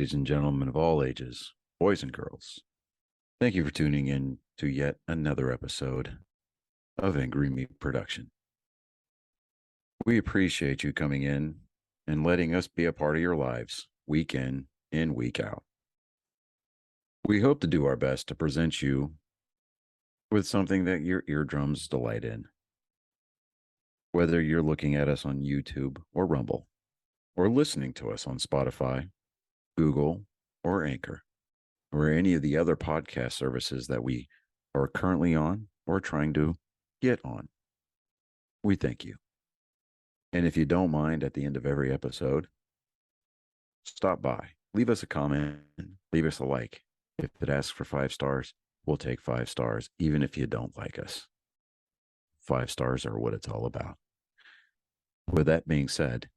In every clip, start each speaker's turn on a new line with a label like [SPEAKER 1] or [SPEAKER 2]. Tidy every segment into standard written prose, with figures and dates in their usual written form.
[SPEAKER 1] ladies and gentlemen of all ages, boys and girls. Thank you for tuning in to yet another episode of Angry Meat Production. We appreciate you coming in and letting us be a part of your lives week in and week out. We hope to do our best to present you with something that your eardrums delight in. Whether you're looking at us on YouTube or Rumble, or listening to us on Spotify, Google, or Anchor, or any of the other podcast services that we are currently on or trying to get on. We thank you. And if you don't mind, at the end of every episode, stop by, leave us a comment, leave us a like. If it asks for 5 stars, we'll take 5 stars, even if you don't like us. 5 stars are what it's all about. With that being said,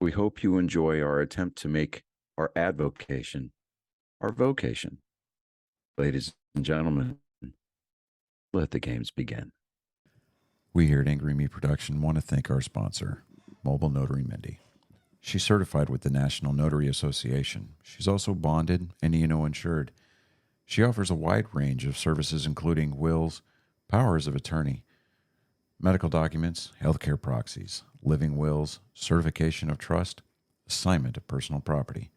[SPEAKER 1] we hope you enjoy our attempt to make our advocation our vocation. Ladies and gentlemen, let the games begin. We here at Angry Me Production want to thank our sponsor, Mobile Notary Mindy. She's certified with the National Notary Association. She's also bonded and E&O insured. She offers a wide range of services including wills, powers of attorney, medical documents, healthcare proxies, living wills, certification of trust, assignment of personal property,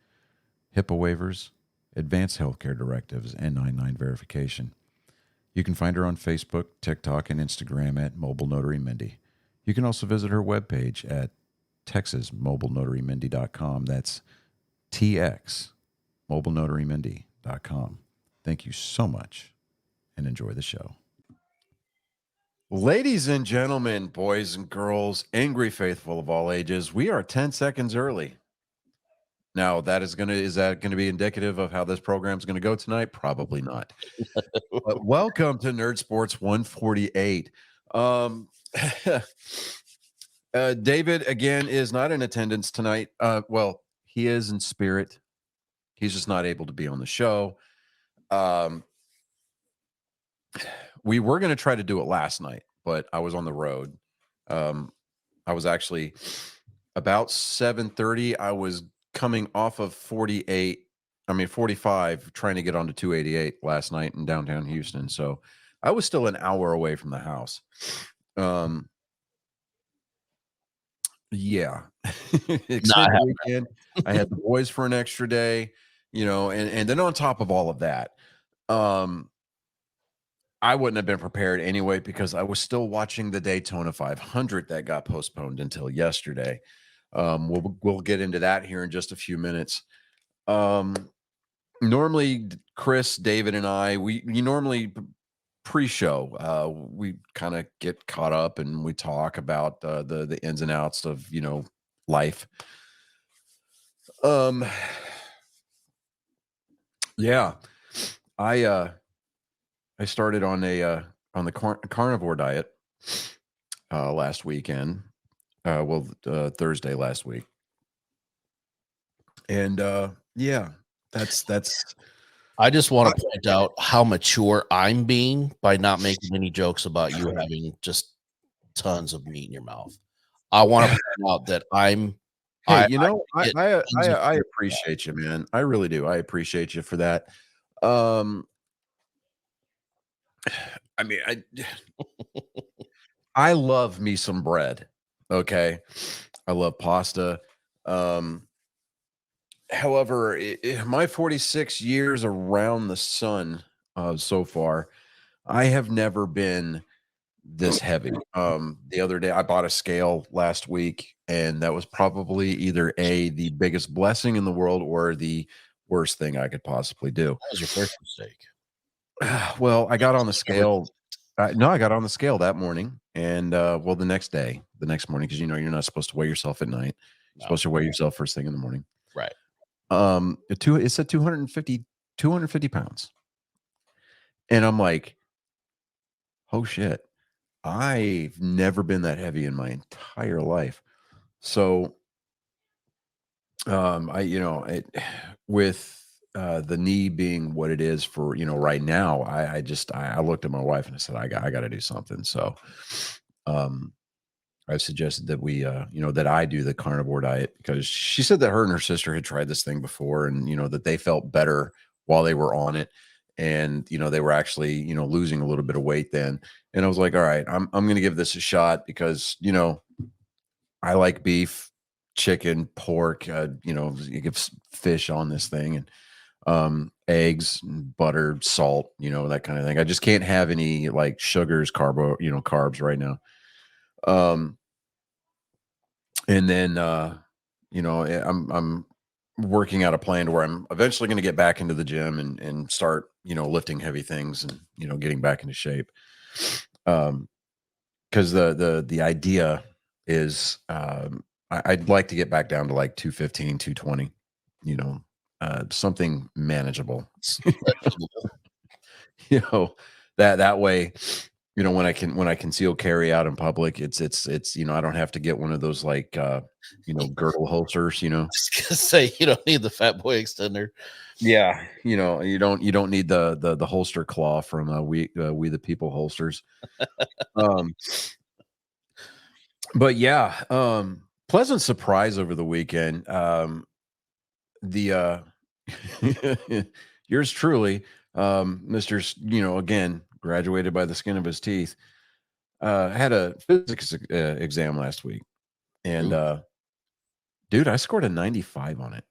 [SPEAKER 1] HIPAA waivers, advanced healthcare directives, and 99 verification. You can find her on Facebook, TikTok, and Instagram at Mobile Notary Mindy. You can also visit her webpage at TexasMobileNotaryMindy.com. That's TX, MobileNotaryMindy.com. Thank you so much and enjoy the show. Ladies and gentlemen, boys and girls, angry faithful of all ages, we are 10 seconds early. Now, is that going to be indicative of how this program is going to go tonight? Probably not. But welcome to Nerd Sports 148. David, again, is not in attendance tonight. Well, he is in spirit. He's just not able to be on the show. We were going to try to do it last night, but I was on the road. I was actually about 7:30. I was coming off of 45, trying to get onto 288 last night in downtown Houston. So I was still an hour away from the house. Yeah. Extended weekend. I had the boys for an extra day, and then on top of all of that, I wouldn't have been prepared anyway because I was still watching the Daytona 500 that got postponed until yesterday. We'll get into that here in just a few minutes. Normally, Chris, David, and I, we normally pre-show, we kind of get caught up and we talk about the ins and outs of life. Yeah, I started on the carnivore diet last weekend. Thursday last week. And yeah, that's
[SPEAKER 2] I just want to point out how mature I'm being by not making any jokes about you having just tons of meat in your mouth. I want to point out that I'm
[SPEAKER 1] I appreciate you, man. I really do. I appreciate you for that. I mean, I love me some bread. Okay. I love pasta. However, my 46 years around the sun so far, I have never been this heavy. The other day I bought a scale last week, and that was probably either the biggest blessing in the world or the worst thing I could possibly do.
[SPEAKER 2] That was your first mistake.
[SPEAKER 1] Well, I got on the scale. No, I got on the scale that morning, and the next morning, because you're not supposed to weigh yourself at night. You're supposed to weigh yourself first thing in the morning.
[SPEAKER 2] Right.
[SPEAKER 1] It said 250 pounds. And I'm like, oh shit, I've never been that heavy in my entire life. So, with the knee being what it is for, right now, I looked at my wife and I said, I got to do something. So,
[SPEAKER 3] I've suggested that we, that I do the carnivore diet, because she said that her and her sister had tried this thing before, and, that they felt better while they were on it. And, they were actually, losing a little bit of weight then. And I was like, all right, I'm going to give this a shot because, I like beef, chicken, pork, you give fish on this thing, and eggs, butter, salt, that kind of thing. I just can't have any like sugars, carbs right now. And then I'm working out a plan to where I'm eventually going to get back into the gym and start, lifting heavy things and, getting back into shape. Because the idea is I'd like to get back down to like 215, 220, something manageable. That way, when I conceal carry out in public, it's I don't have to get one of those like girdle holsters,
[SPEAKER 2] I was gonna say, you don't need the Fat Boy extender.
[SPEAKER 3] Yeah, you don't need the holster claw from we the People holsters. But yeah, pleasant surprise over the weekend. The yours truly, Mr. Again, graduated by the skin of his teeth, had a physics exam last week, and dude, I scored a 95 on it.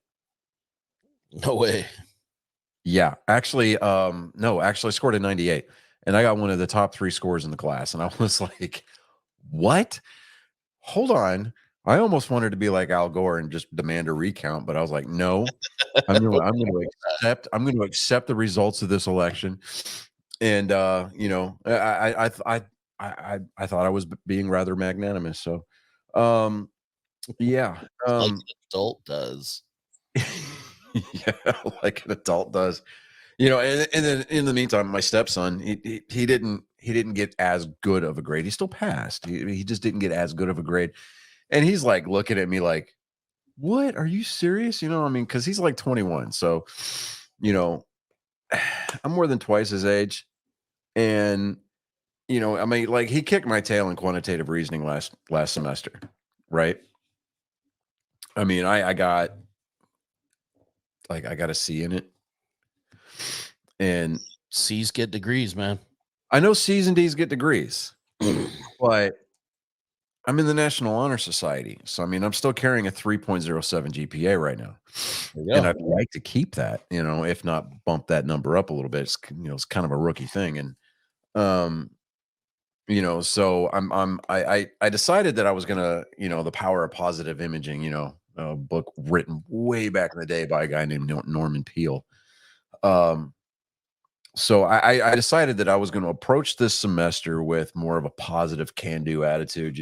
[SPEAKER 2] No way.
[SPEAKER 3] Yeah, actually, no, actually, I scored a 98, and I got one of the top 3 scores in the class, and I was like, "What? Hold on." I almost wanted to be like Al Gore and just demand a recount, but I was like, "No, I'm going to accept the results of this election." And I thought I was being rather magnanimous. So, yeah,
[SPEAKER 2] Like an adult does.
[SPEAKER 3] yeah, like an adult does. And then in the meantime, my stepson, he didn't get as good of a grade. He still passed. He just didn't get as good of a grade. And he's like looking at me like, "What? Are you serious?" I mean, because he's like 21. So, I'm more than twice his age. And, I mean, like he kicked my tail in quantitative reasoning last semester, right? I mean, I got a C in it. And
[SPEAKER 2] C's get degrees, man.
[SPEAKER 3] I know C's and D's get degrees, but I'm in the National Honor Society. So, I mean, I'm still carrying a 3.07 GPA right now. And I'd like to keep that, if not bump that number up a little bit. It's, it's kind of a rookie thing. And, so I decided that I was going to, The Power of Positive Imaging, a book written way back in the day by a guy named Norman Peale. So I decided that I was going to approach this semester with more of a positive can-do attitude,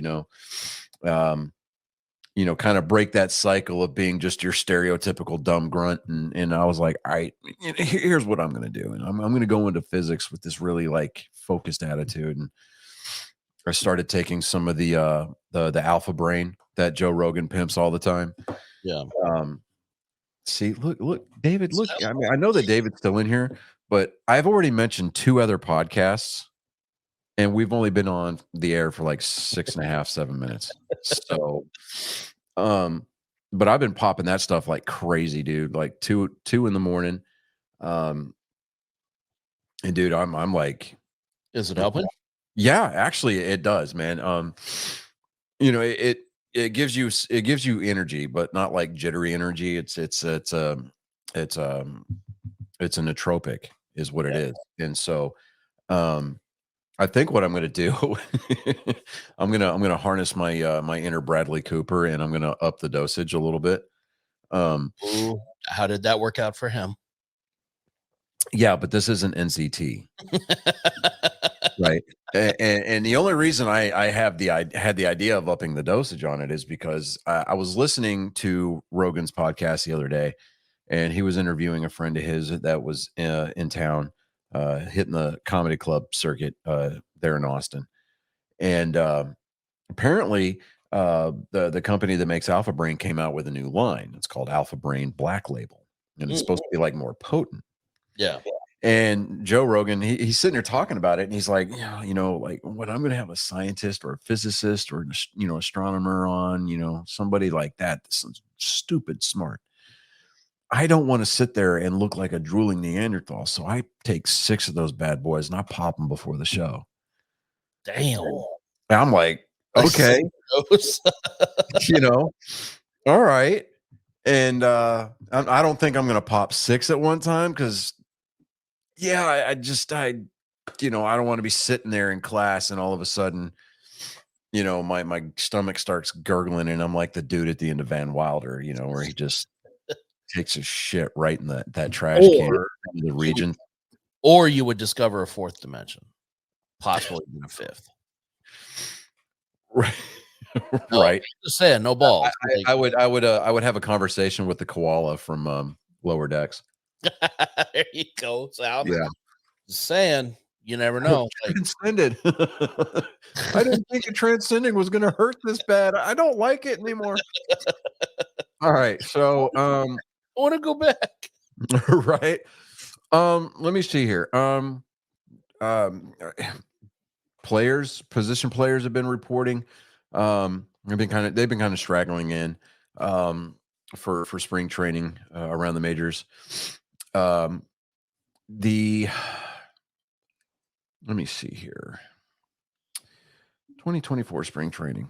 [SPEAKER 3] kind of break that cycle of being just your stereotypical dumb grunt. And I was like, all right, here's what I'm going to do. And I'm going to go into physics with this really like focused attitude. And I started taking some of the Alpha Brain that Joe Rogan pimps all the time.
[SPEAKER 2] Yeah.
[SPEAKER 3] See, look, David, look, I mean, I know that David's still in here, but I've already mentioned 2 other podcasts, and we've only been on the air for like 6.5, 7 minutes. So, but I've been popping that stuff like crazy, dude, like 2 in the morning. And dude, I'm like,
[SPEAKER 2] is it helping?
[SPEAKER 3] Yeah, actually it does, man. It gives you energy, but not like jittery energy. It's a nootropic is what it is. And so I think what I'm going to do, I'm going to harness my my inner Bradley Cooper, and I'm going to up the dosage a little bit.
[SPEAKER 2] Ooh, how did that work out for him?
[SPEAKER 3] Yeah, but this isn't NCT. Right. And the only reason I had the idea of upping the dosage on it is because I was listening to Rogan's podcast the other day, and he was interviewing a friend of his that was in town, hitting the comedy club circuit there in Austin. And apparently the company that makes Alpha Brain came out with a new line. It's called Alpha Brain Black Label, and it's supposed to be like more potent.
[SPEAKER 2] Yeah.
[SPEAKER 3] And Joe Rogan, he's sitting there talking about it, and he's like, yeah, like what I'm going to have a scientist or a physicist or astronomer on, somebody like that. This is stupid smart. I don't want to sit there and look like a drooling Neanderthal, so I take 6 of those bad boys and I pop them before the show.
[SPEAKER 2] Damn.
[SPEAKER 3] And I'm like, okay, all right. And I don't think I'm going to pop 6 at one time because, I don't want to be sitting there in class and all of a sudden, my stomach starts gurgling and I'm like the dude at the end of Van Wilder, where he just takes his shit right in that trash can in the region.
[SPEAKER 2] Or you would discover a 4th dimension, possibly even a 5th.
[SPEAKER 3] Right.
[SPEAKER 2] No,
[SPEAKER 3] Right.
[SPEAKER 2] Just saying, no balls.
[SPEAKER 3] I would have a conversation with the koala from Lower Decks.
[SPEAKER 2] There you go, Sal.
[SPEAKER 3] Yeah.
[SPEAKER 2] Just saying, you never know.
[SPEAKER 3] Transcended. I didn't think transcending was going to hurt this bad. I don't like it anymore. All right, so
[SPEAKER 2] I want to go back.
[SPEAKER 3] Right. Let me see here. Position players have been reporting. They've been kind of straggling in for spring training around the majors. Let me see here. 2024 spring training.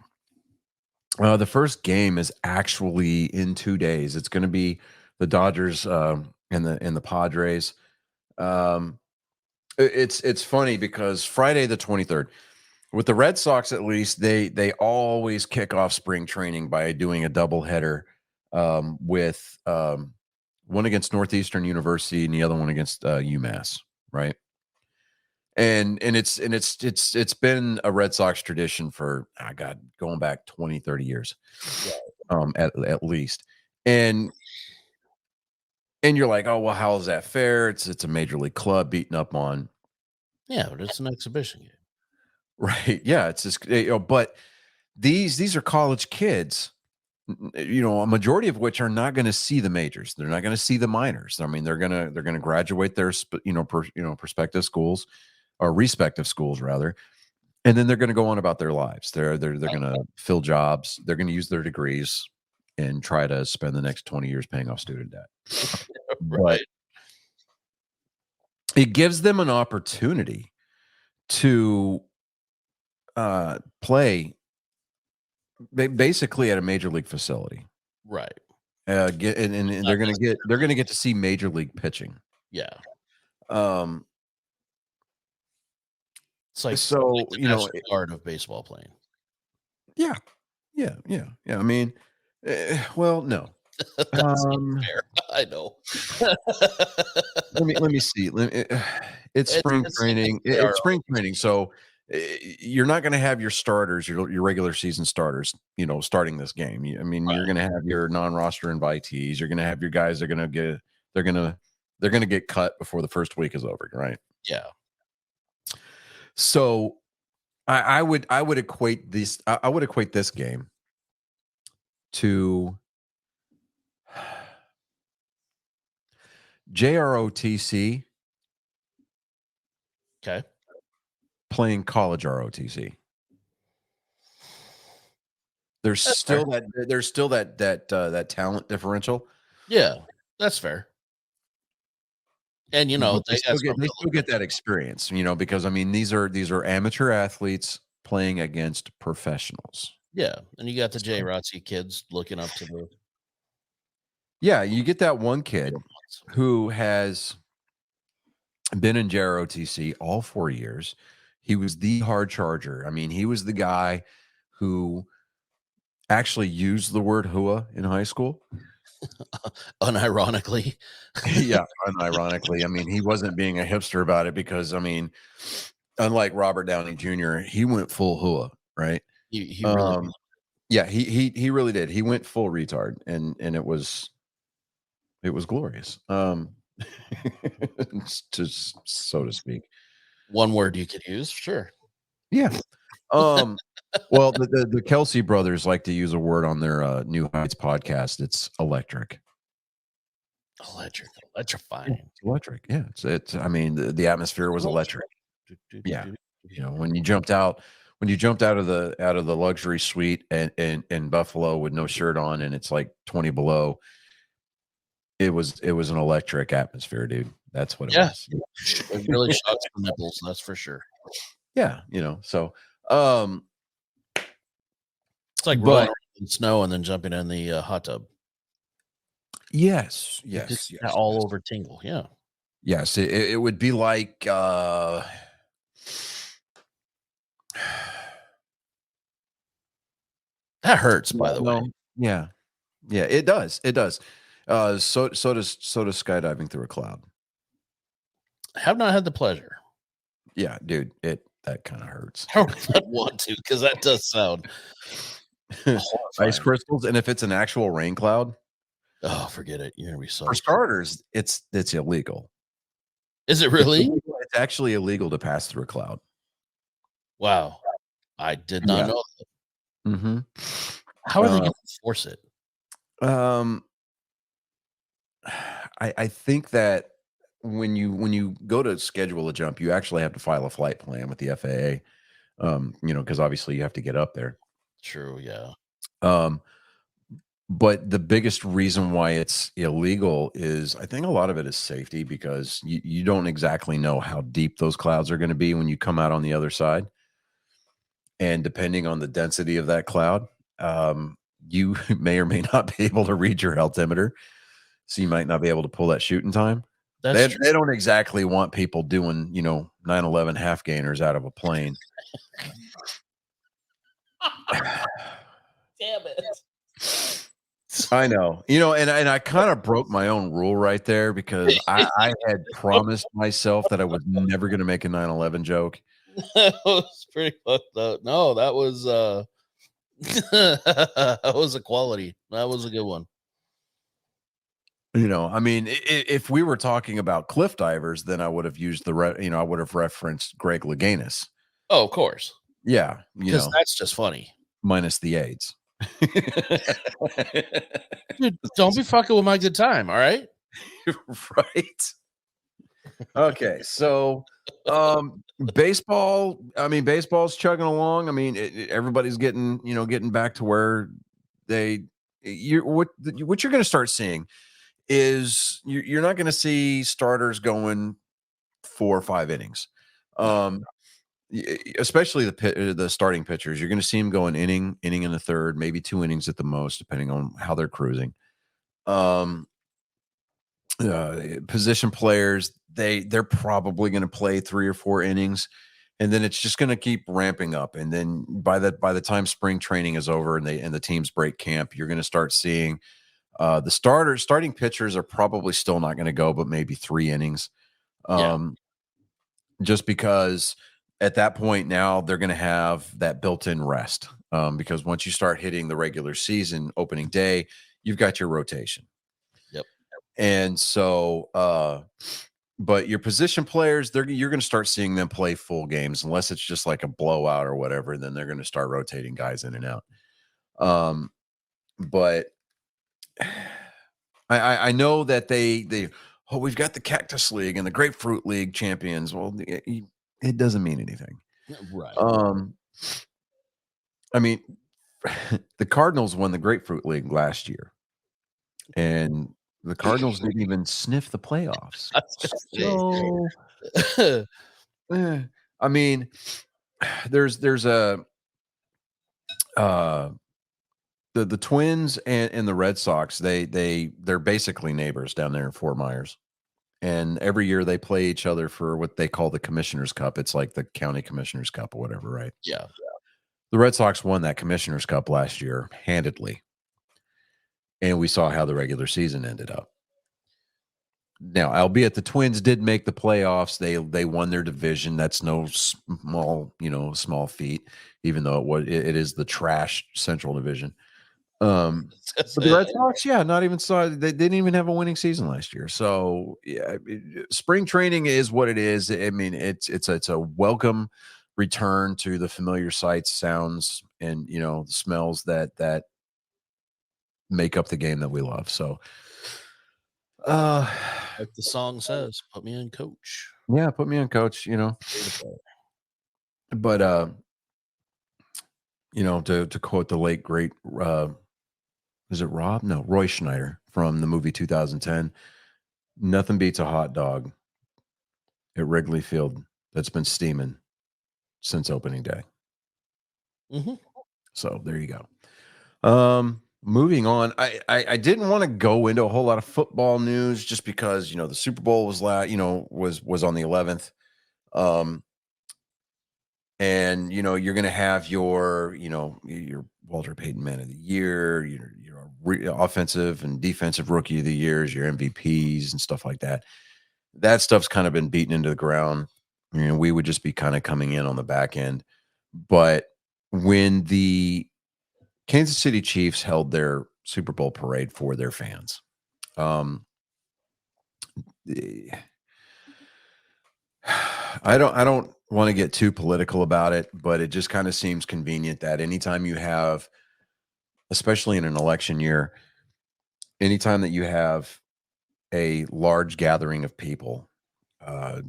[SPEAKER 3] The first game is actually in 2 days. It's going to be the Dodgers and the Padres. It's funny because Friday the 23rd, with the Red Sox at least, they always kick off spring training by doing a doubleheader with one against Northeastern University and the other one against UMass, right? And it's been a Red Sox tradition for going back 20, 30 years, at least. And you're like, oh well, how is that fair? It's a major league club beating up on.
[SPEAKER 2] Yeah, but it's an exhibition game,
[SPEAKER 3] right? Yeah, it's just but these are college kids, a majority of which are not going to see the majors. They're not going to see the minors. I mean, they're gonna graduate their prospective schools or respective schools rather, and then they're going to go on about their lives. They're going to fill jobs. They're going to use their degrees and try to spend the next 20 years paying off student debt.
[SPEAKER 2] right?
[SPEAKER 3] But it gives them an opportunity to play basically at a major league facility,
[SPEAKER 2] right?
[SPEAKER 3] and they're gonna get to see major league pitching.
[SPEAKER 2] Yeah. It's like the art of baseball playing.
[SPEAKER 3] Yeah. I mean, well, no.
[SPEAKER 2] That's not fair. I know.
[SPEAKER 3] let me see. It's spring training. It's spring training, so you're not going to have your starters, your regular season starters, starting this game. I mean, you're going to have your non-roster invitees. You're going to have your guys. They're going to get cut before the first week is over, right?
[SPEAKER 2] Yeah.
[SPEAKER 3] So I would equate this. I would equate this game to JROTC.
[SPEAKER 2] Okay.
[SPEAKER 3] Playing college ROTC. There's still that talent differential.
[SPEAKER 2] Yeah, that's fair. And
[SPEAKER 3] they still get that experience, because I mean these are amateur athletes playing against professionals.
[SPEAKER 2] Yeah, and you got the JROTC kids looking up to the.
[SPEAKER 3] Yeah, you get that one kid who has been in JROTC all 4 years. He was the hard charger. I mean, he was the guy who actually used the word "hua" in high school.
[SPEAKER 2] Unironically.
[SPEAKER 3] Yeah, unironically. I mean, he wasn't being a hipster about it because, I mean, unlike Robert Downey Jr., he went full hua, right?
[SPEAKER 2] He really
[SPEAKER 3] yeah, he really did. He went full retard, and it was glorious. Just so to speak.
[SPEAKER 2] One word you could use, sure.
[SPEAKER 3] Yeah. Well, the Kelsey brothers like to use a word on their New Heights podcast. It's electric.
[SPEAKER 2] Electrifying.
[SPEAKER 3] It's electric. Yeah, it's. I mean, the atmosphere was electric. Yeah, you know, when you jumped out of the luxury suite in Buffalo with no shirt on and it's like 20 below, it was an electric atmosphere, dude. That's what it
[SPEAKER 2] Yeah.
[SPEAKER 3] was.
[SPEAKER 2] It really shocks the nipples, that's for sure.
[SPEAKER 3] Yeah, you know. So,
[SPEAKER 2] It's like
[SPEAKER 3] But-
[SPEAKER 2] rolling around in snow and then jumping in the hot tub.
[SPEAKER 3] yes,
[SPEAKER 2] Just all over tingle. Yeah.
[SPEAKER 3] Yes, it would be like
[SPEAKER 2] That hurts, by the way.
[SPEAKER 3] Yeah. Yeah, it does. It does. So does skydiving through a cloud.
[SPEAKER 2] Have not had the pleasure.
[SPEAKER 3] Yeah, dude, that kind of hurts.
[SPEAKER 2] I don't want to because that does sound
[SPEAKER 3] Ice
[SPEAKER 2] horrifying.
[SPEAKER 3] crystals, and if it's an actual rain cloud,
[SPEAKER 2] Oh, forget it. You're gonna be so.
[SPEAKER 3] for starters, it's illegal.
[SPEAKER 2] Is it really?
[SPEAKER 3] It's actually illegal to pass through a cloud.
[SPEAKER 2] Wow. I did not
[SPEAKER 3] Yeah.
[SPEAKER 2] know that.
[SPEAKER 3] Mm-hmm.
[SPEAKER 2] How are they going to enforce it?
[SPEAKER 3] I think that when you go to schedule a jump, you actually have to file a flight plan with the FAA. You know, because obviously you have to get up there.
[SPEAKER 2] True. Yeah.
[SPEAKER 3] But the biggest reason why it's illegal is I think a lot of it is safety, because you don't exactly know how deep those clouds are going to be when you come out on the other side. And depending on the density of that cloud, you may or may not be able to read your altimeter. So you might not be able to pull that shooting time. They don't exactly want people doing, 9/11 half gainers out of a plane.
[SPEAKER 2] Damn it.
[SPEAKER 3] I know, and I kind of broke my own rule right there, because I had promised myself that I was never going to make a 9/11 joke.
[SPEAKER 2] That was pretty fucked up. No, that was that was a quality. That was a good one.
[SPEAKER 3] I mean, if we were talking about cliff divers, then I would have used I would have referenced Greg Louganis.
[SPEAKER 2] Oh, of course.
[SPEAKER 3] Yeah,
[SPEAKER 2] Because that's just funny.
[SPEAKER 3] minus the AIDS.
[SPEAKER 2] Dude, don't be fucking with my good time, all right?
[SPEAKER 3] Right. Okay, so baseball. I mean, baseball's chugging along. I mean, everybody's getting back to where what you're going to start seeing is you're not going to see starters going 4 or 5 innings. Especially the starting pitchers. You're going to see them go an inning in the third, maybe 2 innings at the most, depending on how they're cruising. Position players, they're probably going to play 3 or 4 innings, and then it's just going to keep ramping up. And then by the time spring training is over and the teams break camp, you're going to start seeing the starting pitchers are probably still not going to go, but maybe 3 innings. Just because at that point now they're going to have that built-in rest, because once you start hitting the regular season opening day, you've got your rotation.
[SPEAKER 2] Yep.
[SPEAKER 3] And so, but your position players, you're going to start seeing them play full games, unless it's just like a blowout or whatever. Then they're going to start rotating guys in and out. But I know that we've got the Cactus League and the Grapefruit League champions. Well, it doesn't mean anything.
[SPEAKER 2] Right.
[SPEAKER 3] I mean, the Cardinals won the Grapefruit League last year, and the Cardinals didn't even sniff the playoffs. So, I mean, there's a the Twins and the Red Sox, they're basically neighbors down there in Fort Myers. And every year they play each other for what they call the Commissioner's Cup. It's like the County Commissioner's Cup or whatever, right?
[SPEAKER 2] Yeah.
[SPEAKER 3] The Red Sox won that Commissioner's Cup last year handedly. And we saw how the regular season ended up. Now, albeit the Twins did make the playoffs, they won their division. That's no small feat, even though it is the trash Central Division. But the Red Sox, not even they didn't even have a winning season last year. So spring training is what it is. I mean, it's a welcome return to the familiar sights, sounds, and the smells that make up the game that we love. So
[SPEAKER 2] Like the song says, put me in, coach.
[SPEAKER 3] Yeah, put me in, coach. You know,
[SPEAKER 2] Ready to play.
[SPEAKER 3] but you know, to quote the late great, is it Rob? No, Roy Schneider from the movie 2010. Nothing beats a hot dog at Wrigley Field that's been steaming since opening day.
[SPEAKER 2] Mm-hmm.
[SPEAKER 3] So there you go. Moving on. I didn't want to go into a whole lot of football news just because, you know, the Super Bowl was was on the 11th. And you know, you're going to have your, you know, your Walter Payton Man of the Year, your offensive and defensive rookie of the years, your MVPs and stuff like that. That stuff's kind of been beaten into the ground. You know, we would just be kind of coming in on the back end. But when the Kansas City Chiefs held their Super Bowl parade for their fans, um, I don't want to get too political about it, but it just kind of seems convenient that anytime you have, especially in an election year, anytime that you have a large gathering of people, uh,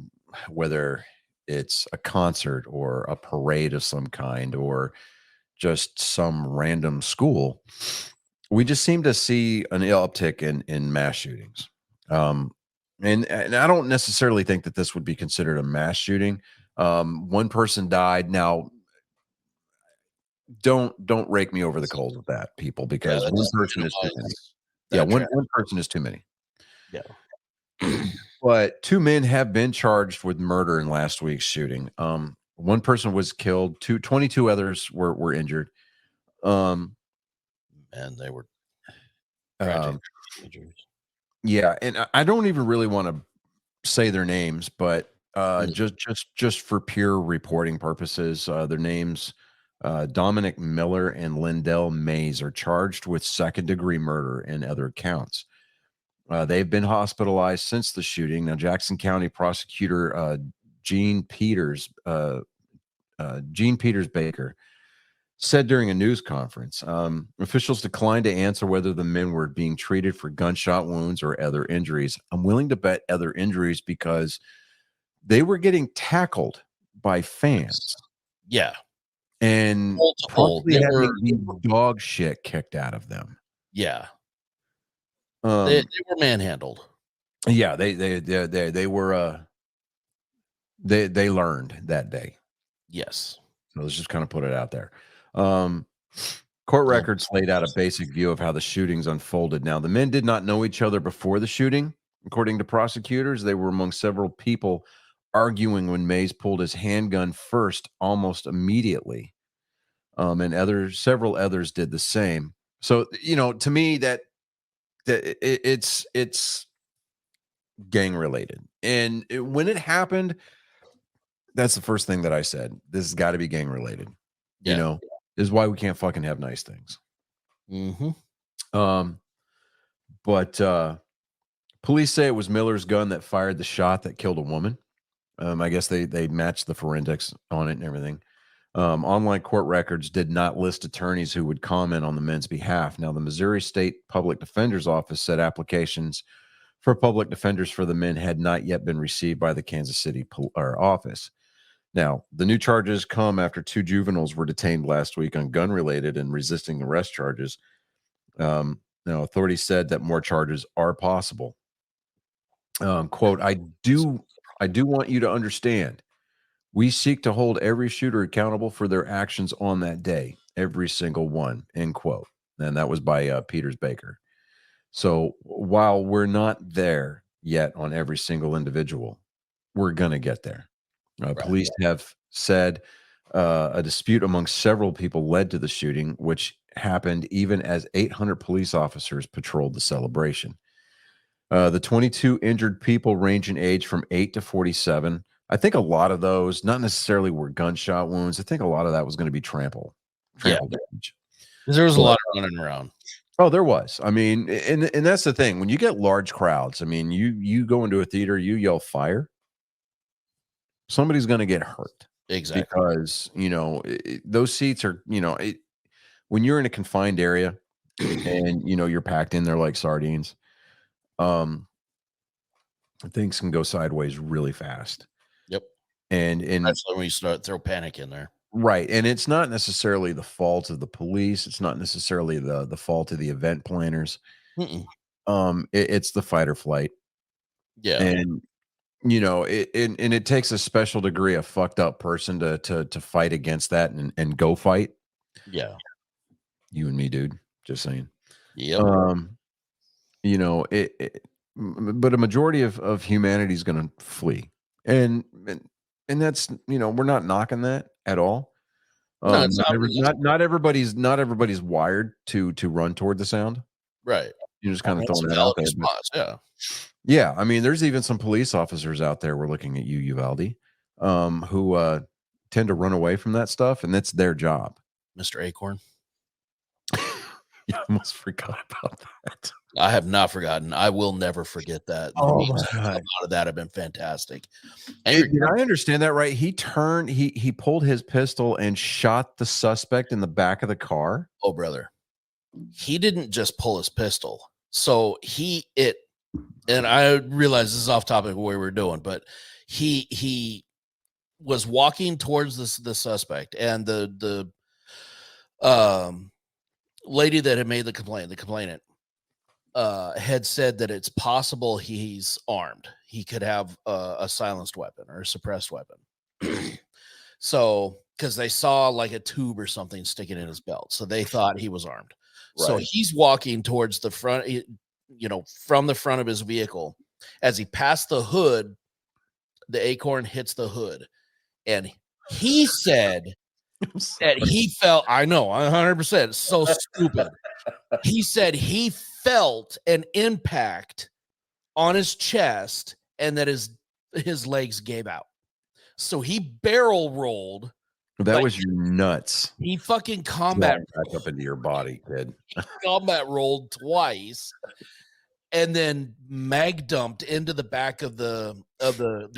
[SPEAKER 3] whether it's a concert or a parade of some kind or just some random school, we just seem to see an uptick in mass shootings. Um, and I don't necessarily think that this would be considered a mass shooting. One person died. Now, don't rake me over the coals with that, people,
[SPEAKER 2] Yeah,
[SPEAKER 3] because
[SPEAKER 2] that
[SPEAKER 3] one
[SPEAKER 2] just
[SPEAKER 3] person is too many.
[SPEAKER 2] minimizes
[SPEAKER 3] Yeah,
[SPEAKER 2] that
[SPEAKER 3] one person is too many.
[SPEAKER 2] Yeah.
[SPEAKER 3] But two men have been charged with murder in last week's shooting. One person was killed, 22 others were injured. Um,
[SPEAKER 2] And they were tragic
[SPEAKER 3] um,
[SPEAKER 2] teenagers.
[SPEAKER 3] yeah, and I don't even really want to say their names, but
[SPEAKER 2] Mm.
[SPEAKER 3] just for pure reporting purposes, their names, Dominic Miller and Lindell Mays, are charged with second-degree murder and other counts. They've been hospitalized since the shooting. Now, Jackson County prosecutor Gene Peters Baker said during a news conference, officials declined to answer whether the men were being treated for gunshot wounds or other injuries. I'm willing to bet other injuries because they were getting tackled by fans
[SPEAKER 2] Yeah.
[SPEAKER 3] and
[SPEAKER 2] Multiple.
[SPEAKER 3] probably
[SPEAKER 2] They
[SPEAKER 3] having
[SPEAKER 2] were,
[SPEAKER 3] the dog shit kicked out of them.
[SPEAKER 2] yeah.
[SPEAKER 3] Um,
[SPEAKER 2] They were manhandled.
[SPEAKER 3] yeah, they were they learned that day.
[SPEAKER 2] Yes.
[SPEAKER 3] So let's just kind of put it out there. Um, Court
[SPEAKER 2] Yeah.
[SPEAKER 3] records laid out a basic view of how the shootings unfolded. Now, the men did not know each other before the shooting. According to prosecutors, they were among several people arguing when Mays pulled his handgun first almost immediately. And several others did the same. So, you know, to me, it's gang related. And when it happened, that's the first thing that I said. This has got to be gang related. You
[SPEAKER 2] Yeah.
[SPEAKER 3] know, this is why we can't fucking have nice things.
[SPEAKER 2] Mm-hmm.
[SPEAKER 3] But police say it was Miller's gun that fired the shot that killed a woman. I guess they matched the forensics on it and everything. Online court records did not list attorneys who would comment on the men's behalf. Now, the Missouri State Public Defender's Office said applications for public defenders for the men had not yet been received by the Kansas City office. Now, the new charges come after two juveniles were detained last week on gun-related and resisting arrest charges. Now, authorities said that more charges are possible. Quote, I do want you to understand, we seek to hold every shooter accountable for their actions on that day, every single one, end quote. And that was by Peters Baker. So while we're not there yet on every single individual, we're going to get there. Police have said a dispute among several people led to the shooting, which happened even as 800 police officers patrolled the celebration. The 22 injured people range in age from 8 to 47. I think a lot of those, not necessarily were gunshot wounds. I think a lot of that was going to be trample damage.
[SPEAKER 2] Because there was a lot of running around.
[SPEAKER 3] Oh, there was. I mean, and that's the thing. When you get large crowds, I mean, you go into a theater, you yell fire, somebody's going to get hurt.
[SPEAKER 2] Exactly.
[SPEAKER 3] Because, you know, those seats are, you know, when you're in a confined area and, you know, you're packed in there like sardines, things can go sideways really fast.
[SPEAKER 2] Yep.
[SPEAKER 3] And
[SPEAKER 2] That's when we start throw panic in there.
[SPEAKER 3] right, and it's not necessarily the fault of the police. It's not necessarily the fault of the event planners.
[SPEAKER 2] Mm-mm.
[SPEAKER 3] It's the fight or flight,
[SPEAKER 2] Yeah.
[SPEAKER 3] and you know, and it takes a special degree of fucked up person to fight against that and go fight.
[SPEAKER 2] Yeah.
[SPEAKER 3] You and me, dude. Just saying.
[SPEAKER 2] Yep.
[SPEAKER 3] You know, but a majority of humanity is going to flee, and that's, you know, we're not knocking that at all.
[SPEAKER 2] No, it's
[SPEAKER 3] Not everybody's wired to run toward the sound.
[SPEAKER 2] right.
[SPEAKER 3] You're just kind of
[SPEAKER 2] That's
[SPEAKER 3] throwing
[SPEAKER 2] a
[SPEAKER 3] that out
[SPEAKER 2] valid
[SPEAKER 3] there.
[SPEAKER 2] response. Yeah.
[SPEAKER 3] Yeah, I mean, there's even some police officers out there. We're looking at you, Uvalde, who tend to run away from that stuff, and that's their job.
[SPEAKER 2] Mr. Acorn.
[SPEAKER 3] Yeah, I almost forgot about that.
[SPEAKER 2] I have not forgotten. I will never forget that. The
[SPEAKER 3] Oh
[SPEAKER 2] memes
[SPEAKER 3] my
[SPEAKER 2] that come
[SPEAKER 3] God.
[SPEAKER 2] out of that have been fantastic.
[SPEAKER 3] Did I understand that right? He pulled his pistol and shot the suspect in the back of the car.
[SPEAKER 2] Oh, brother. He didn't just pull his pistol. So and I realize this is off topic of what we were doing, but he was walking towards the suspect, and the lady that had made the complainant, had said that it's possible he's armed. He could have a silenced weapon or a suppressed weapon. So, because they saw like a tube or something sticking in his belt, so they thought he was armed. So
[SPEAKER 3] Right.
[SPEAKER 2] he's walking towards the front, from the front of his vehicle. As he passed the hood, the Acorn hits the hood, and he said that he felt, I know, 100%, it's so stupid. He said he felt an impact on his chest and that his legs gave out. So he barrel rolled.
[SPEAKER 3] That
[SPEAKER 2] like,
[SPEAKER 3] was your nuts.
[SPEAKER 2] He fucking combat
[SPEAKER 3] back up into your body, kid.
[SPEAKER 2] combat rolled twice, and then mag dumped into the back of the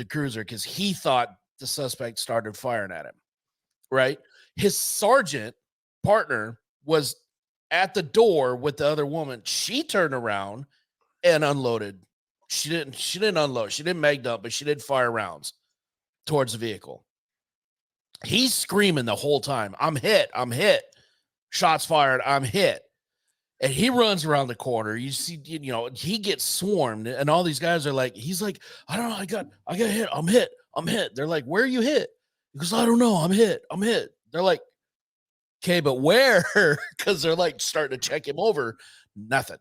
[SPEAKER 2] cruiser because he thought the suspect started firing at him. Right? His sergeant partner was at the door with the other woman. She turned around and unloaded. She didn't unload. She didn't mag dump, but she did fire rounds towards the vehicle. He's screaming the whole time, I'm hit. Shots fired, I'm hit. And he runs around the corner. You see, he gets swarmed, and all these guys are like, he's like, I don't know, I got hit. I'm hit. They're like, where are you hit? He goes, I don't know. I'm hit. They're like, okay, but where? Because they're like starting to check him over. Nothing.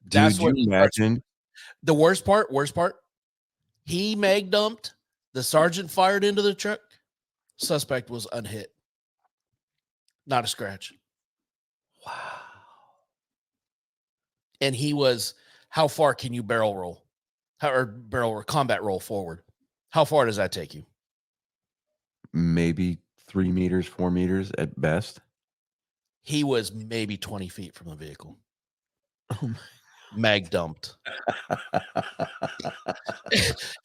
[SPEAKER 3] Dude, you imagine?
[SPEAKER 2] The worst part, he mag dumped. The sergeant fired into the truck. Suspect was unhit. Not a scratch. Wow. And he was, how far can you barrel roll? Combat roll forward? How far does that take you?
[SPEAKER 3] Maybe 3 meters, 4 meters at best.
[SPEAKER 2] He was maybe 20 feet from the vehicle. Mag dumped.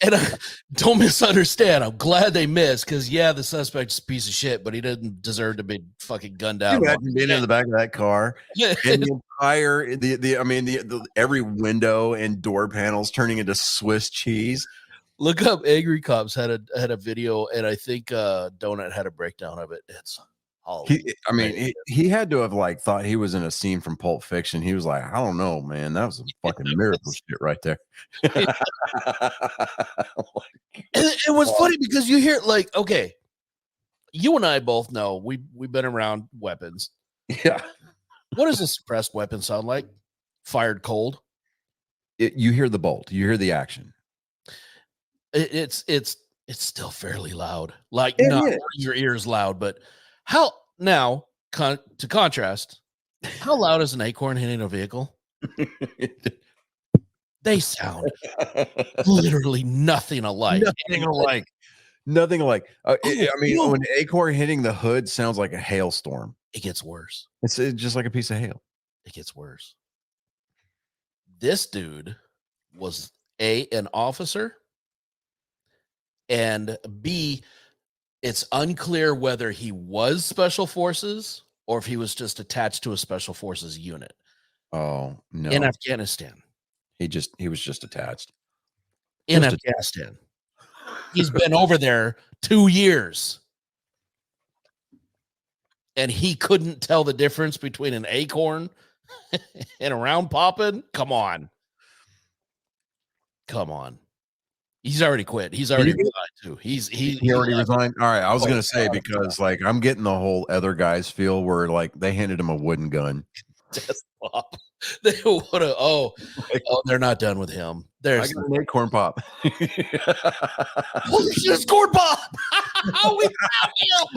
[SPEAKER 2] And don't misunderstand. I'm glad they missed because, yeah, the suspect's a piece of shit, but he didn't deserve to be fucking gunned down.
[SPEAKER 3] You imagine being in the back of that car,
[SPEAKER 2] Yeah.
[SPEAKER 3] and the entire the every window and door panels turning into Swiss cheese.
[SPEAKER 2] Look up Angry Cops had a video, and I think Donut had a breakdown of it. It's all
[SPEAKER 3] he had to have like thought he was in a scene from Pulp Fiction. He was like, I don't know, man, that was a fucking miracle shit right there.
[SPEAKER 2] It was funny because you hear like, okay, you and I both know we've been around weapons.
[SPEAKER 3] Yeah.
[SPEAKER 2] What does a suppressed weapon sound like? Fired cold.
[SPEAKER 3] You hear the bolt, you hear the action.
[SPEAKER 2] It's still fairly loud. Like not your ears loud, but how now to contrast, how loud is an acorn hitting a vehicle? They sound literally nothing alike.
[SPEAKER 3] Nothing alike. I mean, when an acorn hitting the hood sounds like a hailstorm.
[SPEAKER 2] It gets worse.
[SPEAKER 3] It's just like a piece of hail.
[SPEAKER 2] It gets worse. This dude was an officer, and B, it's unclear whether he was special forces or if he was just attached to a special forces unit.
[SPEAKER 3] Oh no!
[SPEAKER 2] In Afghanistan.
[SPEAKER 3] He was just attached.
[SPEAKER 2] in
[SPEAKER 3] Just
[SPEAKER 2] Afghanistan. He's been over there 2 years. And he couldn't tell the difference between an acorn and a round poppin'? Come on. He's already quit. He's already resigned too.
[SPEAKER 3] He already resigned. All right, I was gonna say because like I'm getting the whole other guys feel where like they handed him a wooden gun.
[SPEAKER 2] Death pop. They would have. They're not done with him.
[SPEAKER 3] I
[SPEAKER 2] There's
[SPEAKER 3] got a corn pop.
[SPEAKER 2] holy shit, it's corn pop. We found him.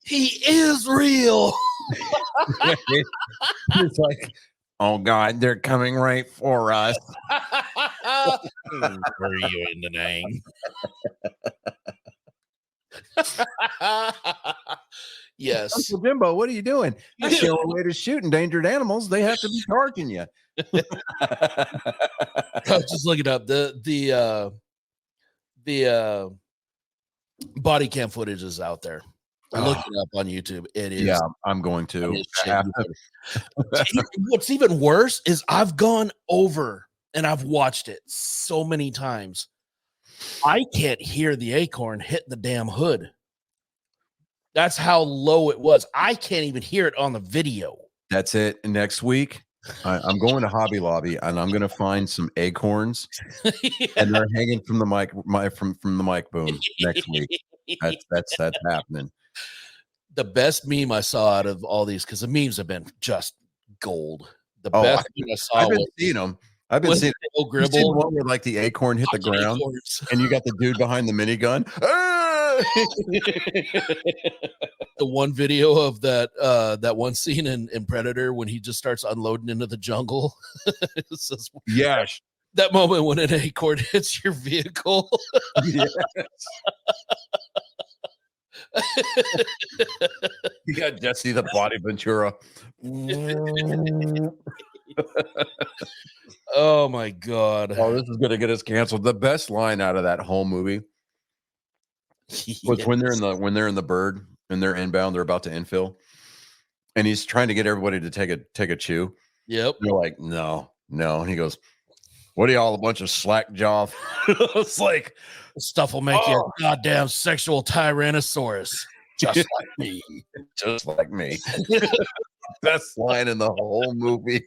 [SPEAKER 2] He is real.
[SPEAKER 3] It's like, oh God, they're coming right for us.
[SPEAKER 2] Were you in the name? Yes.
[SPEAKER 3] Uncle Jimbo, what are you doing? That's the only way to shoot endangered animals. They have to be charging you.
[SPEAKER 2] I was just looking up the body cam footage is out there. Look it up on YouTube. It is.
[SPEAKER 3] Yeah, I'm going to.
[SPEAKER 2] What's even worse is I've gone over and I've watched it so many times. I can't hear the acorn hit the damn hood. That's how low it was. I can't even hear it on the video.
[SPEAKER 3] That's it. Next week, I'm going to Hobby Lobby and I'm going to find some acorns, and they're hanging from the mic, from the mic boom next week. That's happening.
[SPEAKER 2] The best meme I saw out of all these, because the memes have been just gold. The best meme I saw
[SPEAKER 3] I've been
[SPEAKER 2] was
[SPEAKER 3] seeing them. I've been seeing
[SPEAKER 2] Gribble.
[SPEAKER 3] seen one where like the acorn hit the ground, and you got the dude behind the minigun.
[SPEAKER 2] The one video of that one scene in Predator when he just starts unloading into the jungle. Says,
[SPEAKER 3] yes,
[SPEAKER 2] that moment when an acorn hits your vehicle.
[SPEAKER 3] Yes. You got Jesse the Body Ventura.
[SPEAKER 2] Oh my God.
[SPEAKER 3] Oh, this is gonna get us canceled. The best line out of that whole movie was when they're in the bird and they're inbound, they're about to infill, and he's trying to get everybody to take a chew.
[SPEAKER 2] Yep.
[SPEAKER 3] They're like, no. And he goes, what are y'all, a bunch of slack jaw? It's like,
[SPEAKER 2] stuff will make you a goddamn sexual tyrannosaurus. Just like me.
[SPEAKER 3] Just like me. Best line in the whole movie.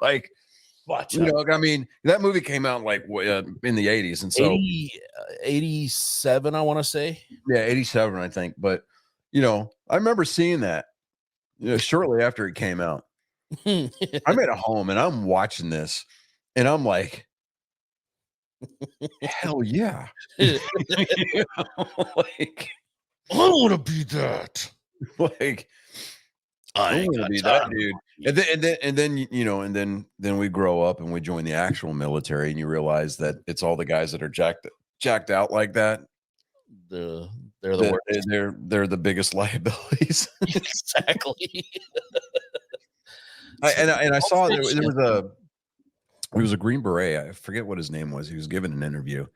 [SPEAKER 3] Like, I mean, that movie came out like in the 80s, and so
[SPEAKER 2] 87, I want to say.
[SPEAKER 3] Yeah, 87, I think. But I remember seeing that shortly after it came out. I'm at home and I'm watching this, and I'm like, hell yeah. Like,
[SPEAKER 2] I want to be that.
[SPEAKER 3] Like, I want to be that dude. And then we grow up and we join the actual military, and you realize that it's all the guys that are jacked out like that.
[SPEAKER 2] They're the worst.
[SPEAKER 3] They're the biggest liabilities.
[SPEAKER 2] Exactly.
[SPEAKER 3] I saw there was a Green Beret. I forget what his name was. He was giving an interview,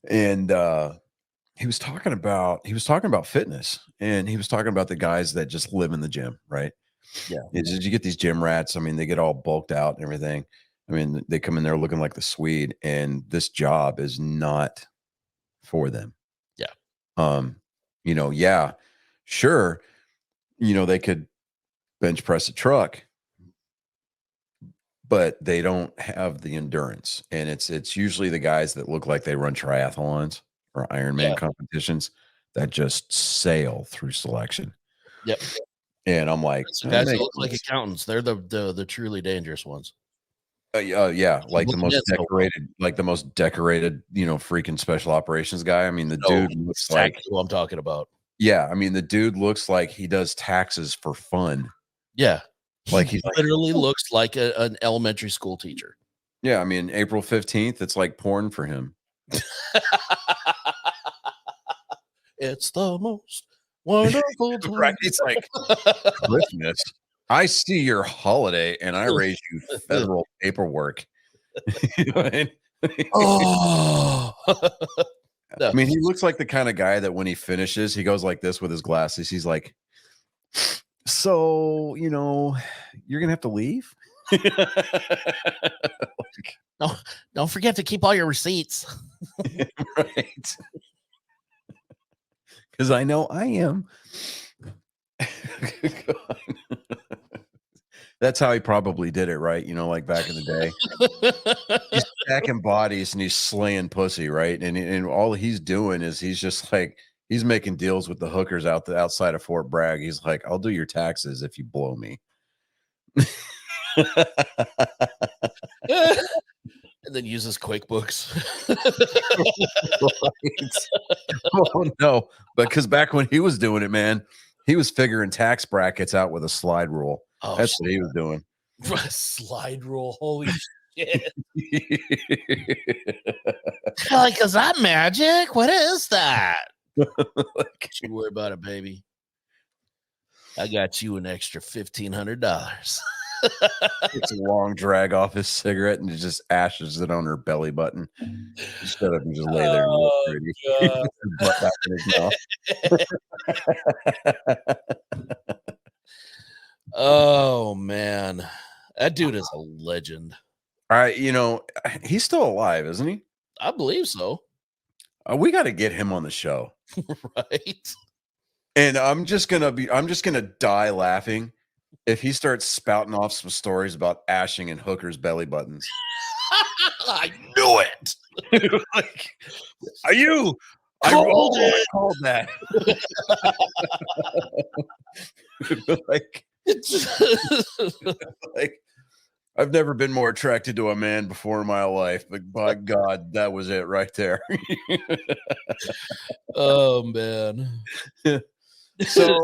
[SPEAKER 3] and he was talking about fitness, and he was talking about the guys that just live in the gym, right?
[SPEAKER 2] Yeah.
[SPEAKER 3] Did you get these gym rats? I mean, they get all bulked out and everything. I mean, they come in there looking like the Swede, and this job is not for them.
[SPEAKER 2] Yeah.
[SPEAKER 3] Yeah, sure. They could bench press a truck, but they don't have the endurance. And it's usually the guys that look like they run triathlons or Ironman competitions that just sail through selection.
[SPEAKER 2] Yep.
[SPEAKER 3] And I'm like,
[SPEAKER 2] guys that look like accountants. They're the truly dangerous ones.
[SPEAKER 3] Yeah, like the most decorated, freaking special operations guy. I mean, the dude looks
[SPEAKER 2] exactly
[SPEAKER 3] like
[SPEAKER 2] who I'm talking about.
[SPEAKER 3] Yeah, I mean, the dude looks like he does taxes for fun.
[SPEAKER 2] Yeah,
[SPEAKER 3] like he
[SPEAKER 2] literally looks like an elementary school teacher.
[SPEAKER 3] Yeah, I mean, April 15th, it's like porn for him.
[SPEAKER 2] It's the most wonderful time.
[SPEAKER 3] Right? It's like Christmas. I see your holiday and I raise you federal paperwork.
[SPEAKER 2] Oh.
[SPEAKER 3] I mean, he looks like the kind of guy that when he finishes, he goes like this with his glasses. He's like so, you're gonna have to leave.
[SPEAKER 2] Don't forget to keep all your receipts.
[SPEAKER 3] Right. Because I know I am. That's how he probably did it, right? Like back in the day. He's stacking bodies and he's slaying pussy, right? And all he's doing is he's just like he's making deals with the hookers outside of Fort Bragg. He's like, I'll do your taxes if you blow me.
[SPEAKER 2] And then uses QuickBooks.
[SPEAKER 3] Right. Oh no, because back when he was doing it, man, he was figuring tax brackets out with a slide rule.
[SPEAKER 2] Oh,
[SPEAKER 3] That's what he was doing.
[SPEAKER 2] slide rule. Holy shit. Like, is that magic? What is that? Don't you worry about it, baby. I got you an extra $1,500.
[SPEAKER 3] It's a long drag off his cigarette and just ashes it on her belly button. Instead of just lay there and look pretty. Butt back in his mouth.
[SPEAKER 2] Oh man, that dude is a legend.
[SPEAKER 3] All right, he's still alive, isn't he?
[SPEAKER 2] I believe so.
[SPEAKER 3] We got to get him on the show,
[SPEAKER 2] right?
[SPEAKER 3] And I'm just gonna die laughing if he starts spouting off some stories about ashing and hookers' belly buttons.
[SPEAKER 2] I knew it.
[SPEAKER 3] Like, are you? I called that. like, like, I've never been more attracted to a man before in my life, but by God, that was it right there.
[SPEAKER 2] Oh man.
[SPEAKER 3] So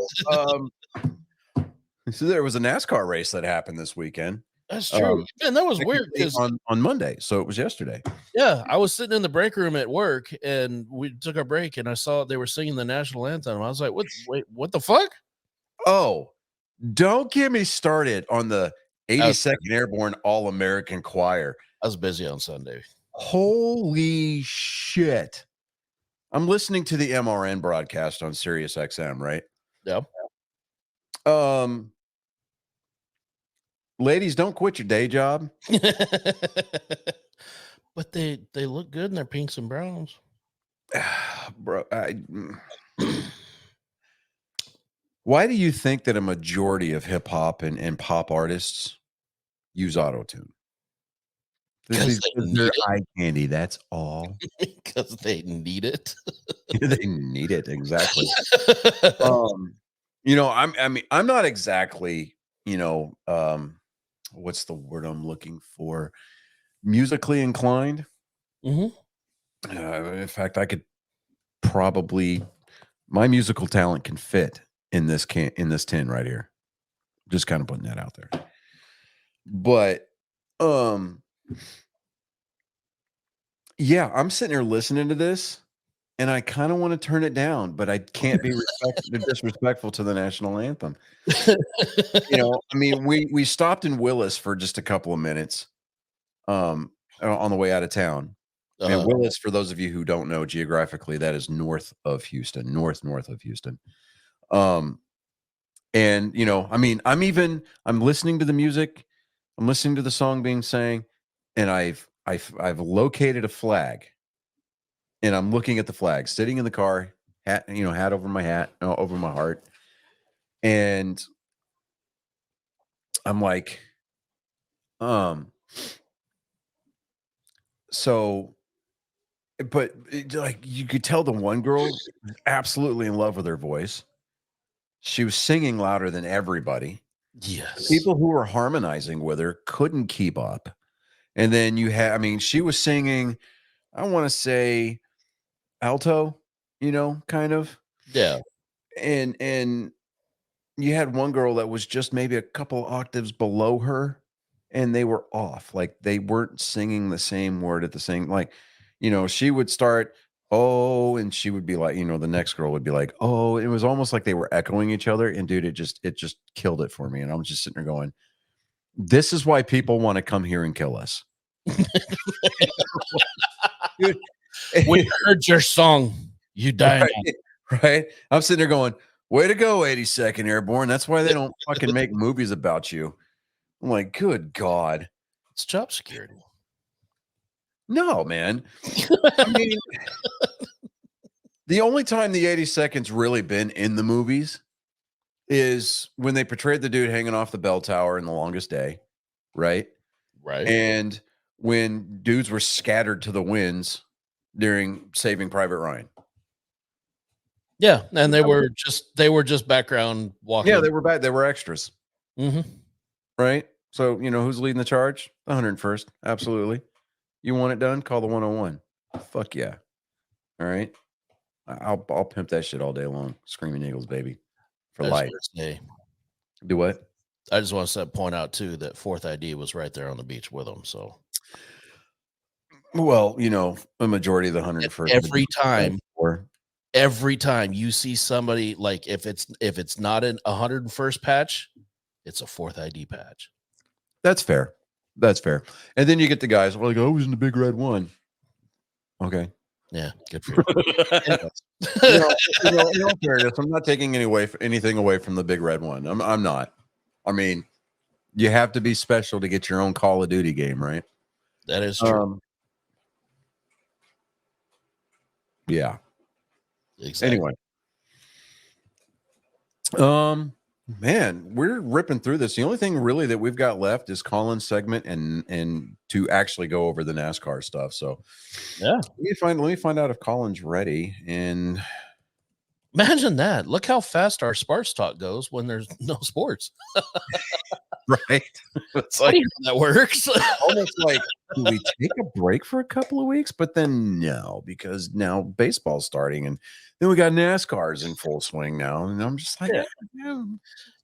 [SPEAKER 3] there was a NASCAR race that happened this weekend.
[SPEAKER 2] That's true. Man, that was weird because
[SPEAKER 3] on Monday, so it was yesterday.
[SPEAKER 2] Yeah, I was sitting in the break room at work and we took our break and I saw they were singing the national anthem. I was like, what the fuck?
[SPEAKER 3] Oh, don't get me started on the 82nd Airborne All-American Choir.
[SPEAKER 2] I was busy on Sunday.
[SPEAKER 3] Holy shit. I'm listening to the MRN broadcast on Sirius XM, right?
[SPEAKER 2] Yeah.
[SPEAKER 3] Ladies, don't quit your day job.
[SPEAKER 2] But they look good in their pinks and browns.
[SPEAKER 3] Bro, why do you think that a majority of hip hop and pop artists use auto-tune? Because they're eye candy, that's all.
[SPEAKER 2] Because they need it.
[SPEAKER 3] They need it, exactly. I'm not exactly, what's the word I'm looking for? Musically inclined.
[SPEAKER 2] Mm-hmm.
[SPEAKER 3] In fact, I could probably, my musical talent can fit in this tin right here. Just kind of putting that out there. But yeah, I'm sitting here listening to this and I kind of want to turn it down, but I can't be disrespectful to the national anthem. We stopped in Willis for just a couple of minutes on the way out of town. And Willis, for those of you who don't know geographically, that is north of Houston, north of Houston. I'm listening to the music, I'm listening to the song being sang, and I've located a flag, and I'm looking at the flag, sitting in the car, hat over my hat, over my heart, and I'm like, but you could tell the one girl was absolutely in love with her voice. She was singing louder than everybody.
[SPEAKER 2] Yes.
[SPEAKER 3] People who were harmonizing with her couldn't keep up. And then she was singing, I want to say alto, kind of.
[SPEAKER 2] Yeah.
[SPEAKER 3] And you had one girl that was just maybe a couple octaves below her and they were off. Like they weren't singing the same word at the same, she would start, oh, and she would be like, the next girl would be like, oh, it was almost like they were echoing each other. And dude, it just killed it for me. And I'm just sitting there going, this is why people want to come here and kill us.
[SPEAKER 2] Dude, we heard your song. You died.
[SPEAKER 3] Right? I'm sitting there going, Way to go, 82nd Airborne. That's why they don't fucking make movies about you. I'm like, good God.
[SPEAKER 2] It's job security.
[SPEAKER 3] No, man. I mean, the only time the 82nd's really been in the movies is when they portrayed the dude hanging off the bell tower in The Longest Day, right?
[SPEAKER 2] Right.
[SPEAKER 3] And when dudes were scattered to the winds during Saving Private Ryan.
[SPEAKER 2] Yeah, and they were just background walking.
[SPEAKER 3] Yeah, they were back. They were extras,
[SPEAKER 2] Mm-hmm.
[SPEAKER 3] right? So, who's leading the charge? The 101st. Absolutely. You want it done? Call the 101. Fuck yeah. All right. I'll pimp that shit all day long. Screaming Eagles, baby. For life. Do what?
[SPEAKER 2] I just want to point out too that Fourth ID was right there on the beach with them. So,
[SPEAKER 3] well, a majority of the 101st.
[SPEAKER 2] Every time you see somebody, like if it's not an 101st patch, it's a Fourth ID patch.
[SPEAKER 3] That's fair. And then you get the guys like, I was in the Big Red One. Okay.
[SPEAKER 2] Yeah, good for you.
[SPEAKER 3] In all fairness, I'm not taking anything away from the Big Red One. I'm not. I mean, you have to be special to get your own Call of Duty game, right?
[SPEAKER 2] That is true.
[SPEAKER 3] Yeah.
[SPEAKER 2] Exactly.
[SPEAKER 3] Anyway. Man, we're ripping through this. The only thing really that we've got left is Colin's segment and to actually go over the NASCAR stuff. So
[SPEAKER 2] yeah,
[SPEAKER 3] let me find out if Colin's ready. And
[SPEAKER 2] imagine that. Look how fast our Sparks talk goes when there's no sports.
[SPEAKER 3] Right.
[SPEAKER 2] It's like that works.
[SPEAKER 3] Almost like, do we take a break for a couple of weeks? But then no, because now baseball's starting and then we got NASCAR's in full swing now. And I'm just like,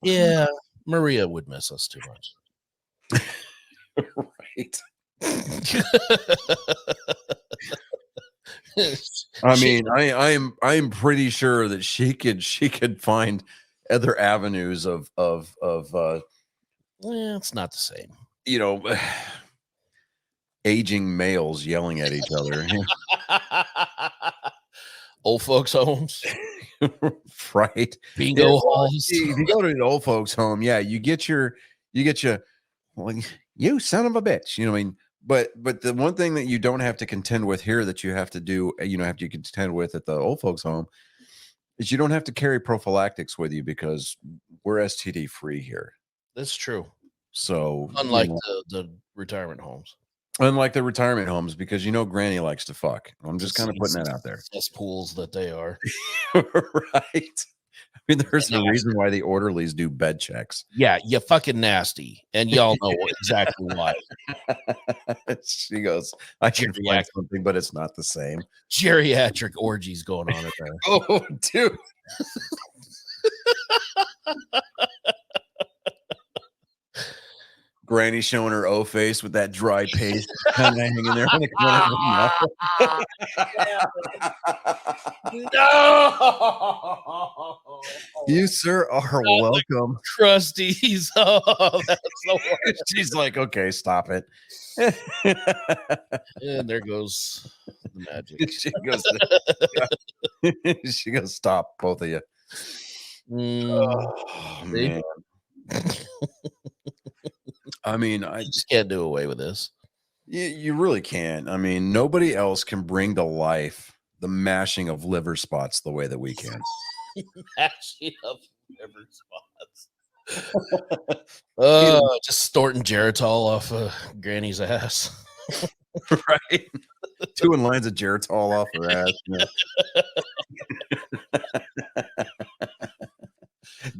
[SPEAKER 2] yeah, Maria would miss us too much.
[SPEAKER 3] Right. I mean, I am pretty sure that she could find other avenues of
[SPEAKER 2] it's not the same.
[SPEAKER 3] Aging males yelling at each other.
[SPEAKER 2] Old folks' homes.
[SPEAKER 3] Right.
[SPEAKER 2] Bingo halls.
[SPEAKER 3] If you go to the old folks' home, yeah, you get your well, you son of a bitch. You know what I mean? But the one thing that you don't have to contend with here that you have to do, have to contend with at the old folks' home is you don't have to carry prophylactics with you because we're STD free here.
[SPEAKER 2] That's true.
[SPEAKER 3] So
[SPEAKER 2] unlike the retirement homes.
[SPEAKER 3] Unlike the retirement homes, because Granny likes to fuck. I'm just kind of putting that out there.
[SPEAKER 2] Cesspools that they are.
[SPEAKER 3] Right. I mean, there's a reason why the orderlies do bed checks.
[SPEAKER 2] Yeah, you fucking nasty. And y'all know exactly why.
[SPEAKER 3] She goes, I can find something, but it's not the same.
[SPEAKER 2] Geriatric orgies going on in there.
[SPEAKER 3] Oh, dude. Granny showing her O face with that dry paste kind of hanging there on the corner of her mouth.
[SPEAKER 2] No,
[SPEAKER 3] you, sir, are welcome.
[SPEAKER 2] Crusties. Oh, that's the worst.
[SPEAKER 3] She's like, okay, stop it.
[SPEAKER 2] And there goes the magic.
[SPEAKER 3] She goes, stop, both of you. Oh, man. I mean, I
[SPEAKER 2] just can't do away with this.
[SPEAKER 3] You really can't. I mean, nobody else can bring to life the mashing of liver spots the way that we can.
[SPEAKER 2] Mashing of liver spots. Just snorting Geritol off of Granny's ass.
[SPEAKER 3] Right. Doing lines of Geritol off her ass.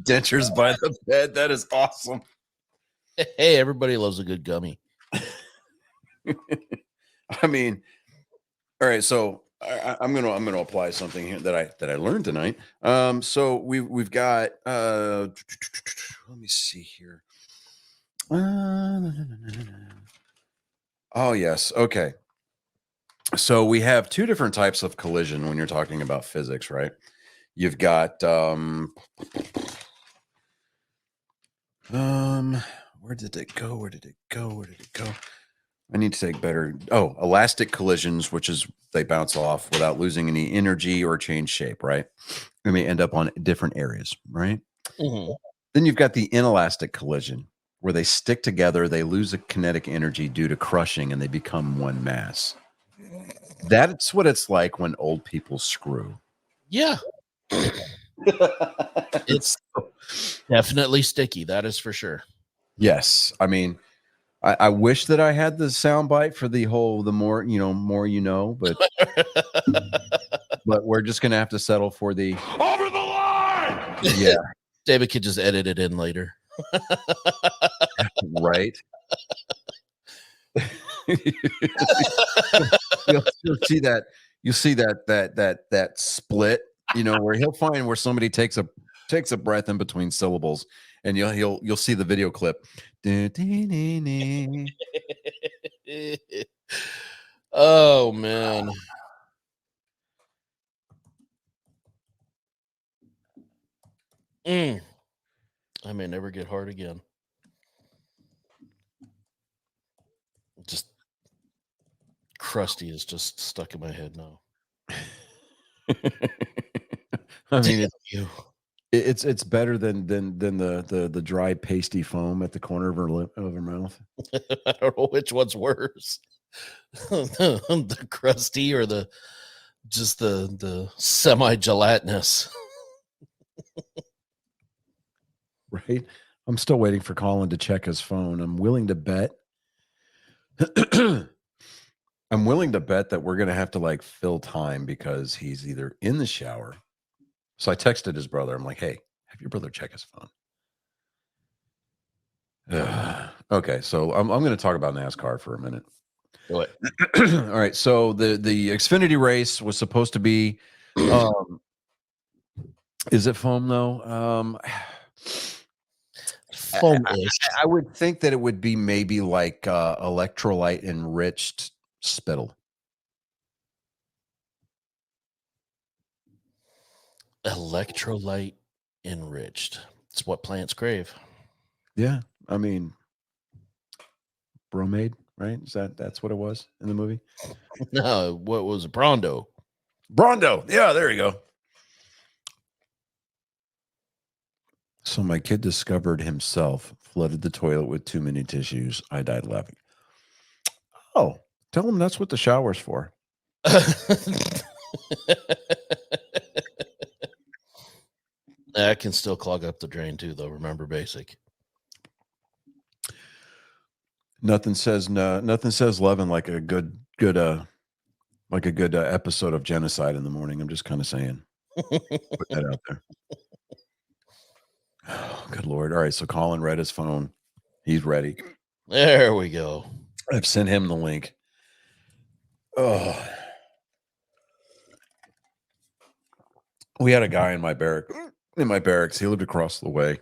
[SPEAKER 3] Dentures by the bed. That is awesome.
[SPEAKER 2] Hey, everybody loves a good gummy.
[SPEAKER 3] I mean, all right. So I'm gonna apply something here that I learned tonight. So we've got let me see here. Oh yes, okay. So we have two different types of collision when you're talking about physics, right? You've got where did it go? I need to take better. Oh, elastic collisions, which is they bounce off without losing any energy or change shape, right? They may end up on different areas, right?
[SPEAKER 2] Mhm.
[SPEAKER 3] Then you've got the inelastic collision, where they stick together, they lose a kinetic energy due to crushing, and they become one mass. That's what it's like when old people screw.
[SPEAKER 2] Yeah, it's definitely sticky. That is for sure.
[SPEAKER 3] Yes. I mean, I wish that I had the sound bite for the whole more you know, but we're just gonna have to settle for the over the line. Yeah,
[SPEAKER 2] David could just edit it in later.
[SPEAKER 3] right. You'll see that that split, where he'll find where somebody takes a breath in between syllables, and you'll see the video clip.
[SPEAKER 2] Oh man. I may never get hard again. Just Krusty is just stuck in my head now.
[SPEAKER 3] I mean,
[SPEAKER 2] You.
[SPEAKER 3] it's better than the dry pasty foam at the corner of her mouth.
[SPEAKER 2] I don't know which one's worse. The crusty or the semi gelatinous.
[SPEAKER 3] Right. I'm still waiting for Colin to check his phone. I'm willing to bet that we're gonna have to like fill time because he's either in the shower. So I texted his brother. I'm like, hey, have your brother check his phone. Okay, so I'm going to talk about NASCAR for a minute.
[SPEAKER 2] What?
[SPEAKER 3] All right, so the Xfinity race was supposed to be, is it foam though?
[SPEAKER 2] Foam-ish.
[SPEAKER 3] I would think that it would be maybe like electrolyte enriched spittle.
[SPEAKER 2] Electrolyte enriched. It's what plants crave.
[SPEAKER 3] Yeah, I mean, bromade, right? That's what it was in the movie?
[SPEAKER 2] No, what was it? Brondo.
[SPEAKER 3] Brondo. Yeah, there you go. So my kid discovered himself, flooded the toilet with too many tissues. I died laughing. Oh, tell him that's what the shower's for.
[SPEAKER 2] That can still clog up the drain too, though. Remember basic.
[SPEAKER 3] Nothing says loving like a good episode of Genocide in the Morning. I'm just kind of saying. Put that out there. Oh, good Lord. All right. So Colin read his phone. He's ready.
[SPEAKER 2] There we go.
[SPEAKER 3] I've sent him the link. Oh. We had a guy in my barracks. He lived across the way.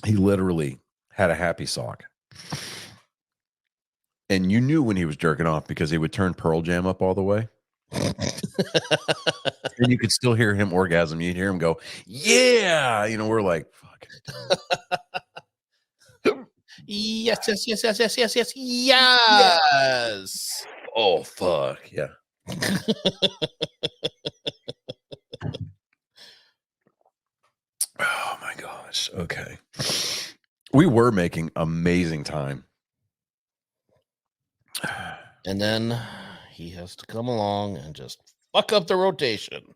[SPEAKER 3] He literally had a happy sock. And you knew when he was jerking off because he would turn Pearl Jam up all the way. And you could still hear him orgasm. You'd hear him go, yeah. We're like, fuck.
[SPEAKER 2] Yes.
[SPEAKER 3] Oh, fuck. Yeah. Oh, my gosh. Okay. We were making amazing time.
[SPEAKER 2] And then he has to come along and just fuck up the rotation.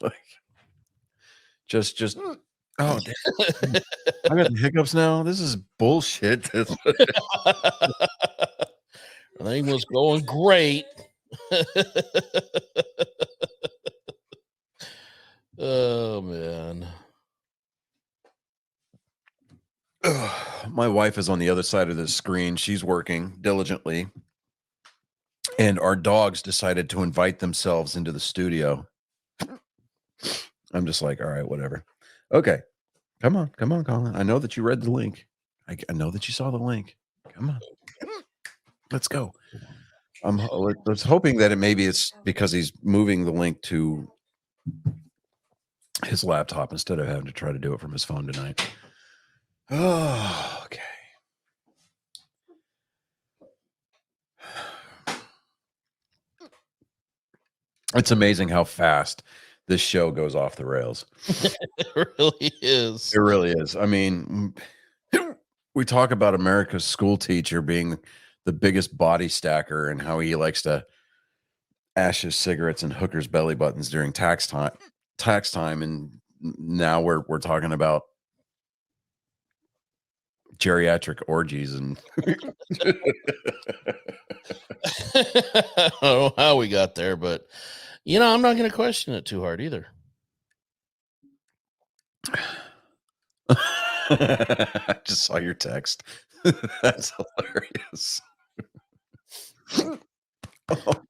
[SPEAKER 3] Like, just oh, damn. I got the hiccups now. This is bullshit.
[SPEAKER 2] Everything was going great. Oh man.
[SPEAKER 3] My wife is on the other side of the screen. She's working diligently. And our dogs decided to invite themselves into the studio. I'm just like, all right, whatever. Okay. Come on, Colin. I know that you read the link. I know that you saw the link. Come on. Let's go. I'm hoping that it's because he's moving the link to his laptop instead of having to try to do it from his phone tonight. Oh, okay. It's amazing how fast this show goes off the rails.
[SPEAKER 2] It really is.
[SPEAKER 3] It really is. I mean, we talk about America's school teacher being the biggest body stacker and how he likes to ash his cigarettes and hookers' belly buttons during tax time, and now we're talking about geriatric orgies and
[SPEAKER 2] I don't know how we got there, but I'm not going to question it too hard either.
[SPEAKER 3] I just saw your text. That's hilarious. Oh,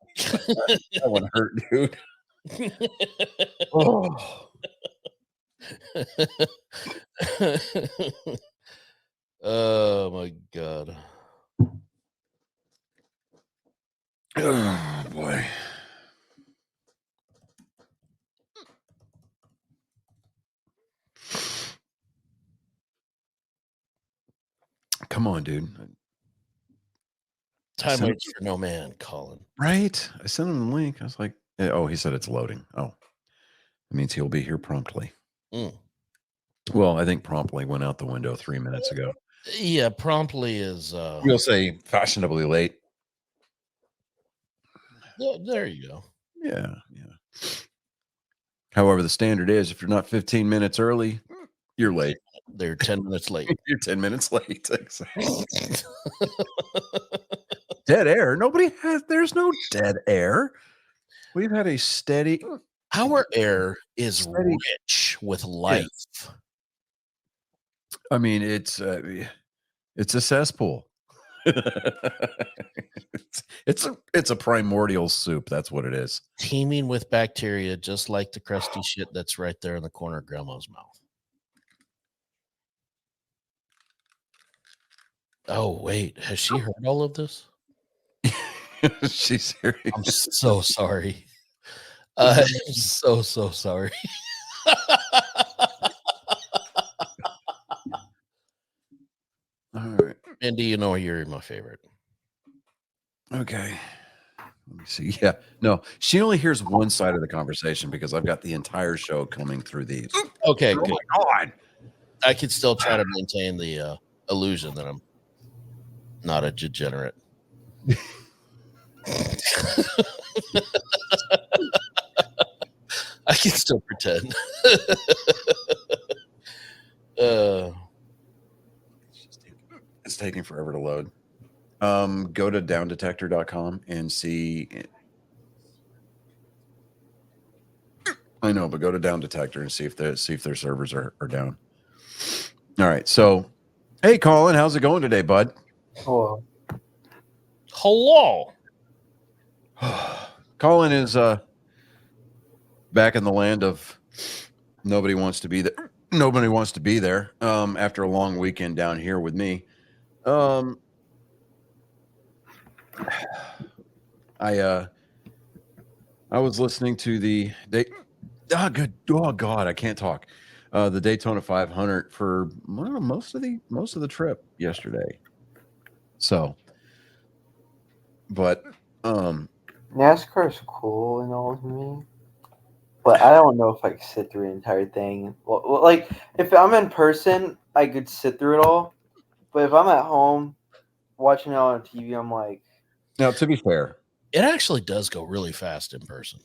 [SPEAKER 3] that one hurt, dude. Oh.
[SPEAKER 2] Oh my God.
[SPEAKER 3] Oh boy. Come on, dude.
[SPEAKER 2] Time waits for no man, Colin.
[SPEAKER 3] Right? I sent him the link. I was like, oh, he said it's loading. Oh, that means he'll be here promptly.
[SPEAKER 2] Mm.
[SPEAKER 3] Well, I think promptly went out the window 3 minutes ago.
[SPEAKER 2] Yeah, promptly is
[SPEAKER 3] We'll say fashionably late.
[SPEAKER 2] Yeah, there you go.
[SPEAKER 3] Yeah. However, the standard is if you're not 15 minutes early, you're late.
[SPEAKER 2] They're 10 minutes late.
[SPEAKER 3] You're 10 minutes late. Exactly. Dead air. There's no dead air. We've had a steady.
[SPEAKER 2] Our air is
[SPEAKER 3] Steady.
[SPEAKER 2] rich with life.
[SPEAKER 3] I mean, it's a cesspool. it's a primordial soup. That's what it is.
[SPEAKER 2] Teeming with bacteria, just like the crusty shit that's right there in the corner of Grandma's mouth. Oh, wait. Has she heard all of this?
[SPEAKER 3] She's serious.
[SPEAKER 2] I'm so sorry. I'm so sorry.
[SPEAKER 3] All right.
[SPEAKER 2] Andy, you're my favorite.
[SPEAKER 3] Okay. Let me see. Yeah. No, she only hears one side of the conversation because I've got the entire show coming through these.
[SPEAKER 2] Okay,
[SPEAKER 3] Oh
[SPEAKER 2] good.
[SPEAKER 3] my God.
[SPEAKER 2] I can still try to maintain the illusion that I'm not a degenerate. I can still pretend.
[SPEAKER 3] It's taking forever to load. Go to downdetector.com and see. I know, but go to Down Detector and see if their servers are down. All right. So, hey, Colin, how's it going today, bud?
[SPEAKER 4] Hello.
[SPEAKER 2] Hello.
[SPEAKER 3] Colin is back in the land of nobody wants to be there. Nobody wants to be there. After a long weekend down here with me. I was listening to the God, I can't talk. The Daytona 500 for most of the trip yesterday. So, but
[SPEAKER 4] NASCAR is cool and all to me, but I don't know if I could sit through the entire thing. Well, like if I'm in person, I could sit through it all, but if I'm at home watching it on TV, I'm like.
[SPEAKER 3] Now, to be fair,
[SPEAKER 2] it actually does go really fast in person.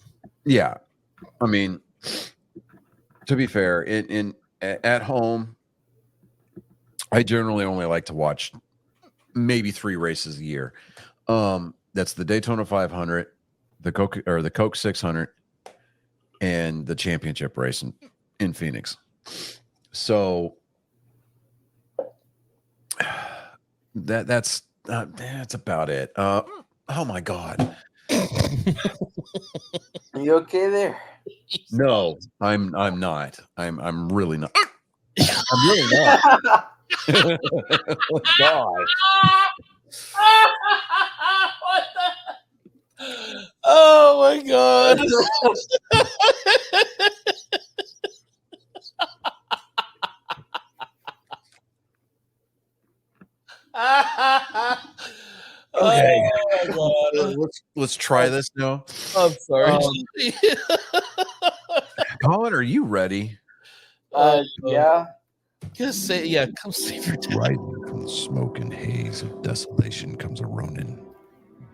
[SPEAKER 3] Yeah, I mean, to be fair, at home, I generally only like to watch maybe 3 races a year. That's the Daytona 500, the Coke 600, and the championship race in Phoenix. So that's about it. Oh my God.
[SPEAKER 4] Are you okay there?
[SPEAKER 3] No, I'm not. I'm really not. I'm really not. God.
[SPEAKER 2] Oh my God.
[SPEAKER 3] Okay.
[SPEAKER 2] Oh my God.
[SPEAKER 3] Let's try this now.
[SPEAKER 2] I'm sorry.
[SPEAKER 3] Colin, are you ready?
[SPEAKER 4] Yeah.
[SPEAKER 2] Just say, yeah, come save your dad.
[SPEAKER 3] Rising from the smoke and haze of desolation comes a Ronin,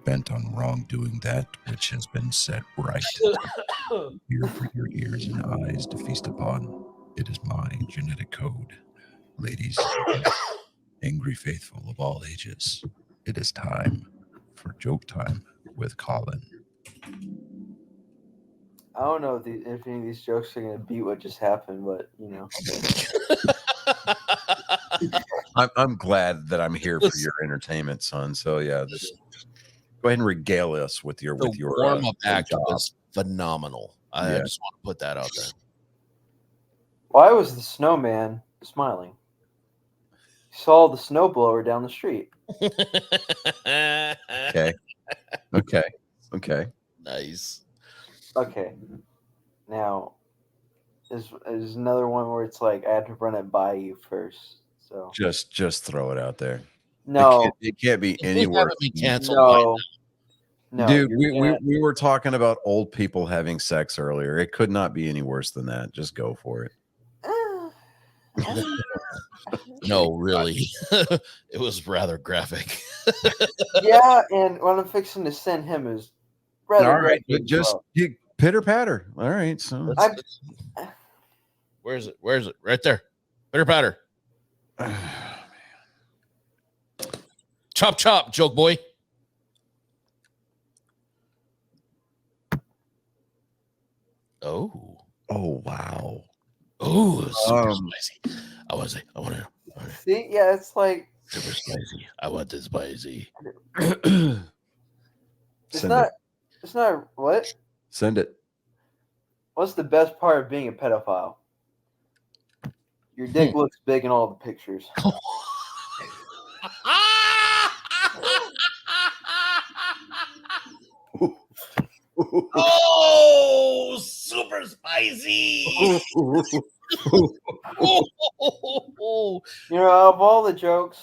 [SPEAKER 3] bent on wrongdoing that which has been set right. Here for your ears and eyes to feast upon. It is my genetic code. Ladies, angry faithful of all ages, it is time for joke time with Colin.
[SPEAKER 4] I don't know if any of these jokes are gonna beat what just happened, but you know.
[SPEAKER 3] I'm glad that I'm here for your entertainment, son. So yeah, just go ahead and regale us with your
[SPEAKER 2] The warm up act
[SPEAKER 3] job.
[SPEAKER 2] was phenomenal. I
[SPEAKER 3] Yeah.
[SPEAKER 2] just want to put that out
[SPEAKER 4] Why was the snowman smiling? He saw the snowblower down the street.
[SPEAKER 2] there.
[SPEAKER 3] Okay.
[SPEAKER 2] Nice.
[SPEAKER 4] Okay. Now, there's another one where it's like I had to run it by you first. So
[SPEAKER 3] Just throw it out there.
[SPEAKER 4] no,
[SPEAKER 3] It can't be
[SPEAKER 2] You
[SPEAKER 3] any
[SPEAKER 2] have
[SPEAKER 3] worse.
[SPEAKER 2] it be canceled by
[SPEAKER 4] no,
[SPEAKER 3] Dude,
[SPEAKER 4] you're
[SPEAKER 3] we were talking about old people having sex earlier. It could not be any worse than that. Just go for it.
[SPEAKER 2] No, really. It was rather graphic.
[SPEAKER 4] Yeah, and what I'm fixing to send him is rather.
[SPEAKER 3] All right,
[SPEAKER 4] graphic as
[SPEAKER 3] just
[SPEAKER 4] well.
[SPEAKER 3] you pitter patter. All right, so
[SPEAKER 2] Where is it? Where is it? Right there. Pitter patter. Chop chop, joke boy. Oh.
[SPEAKER 3] oh wow.
[SPEAKER 2] Oh, super
[SPEAKER 3] Um,
[SPEAKER 2] spicy. I want to
[SPEAKER 4] See, yeah, it's like
[SPEAKER 2] super spicy. I want this spicy.
[SPEAKER 4] it's
[SPEAKER 3] Send
[SPEAKER 4] not.
[SPEAKER 3] it.
[SPEAKER 4] It's not what.
[SPEAKER 3] Send it.
[SPEAKER 4] What's the best part of being a pedophile? Your dick looks big in all the pictures.
[SPEAKER 2] Oh, super spicy. Oh,
[SPEAKER 4] You know, out of all the jokes,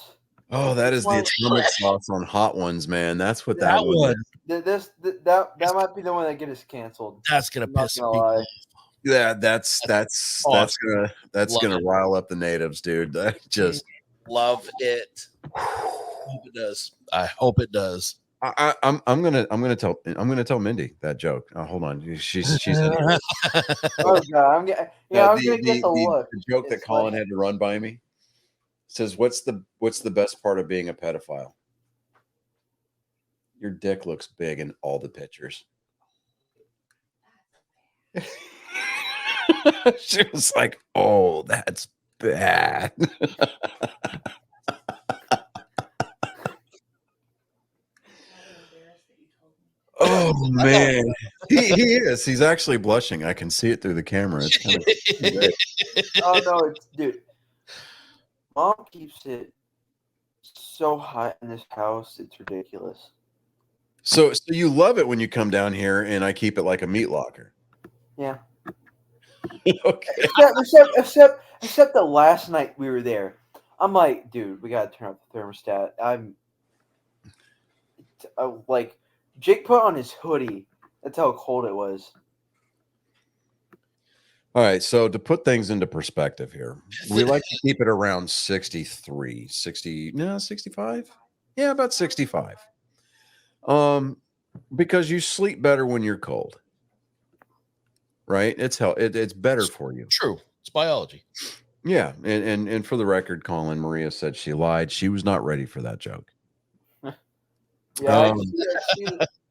[SPEAKER 3] Oh, that is the
[SPEAKER 4] Well,
[SPEAKER 3] atomic sauce on hot ones, man. That's what
[SPEAKER 2] that one.
[SPEAKER 4] that might be the one that get us canceled.
[SPEAKER 2] That's gonna
[SPEAKER 4] I'm not
[SPEAKER 2] piss
[SPEAKER 4] gonna
[SPEAKER 2] people
[SPEAKER 4] lie.
[SPEAKER 2] off.
[SPEAKER 3] Yeah, that's
[SPEAKER 2] awesome.
[SPEAKER 3] that's
[SPEAKER 2] Love
[SPEAKER 3] gonna
[SPEAKER 2] it.
[SPEAKER 3] rile up the natives, dude. I just
[SPEAKER 2] Love it. Hope it does. I hope it does.
[SPEAKER 3] I'm gonna tell Mindy that joke. Hold on, she's in here.
[SPEAKER 4] Oh god, I'm gonna get the look.
[SPEAKER 3] The joke that
[SPEAKER 4] It's
[SPEAKER 3] Colin
[SPEAKER 4] like-
[SPEAKER 3] had to run by me says, "What's the best part of being a pedophile? Your dick looks big in all the pictures." She was like, "Oh, that's bad." Oh man, he is. He's actually blushing. I can see it through the camera. It's kind of
[SPEAKER 4] Oh no, it's dude. Mom keeps it so hot in this house, it's ridiculous.
[SPEAKER 3] so you love it when you come down here and I keep it like a meat locker.
[SPEAKER 4] Yeah.
[SPEAKER 3] Okay.
[SPEAKER 4] Except the last night we were there. I'm like, dude, we gotta turn up the thermostat. Like Jake put on his hoodie. That's how cold it was.
[SPEAKER 3] All right, so to put things into perspective here, we like to keep it around 63, 60, no, 65. Yeah, about 65. Because you sleep better when you're cold. Right? It's better for you.
[SPEAKER 2] True. It's biology.
[SPEAKER 3] Yeah, and for the record, Colin, Maria said she lied. She was not ready for that joke.
[SPEAKER 4] Yeah,
[SPEAKER 3] Um,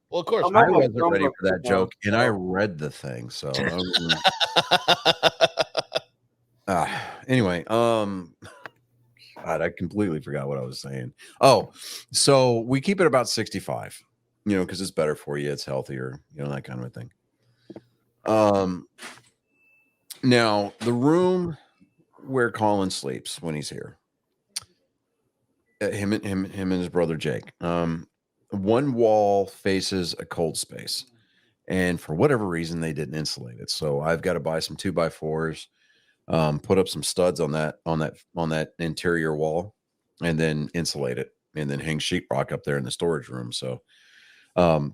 [SPEAKER 2] Well, of course.
[SPEAKER 4] I'm
[SPEAKER 3] I
[SPEAKER 4] not
[SPEAKER 3] wasn't
[SPEAKER 4] gonna
[SPEAKER 3] ready
[SPEAKER 4] throw
[SPEAKER 3] for that
[SPEAKER 4] up
[SPEAKER 3] joke, and I
[SPEAKER 4] so-
[SPEAKER 3] read the thing. So anyway, God, I completely forgot what I was saying. Oh, so we keep it about 65, because it's better for you, it's healthier, that kind of a thing. Now the room where Colin sleeps when he's here, him and his brother Jake, one wall faces a cold space, and for whatever reason they didn't insulate it. So I've got to buy some 2x4s, put up some studs on that interior wall, and then insulate it, and then hang sheetrock up there in the storage room. So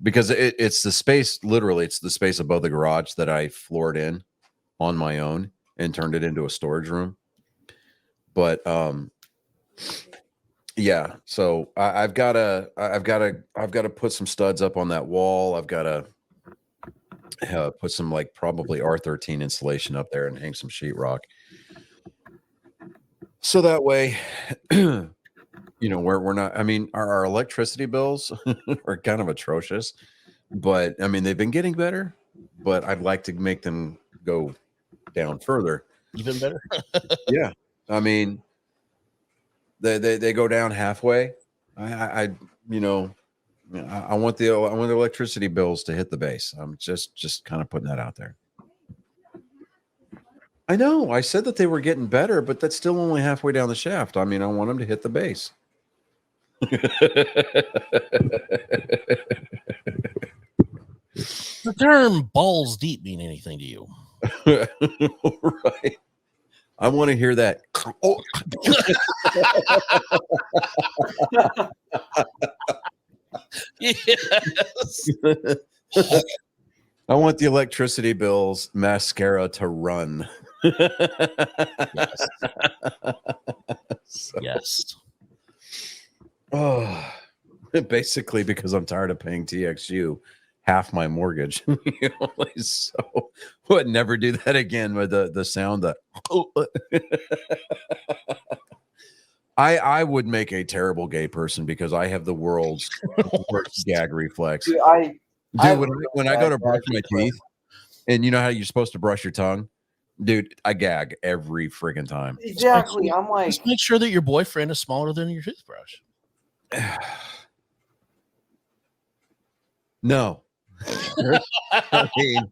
[SPEAKER 3] Because it's the space, literally, it's the space above the garage that I floored in on my own and turned it into a storage room. But yeah, so I've got to put some studs up on that wall. I've got to put some like probably R13 insulation up there and hang some sheetrock. So that way, you know, we're not, I mean, our electricity bills are kind of atrocious, but I mean, they've been getting better, but I'd like to make them go down further.
[SPEAKER 2] Even better.
[SPEAKER 3] Yeah. I mean, they go down halfway. I you know, I want the electricity bills to hit the base. I'm just kind of putting that out there. I know. I said that they were getting better, but that's still only halfway down the shaft. I mean, I want them to hit the base.
[SPEAKER 2] The term balls deep mean anything to you?
[SPEAKER 3] Right. I want to hear that. Oh.
[SPEAKER 2] Yes.
[SPEAKER 3] I want the electricity bills mascara to run.
[SPEAKER 2] Yes.
[SPEAKER 3] So,
[SPEAKER 2] Yes.
[SPEAKER 3] oh, basically because I'm tired of paying TXU half my mortgage. You know, like, so would never do that again with the sound that I would make a terrible gay person because I have the world's worst gag reflex.
[SPEAKER 4] Dude,
[SPEAKER 3] When I go to brush my teeth, and you know how you're supposed to brush your tongue, dude, I gag every friggin' time.
[SPEAKER 4] exactly. I'm like,
[SPEAKER 2] Just make sure that your boyfriend is smaller than your toothbrush.
[SPEAKER 3] No. I mean,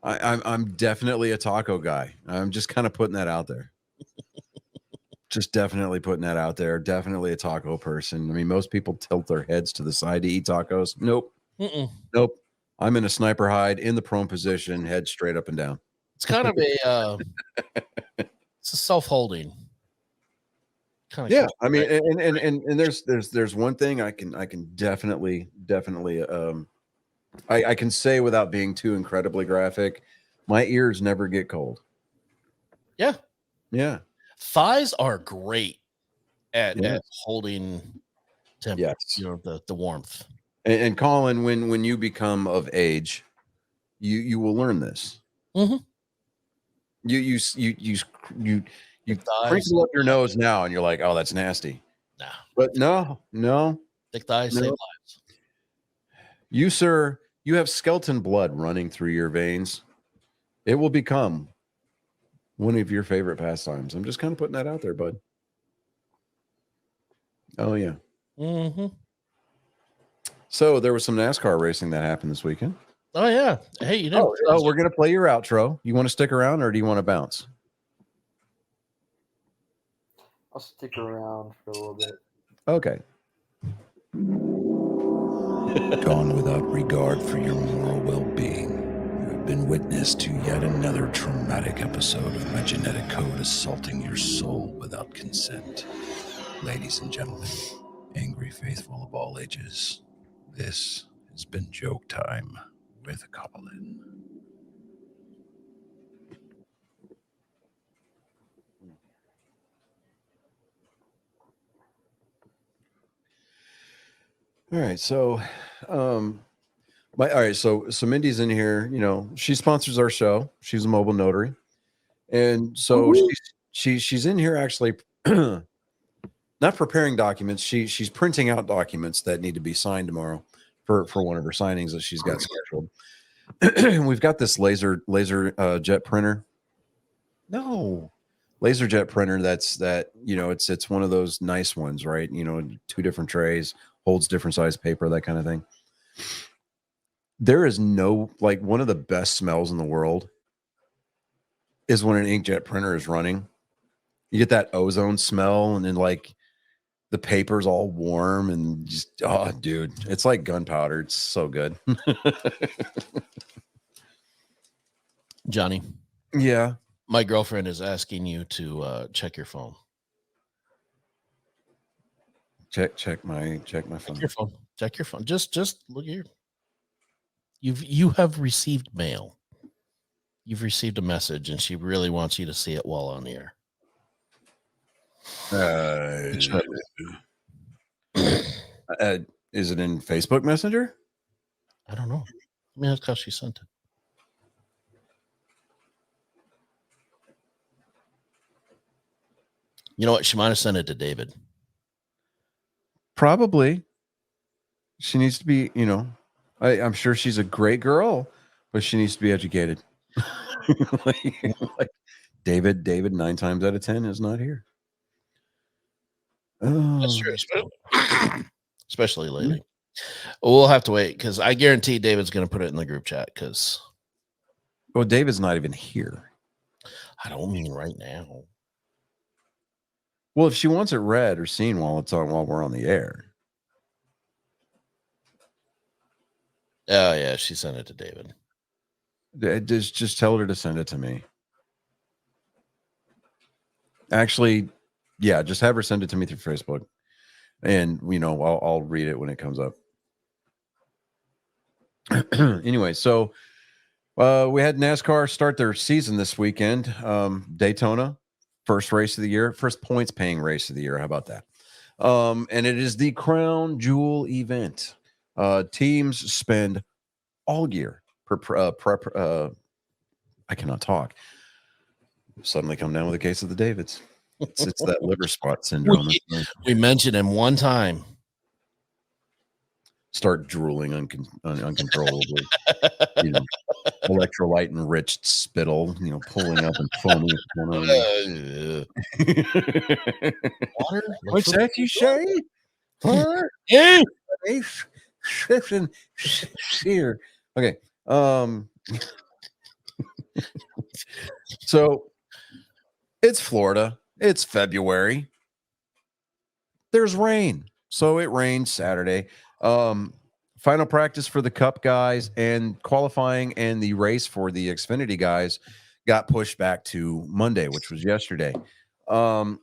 [SPEAKER 3] I'm definitely a taco guy. I'm just kind of putting that out there. Just definitely putting that out there. Definitely a taco person. I mean, most people tilt their heads to the side to eat tacos. Nope.
[SPEAKER 2] Mm-mm.
[SPEAKER 3] Nope. I'm in a sniper hide in the prone position, head straight up and down.
[SPEAKER 2] It's kind of a it's a self-holding kind of.
[SPEAKER 3] Yeah, I mean, and there's one thing I can definitely I can say without being too incredibly graphic, my ears never get cold.
[SPEAKER 2] Yeah.
[SPEAKER 3] Yeah.
[SPEAKER 2] Thighs are great at
[SPEAKER 3] Yes.
[SPEAKER 2] holding temperature,
[SPEAKER 3] Yes.
[SPEAKER 2] you know, the warmth.
[SPEAKER 3] And Colin, when you become of age, you will learn this.
[SPEAKER 2] Mhm.
[SPEAKER 3] You
[SPEAKER 2] Thighs.
[SPEAKER 3] crinkle up your nose now, and you're like, oh, that's nasty.
[SPEAKER 2] Nah.
[SPEAKER 3] But no,
[SPEAKER 2] Thick thighs
[SPEAKER 3] No.
[SPEAKER 2] save lives.
[SPEAKER 3] you, sir, you have skeleton blood running through your veins. It will become one of your favorite pastimes. I'm just kind of putting that out there, bud. Oh yeah.
[SPEAKER 2] Mm-hmm.
[SPEAKER 3] So there was some NASCAR racing that happened this weekend.
[SPEAKER 2] Oh yeah. Hey, you know.
[SPEAKER 3] Oh, we're gonna play your outro. You want to stick around, or do you want to bounce?
[SPEAKER 4] I'll stick around for a little bit.
[SPEAKER 3] Okay.
[SPEAKER 5] Gone without regard for your moral well-being. You have been witness to yet another traumatic episode of my genetic code assaulting your soul without consent. Ladies and gentlemen, angry faithful of all ages, this has been Joke Time with Colin.
[SPEAKER 3] All right. So, all right. So Mindy's in here. You know, she sponsors our show. She's a mobile notary, and so she's in here actually. Not preparing documents. She's printing out documents that need to be signed tomorrow for one of her signings that she's got scheduled. We've got this laser jet printer. No, laser jet printer. That you know, it's one of those nice ones, right? You know, 2 different trays, holds different size paper, that kind of thing. There is no, like, one of the best smells in the world is when an inkjet printer is running. You get that ozone smell, and then like the paper's all warm and just, oh, dude, it's like gunpowder. It's so good.
[SPEAKER 2] Johnny,
[SPEAKER 3] Yeah.
[SPEAKER 2] my girlfriend is asking you to check your phone.
[SPEAKER 3] check my phone.
[SPEAKER 2] Check your phone. Check your phone. Just look here. You have received mail. You've received a message, and she really wants you to see it while on the air.
[SPEAKER 3] Check. Is it in Facebook Messenger?
[SPEAKER 2] I don't know. I mean, that's because she sent it. You know what? She might have sent it to David.
[SPEAKER 3] Probably. She needs to be, I'm sure she's a great girl, but she needs to be educated. like David 9 times out of 10 is not here.
[SPEAKER 2] That's true, especially lately. We'll have to wait because I guarantee David's going to put it in the group chat because.
[SPEAKER 3] Well, David's not even here.
[SPEAKER 2] I don't mean right now.
[SPEAKER 3] Well, if she wants it read or seen while we're on the air.
[SPEAKER 2] Oh yeah, she sent it to David.
[SPEAKER 3] Just tell her to send it to me. Actually, yeah, just have her send it to me through Facebook, and I'll read it when it comes up. Anyway, so we had NASCAR start their season this weekend. Daytona, first race of the year, first points paying race of the year. How about that? And it is the crown jewel event. Teams spend all year I cannot talk. Suddenly come down with a case of the Davids. It's that liver spot syndrome.
[SPEAKER 2] We mentioned him one time.
[SPEAKER 3] Start drooling uncontrollably. Electrolyte enriched spittle, pulling up and foaming.
[SPEAKER 2] Water?
[SPEAKER 3] What's that you say? Here. Okay. So it's Florida. It's February. There's rain. So it rained Saturday. Final practice for the Cup guys and qualifying and the race for the Xfinity guys got pushed back to Monday, which was yesterday. So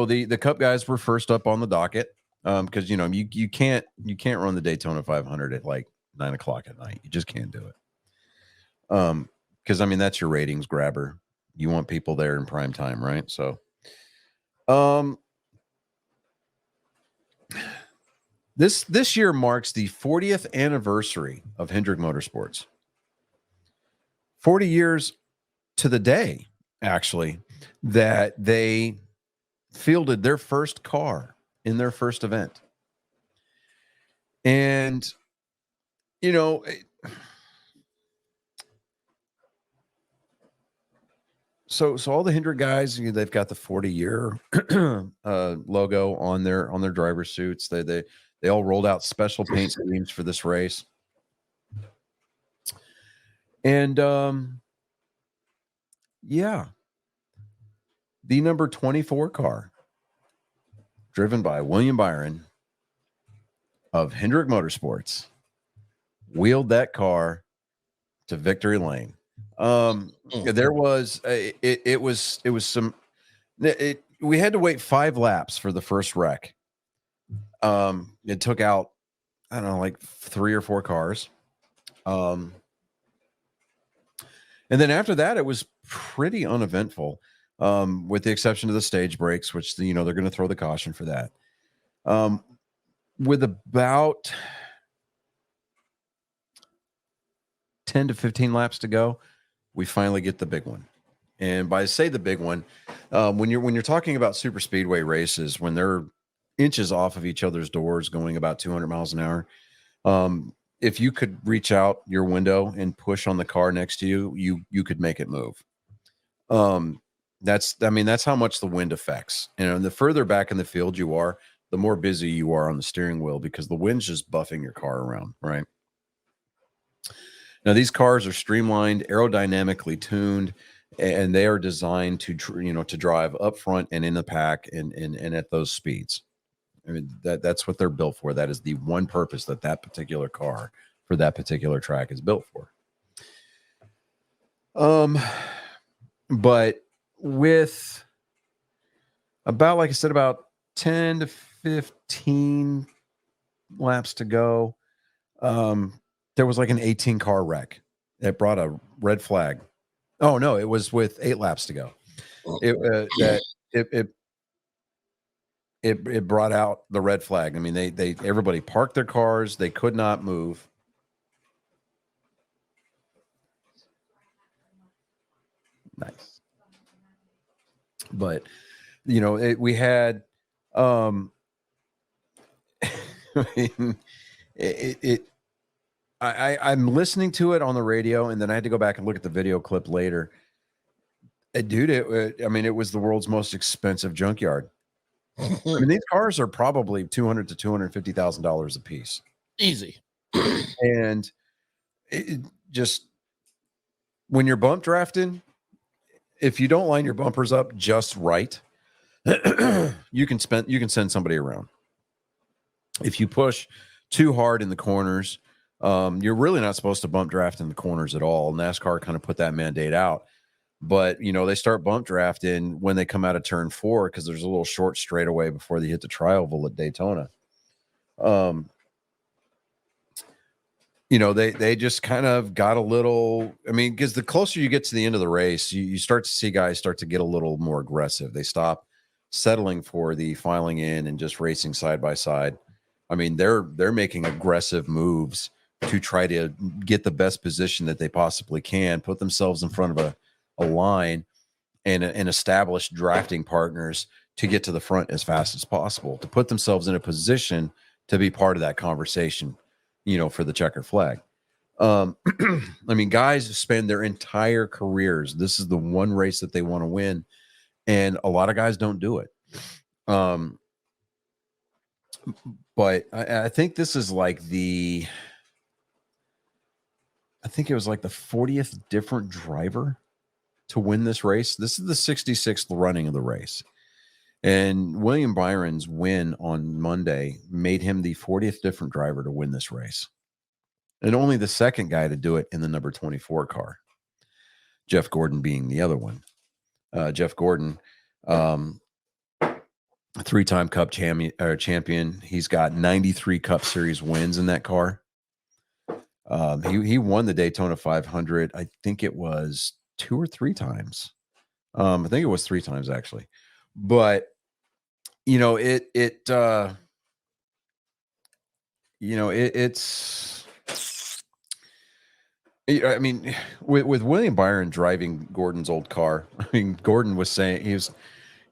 [SPEAKER 3] the Cup guys were first up on the docket because you can't run the Daytona 500 at like 9 o'clock at night. You just can't do it. Because that's your ratings grabber. You want people there in prime time, right? So, this year marks the 40th anniversary of Hendrick Motorsports. 40 years to the day, actually, that they fielded their first car in their first event. And, So all the Hendrick guys, they've got the 40-year logo on their driver suits. They all rolled out special paint schemes for this race. And the number 24 car, driven by William Byron of Hendrick Motorsports, wheeled that car to victory lane. There was we had to wait 5 laps for the first wreck. It took out, I don't know, like 3 or 4 cars. And then after that, it was pretty uneventful, with the exception of the stage breaks, which, they're going to throw the caution for that. With about 10 to 15 laps to go, we finally get the big one. And by say the big one, when you're talking about super speedway races, when they're inches off of each other's doors going about 200 miles an hour, if you could reach out your window and push on the car next to you, you could make it move. That's how much the wind affects. And the further back in the field you are, the more busy you are on the steering wheel because the wind's just buffing your car around, right? Now, these cars are streamlined, aerodynamically tuned, and they are designed to drive up front and in the pack and at those speeds. That's what they're built for. That is the one purpose that particular car for that particular track is built for. But with about 10 10 to 15 laps to go, there was like an 18 car wreck. It brought a red flag. Oh no, it was with 8 laps to go. It brought out the red flag. I mean, they everybody parked their cars. They could not move. Nice. But we had I mean, I'm listening to it on the radio, and then I had to go back and look at the video clip later. Dude, it was the world's most expensive junkyard. I mean, these cars are probably $200,000 to $250,000 a piece.
[SPEAKER 2] Easy.
[SPEAKER 3] And it just when you're bump drafting, if you don't line your bumpers up just right, you can send somebody around. If you push too hard in the corners, you're really not supposed to bump draft in the corners at all. NASCAR kind of put that mandate out. But, they start bump drafting when they come out of turn 4 because there's a little short straightaway before they hit the trioval at Daytona. They just kind of got a little, because the closer you get to the end of the race, you start to see guys start to get a little more aggressive. They stop settling for the filing in and just racing side by side. I mean, they're making aggressive moves to try to get the best position that they possibly can, put themselves in front of a line and establish drafting partners to get to the front as fast as possible, to put themselves in a position to be part of that conversation, for the checker flag. Guys spend their entire careers. This is the one race that they want to win. And a lot of guys don't do it. But I think this is like it was like the 40th different driver to win this race. This is the 66th running of the race. And William Byron's win on Monday made him the 40th different driver to win this race. And only the second guy to do it in the number 24 car. Jeff Gordon being the other one. Jeff Gordon, three-time Cup champion. He's got 93 Cup Series wins in that car. He won the Daytona 500. I think it was 2 or 3 times. I think it was 3 times actually. But with William Byron driving Gordon's old car, Gordon was saying he's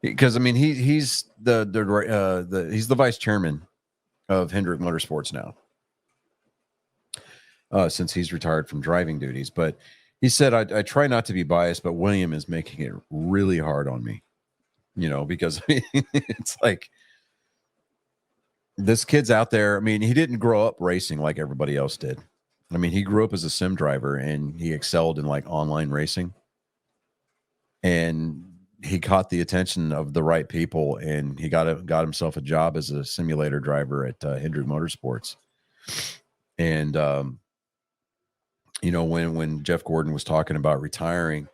[SPEAKER 3] the vice chairman of Hendrick Motorsports now, since he's retired from driving duties. But he said, I try not to be biased, but William is making it really hard on me, because it's like this kid's out there. He didn't grow up racing like everybody else did. He grew up as a sim driver and he excelled in like online racing. And he caught the attention of the right people, and he got himself a job as a simulator driver at Hendrick Motorsports. And when Jeff Gordon was talking about retiring,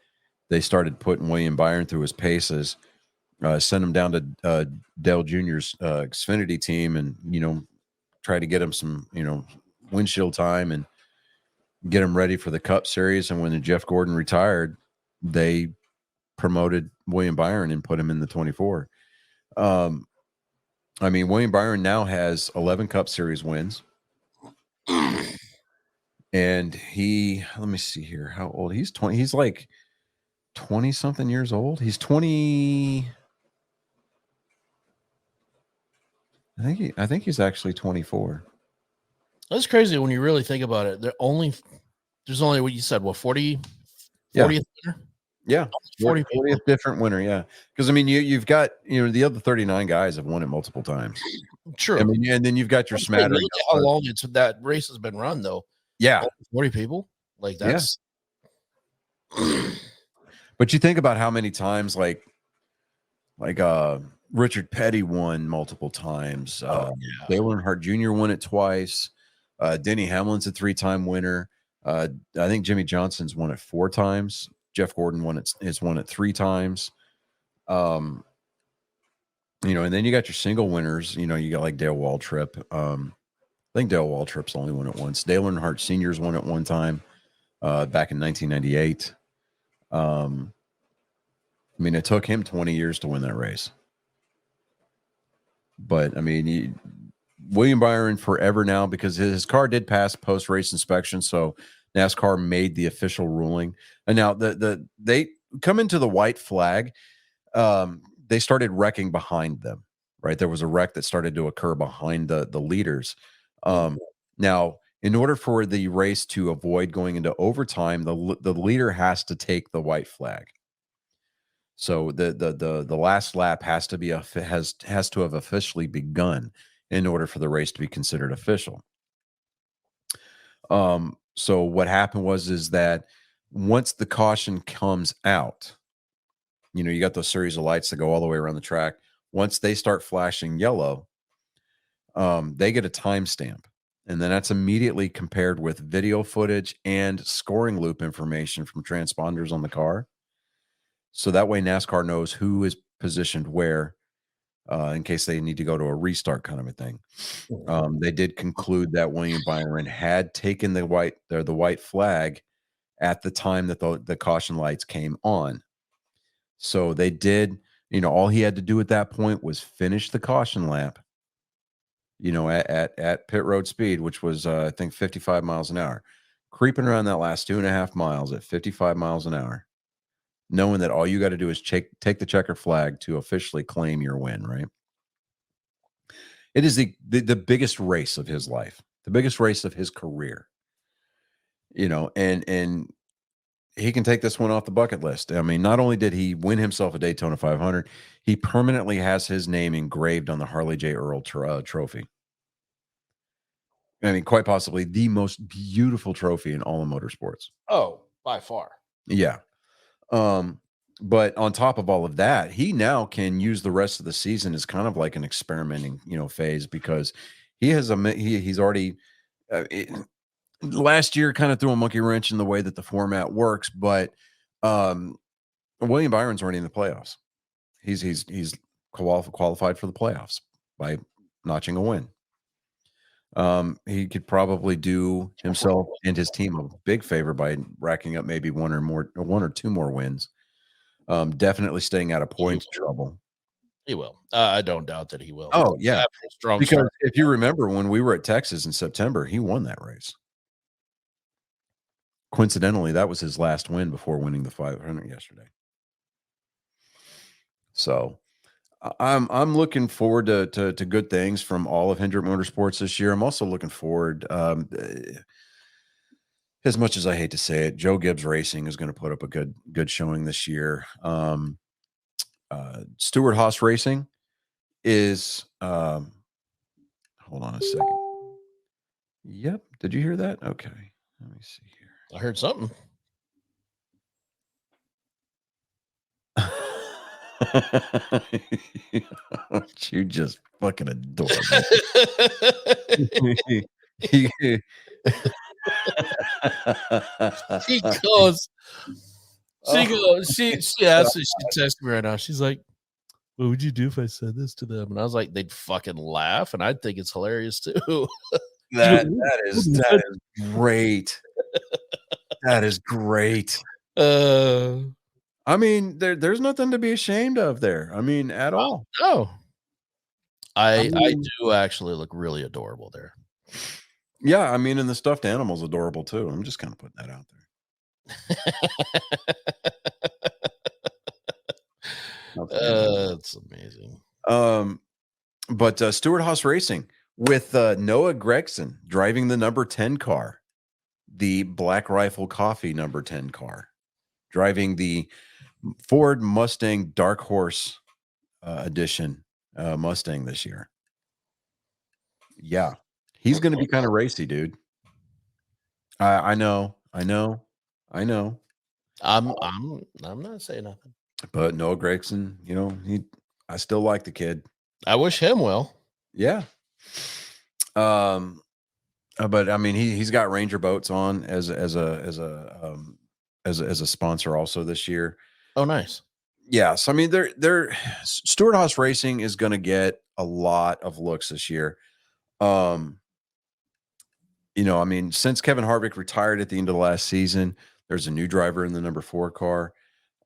[SPEAKER 3] they started putting William Byron through his paces, sent him down to Dale Jr.'s Xfinity team, and try to get him some windshield time and get him ready for the Cup Series. And when Jeff Gordon retired, they promoted William Byron and put him in the 24. William Byron now has 11 Cup Series wins. And let me see here how old he's 20. He's like 20 something years old. He's 20. I think he's actually 24.
[SPEAKER 2] That's crazy when you really think about it. There's only what you said, 40th winner?
[SPEAKER 3] Yeah.
[SPEAKER 2] 40
[SPEAKER 3] 40th different winner. Yeah. Because you've got, the other 39 guys have won it multiple times.
[SPEAKER 2] True.
[SPEAKER 3] And then you've got your smattering.
[SPEAKER 2] Look at how long that race has been run, though.
[SPEAKER 3] Yeah.
[SPEAKER 2] 40 people. Like that's.
[SPEAKER 3] Yeah. But you think about how many times like Richard Petty won multiple times. Dale Earnhardt Jr. won it twice. Denny Hamlin's a 3-time winner. I think Jimmy Johnson's won it 4 times. Jeff Gordon has won it 3 times. And then you got your single winners. You got like Dale Waltrip. I think Dale Waltrip's only won it once. Dale Earnhardt Sr.'s won it one time back in 1998. It took him 20 years to win that race. But, William Byron forever now, because his car did pass post-race inspection, so NASCAR made the official ruling. And now they come into the white flag. They started wrecking behind them, right? There was a wreck that started to occur behind the leaders. Now, in order for the race to avoid going into overtime, the leader has to take the white flag. So the last lap has to have officially begun in order for the race to be considered official. So what happened is that once the caution comes out, you got those series of lights that go all the way around the track. Once they start flashing yellow, they get a timestamp, and then that's immediately compared with video footage and scoring loop information from transponders on the car. So that way NASCAR knows who is positioned where, in case they need to go to a restart kind of a thing. They did conclude that William Byron had taken the white flag at the time that the caution lights came on. So they did, all he had to do at that point was finish the caution lap, at pit road speed, which was, I think 55 miles an hour, creeping around that last 2.5 miles at 55 miles an hour, knowing that all you got to do is take the checker flag to officially claim your win, right? It is the biggest race of his life, the biggest race of his career, and he can take this one off the bucket list. Not only did he win himself a Daytona 500, he permanently has his name engraved on the Harley J. Earl trophy. Quite possibly the most beautiful trophy in all of motorsports.
[SPEAKER 2] Oh, by far.
[SPEAKER 3] Yeah. But on top of all of that, he now can use the rest of the season as kind of like an experimenting, phase, because he has he's already last year kind of threw a monkey wrench in the way that the format works, but William Byron's already in the playoffs. He's qualified for the playoffs by notching a win. He could probably do himself and his team a big favor by racking up maybe one or two more wins. Definitely staying out of points trouble.
[SPEAKER 2] He will. I don't doubt that he will.
[SPEAKER 3] Oh yeah,
[SPEAKER 2] strong
[SPEAKER 3] because
[SPEAKER 2] start.
[SPEAKER 3] if you remember when we were at Texas in September, he won that race. Coincidentally, that was his last win before winning the 500 yesterday. So I'm looking forward to good things from all of Hendrick Motorsports this year. I'm also looking forward, as much as I hate to say it, Joe Gibbs Racing is going to put up a good showing this year. Stewart-Haas Racing is hold on a second. Yep. Did you hear that? Okay. Let me see here.
[SPEAKER 2] I heard something.
[SPEAKER 3] You just fucking adore me.
[SPEAKER 2] She goes. She texted me right now. She's like, "What would you do if I said this to them?" And I was like, "They'd fucking laugh, and I'd think it's hilarious too."
[SPEAKER 3] That is great. That is great. There's nothing to be ashamed of there. At all.
[SPEAKER 2] No. I do actually look really adorable there.
[SPEAKER 3] Yeah, and the stuffed animal's adorable too. I'm just kind of putting that out there.
[SPEAKER 2] That's amazing.
[SPEAKER 3] But Stewart-Haas Racing with Noah Gragson driving the number 10 car, the Black Rifle Coffee number 10 car, driving the Ford Mustang Dark Horse edition Mustang this year. Yeah, he's going to be kind of racy, dude. I know. I'm not
[SPEAKER 2] saying nothing.
[SPEAKER 3] But Noah Gragson, I still like the kid.
[SPEAKER 2] I wish him well.
[SPEAKER 3] Yeah. But he's got Ranger Boats on as a sponsor also this year.
[SPEAKER 2] Oh, nice.
[SPEAKER 3] Yes, I mean they're Stewart Haas Racing is going to get a lot of looks this year. I mean, since Kevin Harvick retired at the end of the last season, there's a new driver in the number 4 car.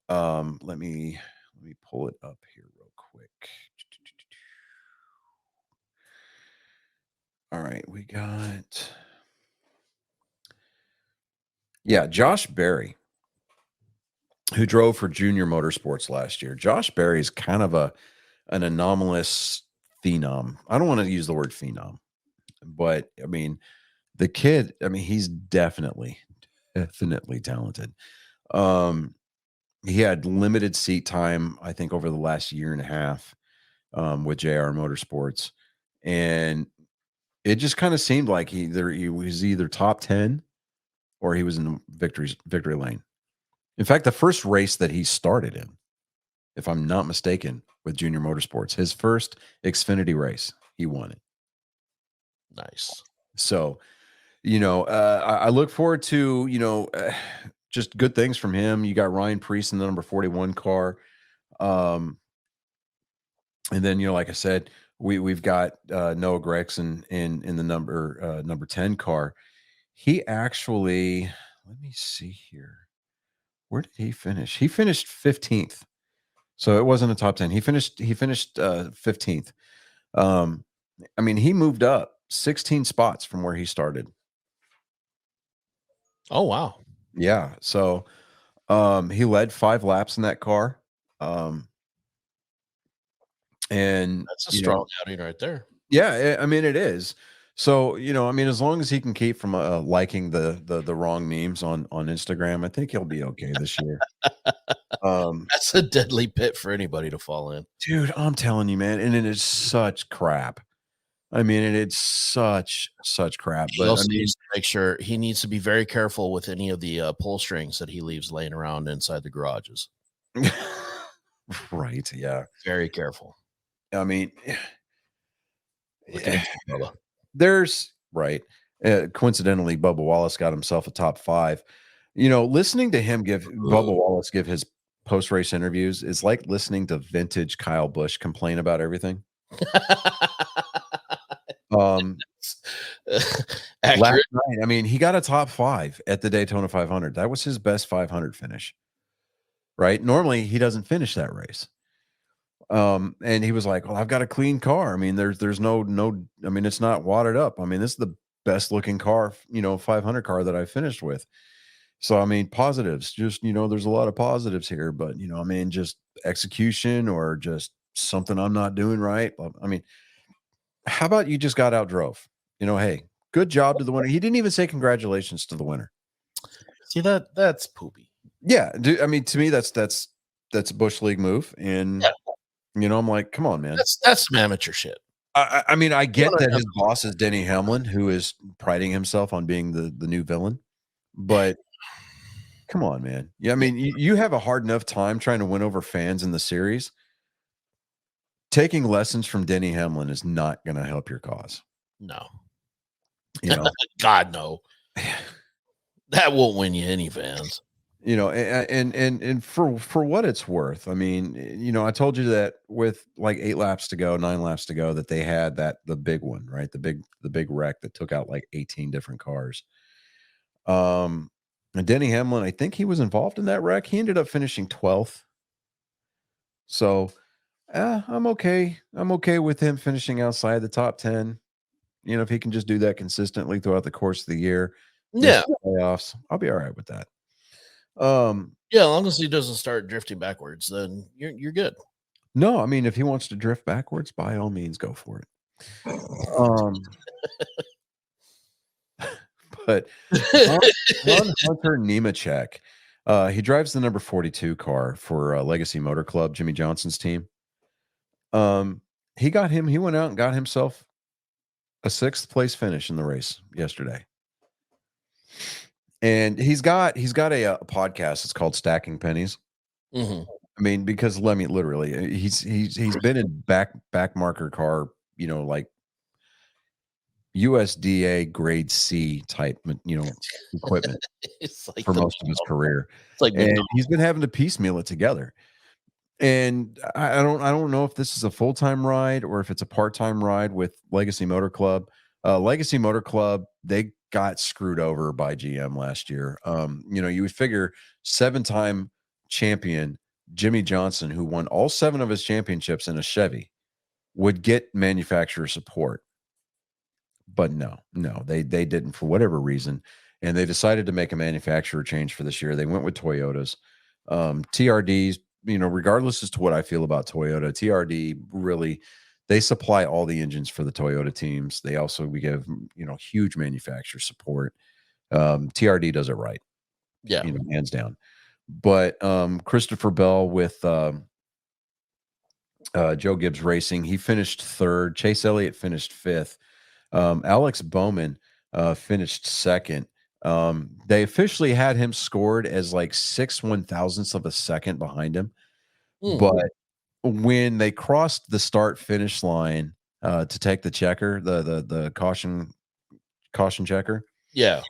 [SPEAKER 3] Let me pull it up here real quick. All right, we got Josh Berry, who drove for Junior Motorsports last year. Josh Berry is kind of an anomalous phenom. I don't want to use the word phenom, but I mean, the kid, I mean, he's definitely talented. He had limited seat time, I think, over the last year and a half with JR Motorsports. And it just kind of seemed like he was either top 10 or he was in victory lane. In fact, the first race that he started in, if I'm not mistaken, with Junior Motorsports, his first Xfinity race, he won it.
[SPEAKER 2] Nice.
[SPEAKER 3] So, I look forward to, just good things from him. You got Ryan Preece in the number 41 car. And then, like I said, we've got Noah Gragson in the number 10 car. He actually, let me see here. Where did he finish? He finished 15th. So it wasn't a top 10. He finished 15th. I mean, he moved up 16 spots from where he started.
[SPEAKER 2] Oh, wow.
[SPEAKER 3] Yeah. So he led 5 laps in that car. And
[SPEAKER 2] that's a strong outing right there.
[SPEAKER 3] Yeah, I mean, it is. So, I mean, as long as he can keep from liking the wrong memes on Instagram, I think he'll be okay this year.
[SPEAKER 2] That's a deadly pit for anybody to fall in.
[SPEAKER 3] Dude, I'm telling you, man. And it is such crap. I mean, it's such crap.
[SPEAKER 2] He also needs to make sure he needs to be very careful with any of the pull strings that he leaves laying around inside the garages.
[SPEAKER 3] Right. Yeah.
[SPEAKER 2] Very careful.
[SPEAKER 3] I mean,
[SPEAKER 2] there's
[SPEAKER 3] right. Coincidentally, Bubba Wallace got himself a top 5. Listening to him Bubba Wallace give his post-race interviews is like listening to vintage Kyle Busch complain about everything. Last night, I mean, he got a top 5 at the Daytona 500. That was his best 500 finish. Right? Normally, he doesn't finish that race. And he was like, "Well, I've got a clean car. I mean, there's no. I mean, it's not wadded up. I mean, this is the best looking car, 500 car that I finished with." So, I mean, positives. Just there's a lot of positives here, but I mean, just execution or just something I'm not doing right. I mean, how about you just got outdrove? Hey, good job to the winner. He didn't even say congratulations to the winner.
[SPEAKER 2] See, that's poopy.
[SPEAKER 3] Yeah, I mean, to me, that's a Busch League move, and I'm like, come on, man,
[SPEAKER 2] that's some amateur shit.
[SPEAKER 3] I mean, I get that his boss is Denny Hamlin, who is priding himself on being the new villain, but come on, man. Yeah, I mean, you have a hard enough time trying to win over fans in the series. Taking lessons from Denny Hamlin is not going to help your cause.
[SPEAKER 2] No.
[SPEAKER 3] God,
[SPEAKER 2] no. That won't win you any fans.
[SPEAKER 3] And for what it's worth, I mean, I told you that with like 9 laps to go, that they had the big one, right? The big wreck that took out like 18 different cars. And Denny Hamlin, I think he was involved in that wreck. He ended up finishing 12th. So I'm okay. I'm okay with him finishing outside the top 10. If he can just do that consistently throughout the course of the year, playoffs, I'll be all right with that.
[SPEAKER 2] As long as he doesn't start drifting backwards, then you're good.
[SPEAKER 3] No, I mean, if he wants to drift backwards, by all means, go for it. But Hunter Nemechek, he drives the number 42 car for Legacy Motor Club, Jimmy Johnson's team. He went out and got himself a 6th place finish in the race yesterday. And he's got a podcast. It's called Stacking Pennies.
[SPEAKER 2] Mm-hmm.
[SPEAKER 3] I mean, because literally, he's been in back marker car, like USDA grade C type, equipment
[SPEAKER 2] it's like
[SPEAKER 3] for most of his career.
[SPEAKER 2] It's like,
[SPEAKER 3] and he's been having to piecemeal it together. And I don't know if this is a full-time ride or if it's a part-time ride with Legacy Motor Club. Legacy Motor Club, they got screwed over by GM last year. You would figure 7-time champion Jimmy Johnson, who won all 7 of his championships in a Chevy, would get manufacturer support. But no, they didn't for whatever reason. And they decided to make a manufacturer change for this year. They went with Toyotas. TRDs, regardless as to what I feel about Toyota, TRD really, they supply all the engines for the Toyota teams. They also, we give, huge manufacturer support. TRD does it right.
[SPEAKER 2] Yeah.
[SPEAKER 3] Hands down. But Christopher Bell with Joe Gibbs Racing, he finished 3rd. Chase Elliott finished 5th. Alex Bowman finished 2nd. They officially had him scored as like 6/1000ths of a second behind him. But when they crossed the start finish line to take the checker, the caution checker,
[SPEAKER 2] Yeah.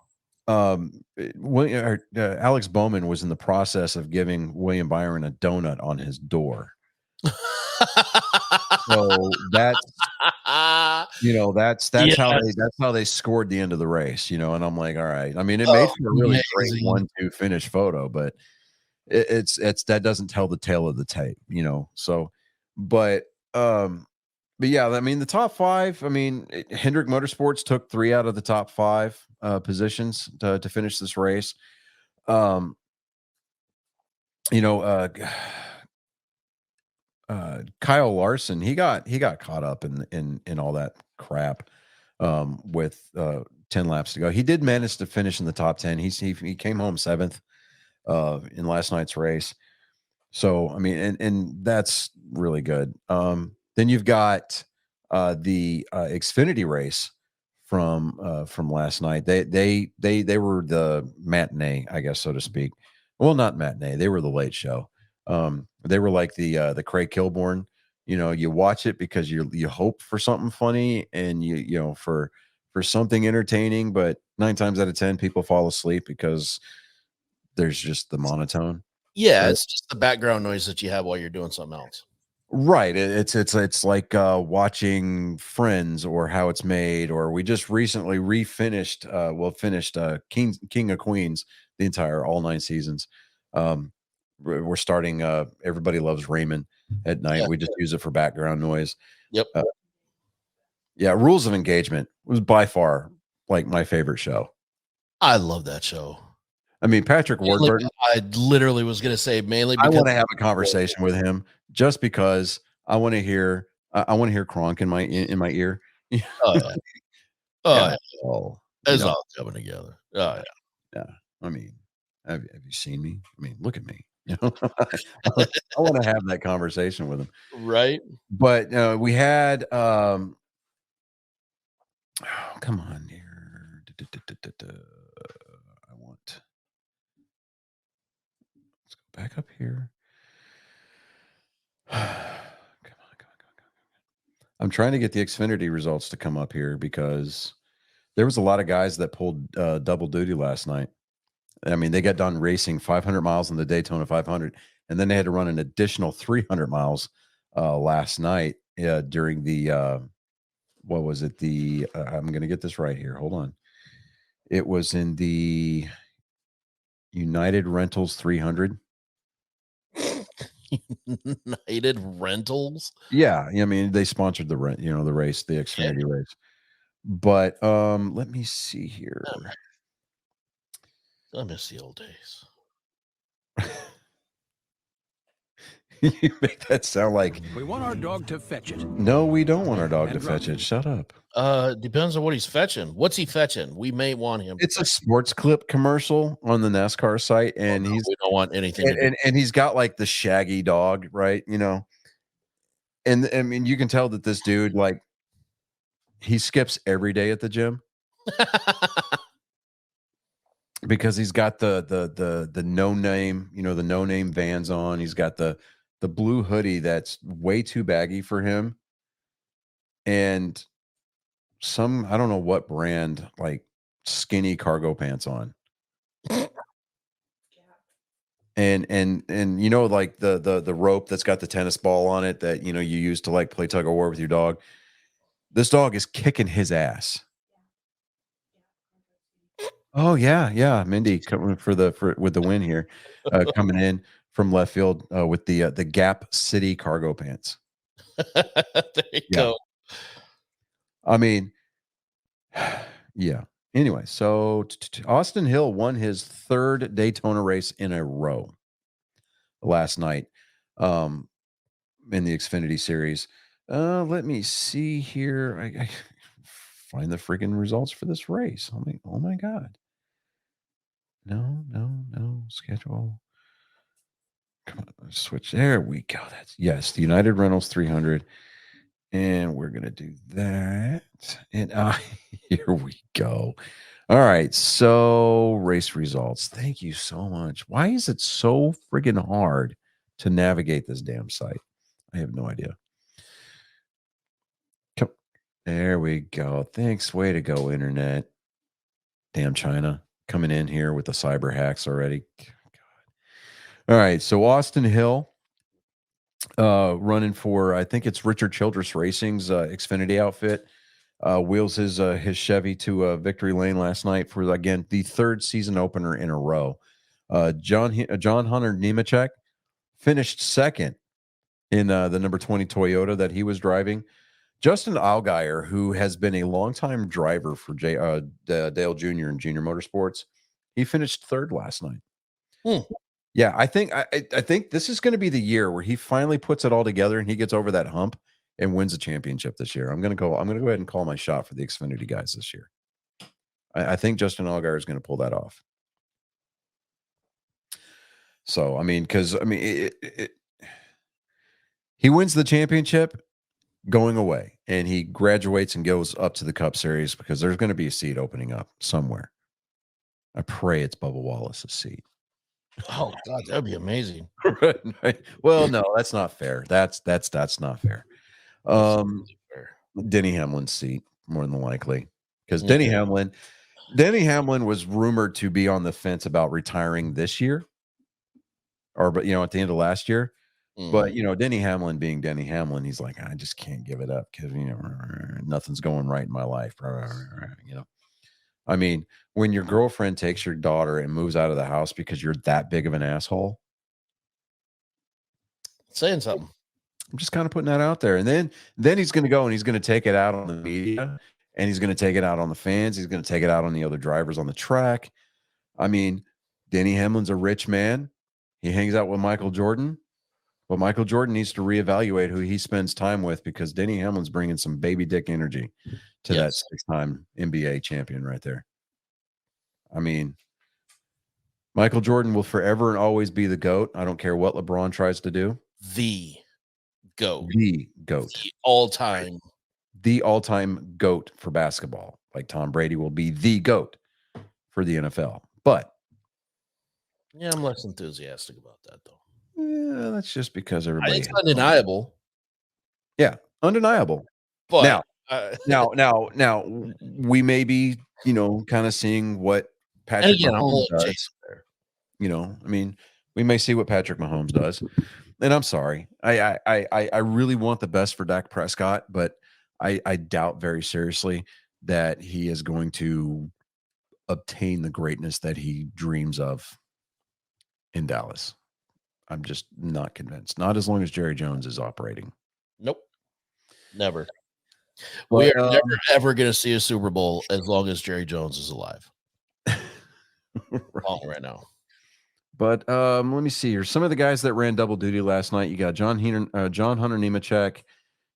[SPEAKER 3] Alex Bowman was in the process of giving William Byron a donut on his door. So that's that's how they scored the end of the race, and I'm like, all right. I mean, it made for a really great 1-2 finish photo, but it's that doesn't tell the tale of the tape, so but yeah, I mean, the top 5, I mean, Hendrick Motorsports took 3 out of the top 5 positions to finish this race. Kyle Larson, he got caught up in all that crap with 10 laps to go. He did manage to finish in the top 10. He came home 7th in last night's race. So, I mean, and that's really good. Then you've got the Xfinity race from last night. They were the matinee, I guess, so to speak. Well, not matinee. They were the late show. They were like the Craig Kilborn. You watch it because you hope for something funny and for something entertaining, but 9 times out of 10 people fall asleep because there's just the monotone.
[SPEAKER 2] Yeah,
[SPEAKER 3] right?
[SPEAKER 2] it's just the background noise that you have while you're doing something else.
[SPEAKER 3] Right. It's like watching Friends or How It's Made, or we just recently finished King of Queens, the entire all 9 seasons. We're starting Everybody Loves Raymond at night.
[SPEAKER 2] Yeah.
[SPEAKER 3] We just use it for background noise.
[SPEAKER 2] Yep.
[SPEAKER 3] Yeah, Rules of Engagement was by far like my favorite show.
[SPEAKER 2] I love that show.
[SPEAKER 3] I mean, Patrick Warburton.
[SPEAKER 2] I literally was going to say mainly
[SPEAKER 3] I
[SPEAKER 2] because
[SPEAKER 3] want to have a conversation with him just because I want to hear Kronk in my ear.
[SPEAKER 2] Oh, yeah. Oh,
[SPEAKER 3] Oh,
[SPEAKER 2] it's all coming together. Oh,
[SPEAKER 3] yeah. I mean, have you seen me? I mean, look at me. I want to have that conversation with him.
[SPEAKER 2] Right.
[SPEAKER 3] But we had oh, come on here. I want. Let's go back up here. Come on. I'm trying to get the Xfinity results to come up here because there was a lot of guys that pulled double duty last night. I mean, they got done racing 500 miles in the Daytona 500, and then they had to run an additional 300 miles last night during the what was it? The I'm going to get this right here. Hold on. It was in the United Rentals 300.
[SPEAKER 2] United Rentals.
[SPEAKER 3] Yeah, I mean, they sponsored the the race, the Xfinity race. But let me see here.
[SPEAKER 2] I miss the old days.
[SPEAKER 3] You make that sound like
[SPEAKER 5] We want our dog to fetch it.
[SPEAKER 3] no, we don't want our dog to fetch it. Shut up.
[SPEAKER 2] Depends on what he's fetching. What's he fetching? We may want him.
[SPEAKER 3] It's a sports clip commercial on the NASCAR site, and
[SPEAKER 2] we don't want anything.
[SPEAKER 3] and he's got like the shaggy dog, right? And I mean, you can tell that this dude, like, he skips every day at the gym because he's got the no name, the no name Vans on. He's got the blue hoodie that's way too baggy for him, and I don't know what brand, like, skinny cargo pants on. and you know, like the rope that's got the tennis ball on it that you use to like play tug of war with your dog. This dog is kicking his ass. Oh yeah, Mindy coming with the win here, coming in from left field with the Gap City cargo pants.
[SPEAKER 2] There you
[SPEAKER 3] Yeah.
[SPEAKER 2] go.
[SPEAKER 3] I mean, yeah. Anyway, so Austin Hill won his third Daytona race in a row last night in the Xfinity Series. Let me see here. I find the freaking results for this race. Oh my God. No. Schedule. Come on, switch. There we go. Yes, the United Rentals 300. And we're going to do that. And here we go. All right. So race results. Thank you so much. Why is it so friggin' hard to navigate this damn site? I have no idea. There we go. Thanks. Way to go, internet. Damn China coming in here with the cyber hacks already. God. All right. So Austin Hill running for, I think it's Richard Childress Racing's Xfinity outfit. Wheels his Chevy to victory lane last night for, again, the third season opener in a row. John Hunter Nemechek finished second in the number 20 Toyota that he was driving. Justin Allgaier, who has been a longtime driver for Dale Jr. and Junior Motorsports, he finished third last night. Yeah, I think this is going to be the year where he finally puts it all together and he gets over that hump and wins a championship this year. I'm going to go ahead and call my shot for the Xfinity guys this year. I think Justin Allgaier is going to pull that off. So, he wins the championship going away, and he graduates and goes up to the Cup Series because there's going to be a seat opening up somewhere. I pray it's Bubba Wallace's seat.
[SPEAKER 2] Oh God, that'd be amazing.
[SPEAKER 3] Well, no, that's not fair. That's not fair. Denny Hamlin's seat, more than likely, because Denny Hamlin was rumored to be on the fence about retiring this year, but at the end of last year. But Denny Hamlin being Denny Hamlin, he's like, I just can't give it up because nothing's going right in my life. I mean, when your girlfriend takes your daughter and moves out of the house because you're that big of an asshole,
[SPEAKER 2] saying something.
[SPEAKER 3] I'm just kind of putting that out there. And then he's going to go and he's going to take it out on the media, and he's going to take it out on the fans. He's going to take it out on the other drivers on the track. I mean, Denny Hamlin's a rich man. He hangs out with Michael Jordan. But Michael Jordan needs to reevaluate who he spends time with, because Denny Hamlin's bringing some baby dick energy to that 6-time NBA champion right there. I mean, Michael Jordan will forever and always be the GOAT. I don't care what LeBron tries to do.
[SPEAKER 2] The GOAT.
[SPEAKER 3] The GOAT.
[SPEAKER 2] The all-time.
[SPEAKER 3] The all-time GOAT for basketball. Like Tom Brady will be the GOAT for the NFL. But
[SPEAKER 2] yeah, I'm less enthusiastic about that, though.
[SPEAKER 3] Yeah, that's just because everybody.
[SPEAKER 2] It's undeniable.
[SPEAKER 3] Yeah, undeniable.
[SPEAKER 2] But
[SPEAKER 3] now, we may be, kind of seeing what Patrick Mahomes does. We may see what Patrick Mahomes does. And I'm sorry, I really want the best for Dak Prescott, but I doubt very seriously that he is going to obtain the greatness that he dreams of in Dallas. I'm just not convinced. Not as long as Jerry Jones is operating.
[SPEAKER 2] Nope. Never.
[SPEAKER 3] But,
[SPEAKER 2] we are never, ever going to see a Super Bowl as long as Jerry Jones is alive. right now.
[SPEAKER 3] But let me see here. Some of the guys that ran double duty last night, you got John Hunter Nemechek.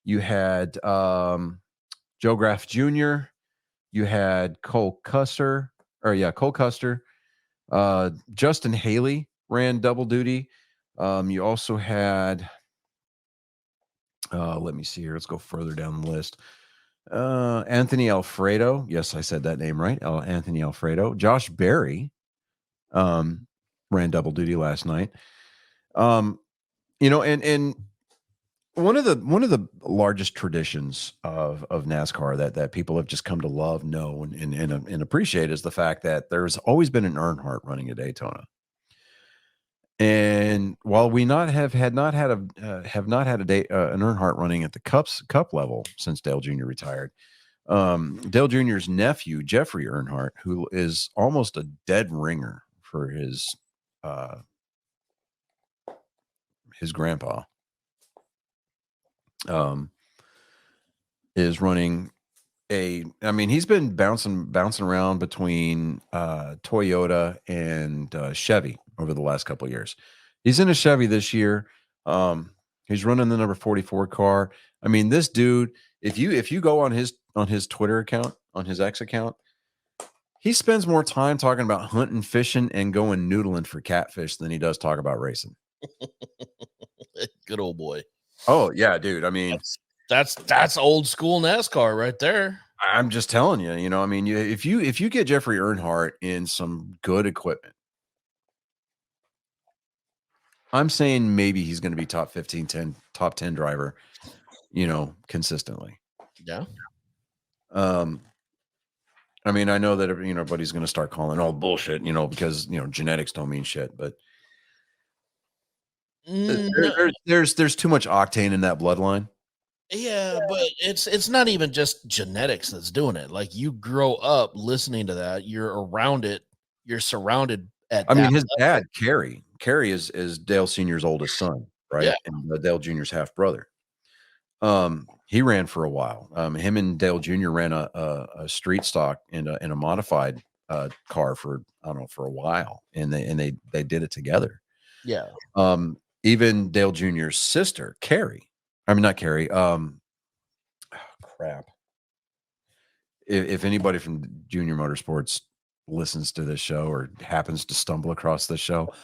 [SPEAKER 3] You had Joe Graf Jr. You had Cole Custer. Justin Haley ran double duty. You also had, let me see here. Let's go further down the list. Anthony Alfredo. Yes, I said that name right. Anthony Alfredo. Josh Berry ran double duty last night. And one of the largest traditions of NASCAR that people have just come to love, know, and appreciate is the fact that there's always been an Earnhardt running at Daytona. And while we have not had a day an Earnhardt running at the cup level since Dale Jr. retired, Dale Jr.'s nephew Jeffrey Earnhardt, who is almost a dead ringer for his grandpa, is running he's been bouncing around between Toyota and Chevy over the last couple of years. He's in a Chevy this year. He's running the number 44 car. I mean, this dude, if you go on his Twitter account, on his X account, he spends more time talking about hunting, fishing, and going noodling for catfish than he does talk about racing.
[SPEAKER 2] Good old boy.
[SPEAKER 3] Oh yeah, dude. I mean,
[SPEAKER 2] That's old school NASCAR right there.
[SPEAKER 3] I'm just telling you, I mean, if you get Jeffrey Earnhardt in some good equipment, I'm saying maybe he's going to be top 15, top 10 driver, consistently.
[SPEAKER 2] Yeah.
[SPEAKER 3] I mean, I know that, everybody's going to start calling all bullshit, because, genetics don't mean shit, but there's too much octane in that bloodline.
[SPEAKER 2] Yeah, but it's not even just genetics that's doing it. Like, you grow up listening to that, you're around it, you're surrounded at.
[SPEAKER 3] I mean, his dad, Kerry is Dale Sr.'s oldest son, right?
[SPEAKER 2] Yeah.
[SPEAKER 3] And Dale Jr.'s half brother. He ran for a while. Him and Dale Jr. ran a street stock and a modified car for, I don't know, for a while, and they did it together.
[SPEAKER 2] Yeah.
[SPEAKER 3] Even Dale Jr.'s sister, Carrie. I mean, not Carrie. Crap. If anybody from Junior Motorsports listens to this show or happens to stumble across this show,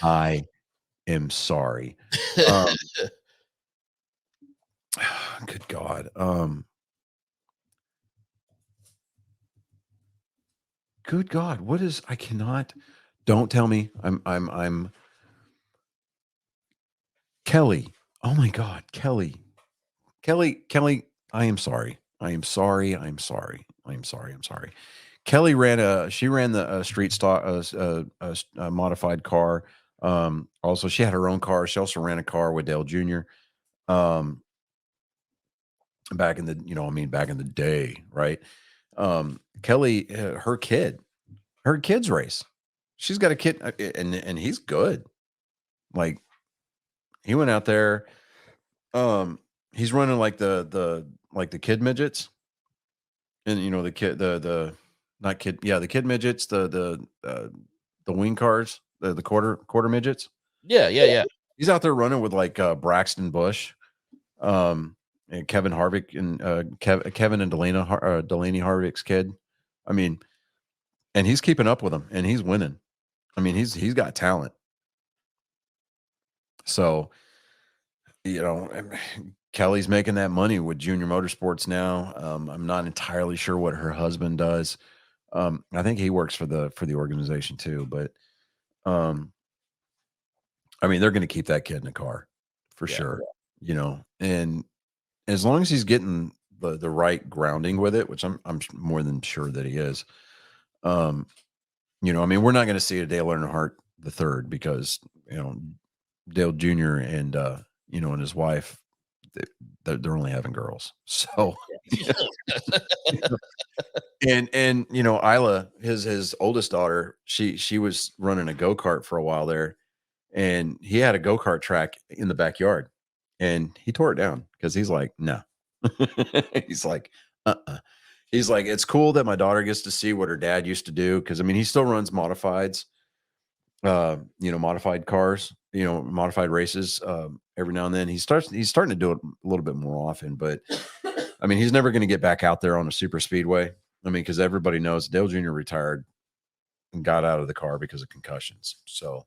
[SPEAKER 3] I am sorry. Good God. Good God. What is, I cannot, don't tell me. I'm Kelly. Oh my God. Kelly, I am sorry. Kelly ran the street stock, a modified car. Also she had her own car. She also ran a car with Dale Jr. Back in the day, right? Kelly, her kids race. She's got a kid, and he's good. Like, he went out there. He's running like the kid midgets, and the kid midgets, the wing cars, the quarter midgets.
[SPEAKER 2] Yeah.
[SPEAKER 3] He's out there running with like Braxton Bush, and Kevin Harvick, and Kevin and Delaney Harvick's kid. I mean, and he's keeping up with them, and he's winning. I mean, he's got talent. So, Kelly's making that money with Junior Motorsports now. I'm not entirely sure what her husband does. I think he works for the organization too, but I mean, they're going to keep that kid in the car for sure, and as long as he's getting the right grounding with it, which I'm more than sure that he is. I mean, we're not going to see a Dale Earnhardt the third, because Dale Jr. and and his wife, they're only having girls. So and Isla, his oldest daughter, she was running a go-kart for a while there, and he had a go-kart track in the backyard, and he tore it down because he's like, no. He's like, he's like, it's cool that my daughter gets to see what her dad used to do, because I mean, he still runs modifieds, modified cars, modified races every now and then. He's starting to do it a little bit more often, but I mean, he's never going to get back out there on a super speedway. I mean, because everybody knows Dale Jr. retired and got out of the car because of concussions. So,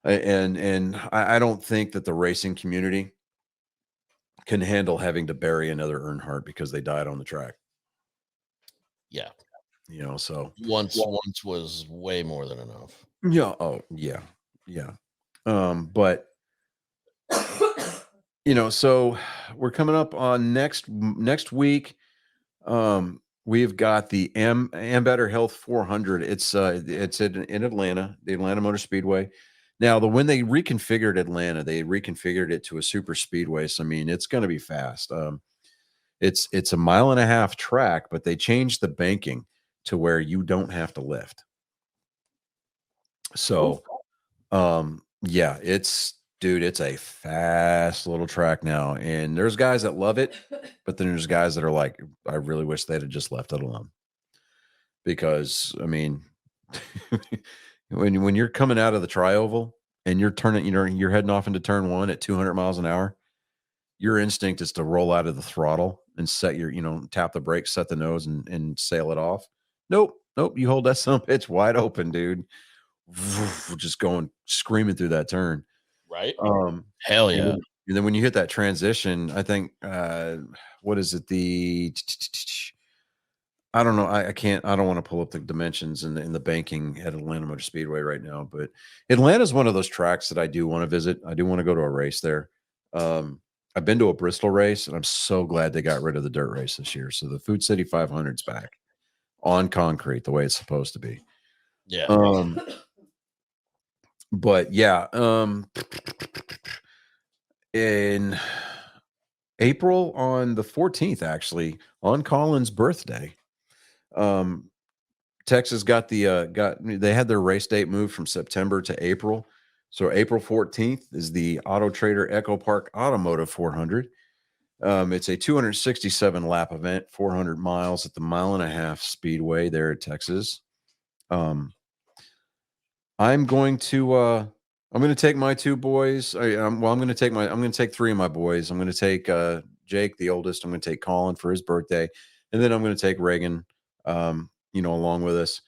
[SPEAKER 3] and I don't think that the racing community can handle having to bury another Earnhardt because they died on the track.
[SPEAKER 2] Yeah.
[SPEAKER 3] So
[SPEAKER 2] once was way more than enough.
[SPEAKER 3] Yeah. Oh, yeah. Yeah. But so we're coming up on next week. we've got the Ambetter Health 400. It's in Atlanta, the Atlanta Motor Speedway. Now, when they reconfigured Atlanta, they reconfigured it to a super speedway. So I mean, it's going to be fast. It's a 1.5 mile track, but they changed the banking to where you don't have to lift. So, yeah, it's a fast little track now, and there's guys that love it, but then there's guys that are like, I really wish they'd have just left it alone. Because I mean, when you're coming out of the tri-oval and you're turning, you're heading off into turn one at 200 miles an hour, your instinct is to roll out of the throttle and set your, tap the brakes, set the nose, and sail it off. Nope. You hold that son of a bitch wide open, dude. Just going screaming through that turn.
[SPEAKER 2] Right. Hell
[SPEAKER 3] And
[SPEAKER 2] yeah.
[SPEAKER 3] then when you hit that transition, I think, what is it? I don't know. I can't. I don't want to pull up the dimensions in the banking at Atlanta Motor Speedway right now. But Atlanta is one of those tracks that I do want to visit. I do want to go to a race there. I've been to a Bristol race, and I'm so glad they got rid of the dirt race this year. So the Food City 500's back on concrete the way it's supposed to be.
[SPEAKER 2] Yeah.
[SPEAKER 3] But yeah, in April on the 14th, actually on Colin's birthday, Texas got they had their race date moved from September to April. So April 14th is the Auto Trader Echo Park Automotive 400. It's a 267 lap event, 400 miles at the 1.5 mile speedway there at Texas. I'm going to take my two boys. I'm going to take three of my boys. I'm going to take Jake, the oldest. I'm going to take Colin for his birthday, and then I'm going to take Reagan, along with us.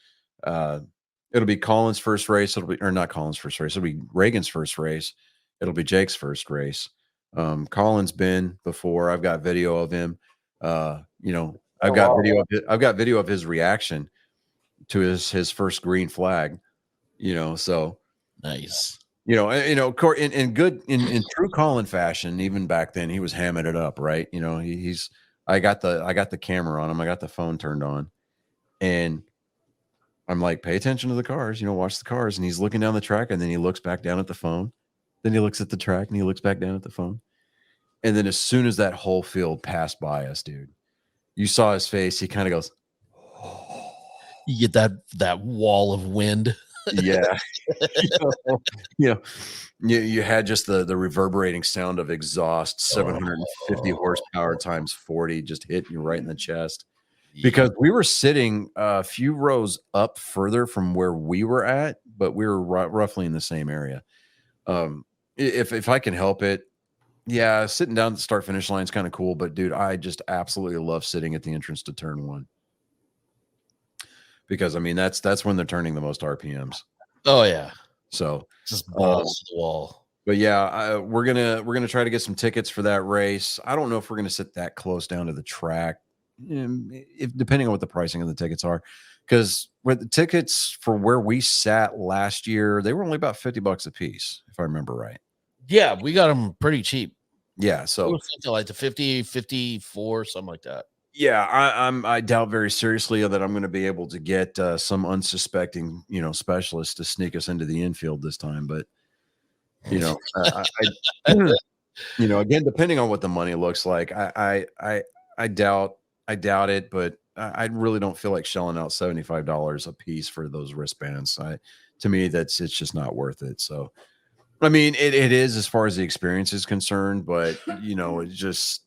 [SPEAKER 3] It'll be Colin's first race. Not Colin's first race. It'll be Reagan's first race. It'll be Jake's first race. Colin's been before. I've got video of him. I've got video of his reaction to his first green flag. So
[SPEAKER 2] Nice.
[SPEAKER 3] in true Colin fashion, even back then, he was hamming it up, right? I got the camera on him. I got the phone turned on, and I'm like, pay attention to the cars, watch the cars. And he's looking down the track, and then he looks back down at the phone. Then he looks at the track, and he looks back down at the phone. And then as soon as that whole field passed by us, dude, you saw his face. He kind of goes,
[SPEAKER 2] You get that wall of wind.
[SPEAKER 3] yeah. You had just the reverberating sound of exhaust, 750 horsepower times 40 just hitting you right in the chest. Because we were sitting a few rows up further from where we were at, but we were roughly in the same area. If I can help it, yeah, sitting down at the start finish line is kind of cool, but dude, I just absolutely love sitting at the entrance to turn one. Because I mean that's when they're turning the most RPMs.
[SPEAKER 2] Oh yeah.
[SPEAKER 3] So
[SPEAKER 2] just balls to the wall.
[SPEAKER 3] But yeah, we're gonna try to get some tickets for that race. I don't know if we're gonna sit that close down to the track, if depending on what the pricing of the tickets are. Because with the tickets for where we sat last year, they were only about $50 a piece, if I remember right.
[SPEAKER 2] Yeah, we got them pretty cheap.
[SPEAKER 3] Yeah, so
[SPEAKER 2] it was something like the 50, 54, something like that.
[SPEAKER 3] Yeah, I doubt very seriously that I'm going to be able to get some unsuspecting, specialist to sneak us into the infield this time. But again, depending on what the money looks like, I doubt it. But I really don't feel like shelling out $75 a piece for those wristbands. To me, it's just not worth it. So, I mean, it is as far as the experience is concerned, but it's just.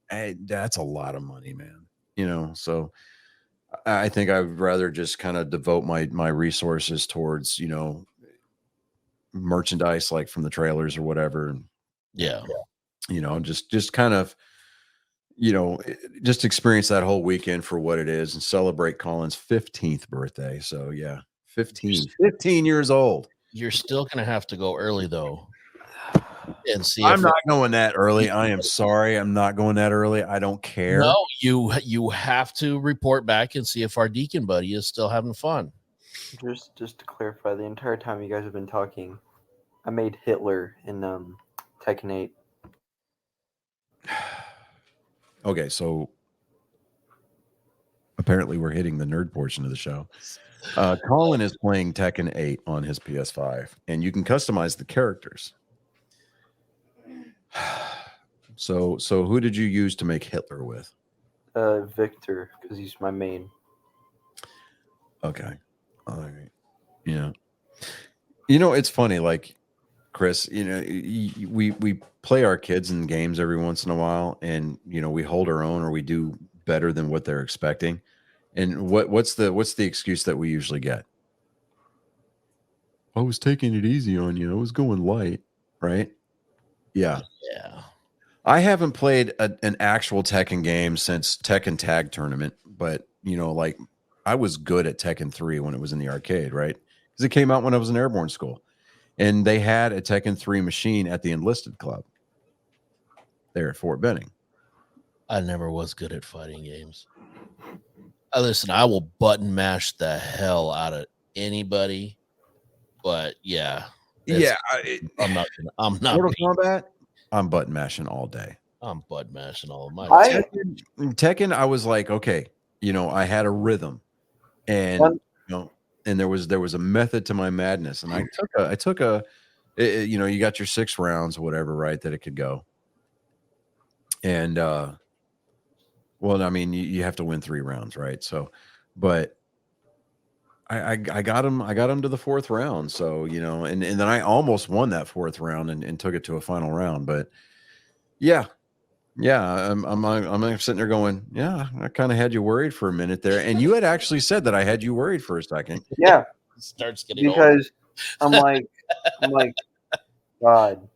[SPEAKER 3] That's a lot of money, man. So I think I would rather just kind of devote my resources towards, merchandise like from the trailers or whatever.
[SPEAKER 2] Yeah.
[SPEAKER 3] Just kind of, just experience that whole weekend for what it is and celebrate Colin's 15th birthday. So yeah, 15 years old.
[SPEAKER 2] You're still going to have to go early though. And see,
[SPEAKER 3] I'm not going that early. I am sorry. I'm not going that early. I don't care.
[SPEAKER 2] No, you have to report back and see if our deacon buddy is still having fun.
[SPEAKER 4] Just to clarify, the entire time you guys have been talking, I made Hitler in Tekken 8.
[SPEAKER 3] Okay, so Apparently, we're hitting the nerd portion of the show. Colin is playing Tekken 8 on his PS5, and you can customize the characters. So who did you use to make Hitler with?
[SPEAKER 4] Victor, because he's my main.
[SPEAKER 3] Okay. All right. Yeah. You know, it's funny, like, Chris, you know, we play our kids in games every once in a while, and, you know, we hold our own or we do better than what they're expecting. And what's the excuse that we usually get? I was taking it easy on you. I was going light, right? Yeah.
[SPEAKER 2] Yeah.
[SPEAKER 3] I haven't played an actual Tekken game since Tekken Tag Tournament, but, you know, like, I was good at Tekken 3 when it was in the arcade, right? Because it came out when I was in airborne school. And they had a Tekken 3 machine at the Enlisted Club there at Fort Benning.
[SPEAKER 2] I never was good at fighting games. Listen, I will button mash the hell out of anybody, but yeah, I'm not. I'm not.
[SPEAKER 3] Mortal Kombat, I'm button mashing all day.
[SPEAKER 2] I'm button mashing all of my.
[SPEAKER 3] Tekken, I was like, okay, you know, I had a rhythm, and you know, and there was a method to my madness, and I took a, you know, you got your 6 rounds or whatever, right, that it could go, and well, I mean, you have to win 3 rounds, right? So, but I got him to the 4th round. So, you know, and then I almost won that 4th round and took it to a final round. But yeah, I'm sitting there going, yeah, I kind of had you worried for a minute there, and you had actually said that I had you worried for a second.
[SPEAKER 4] Yeah,
[SPEAKER 2] Starts getting
[SPEAKER 4] because I'm like, God.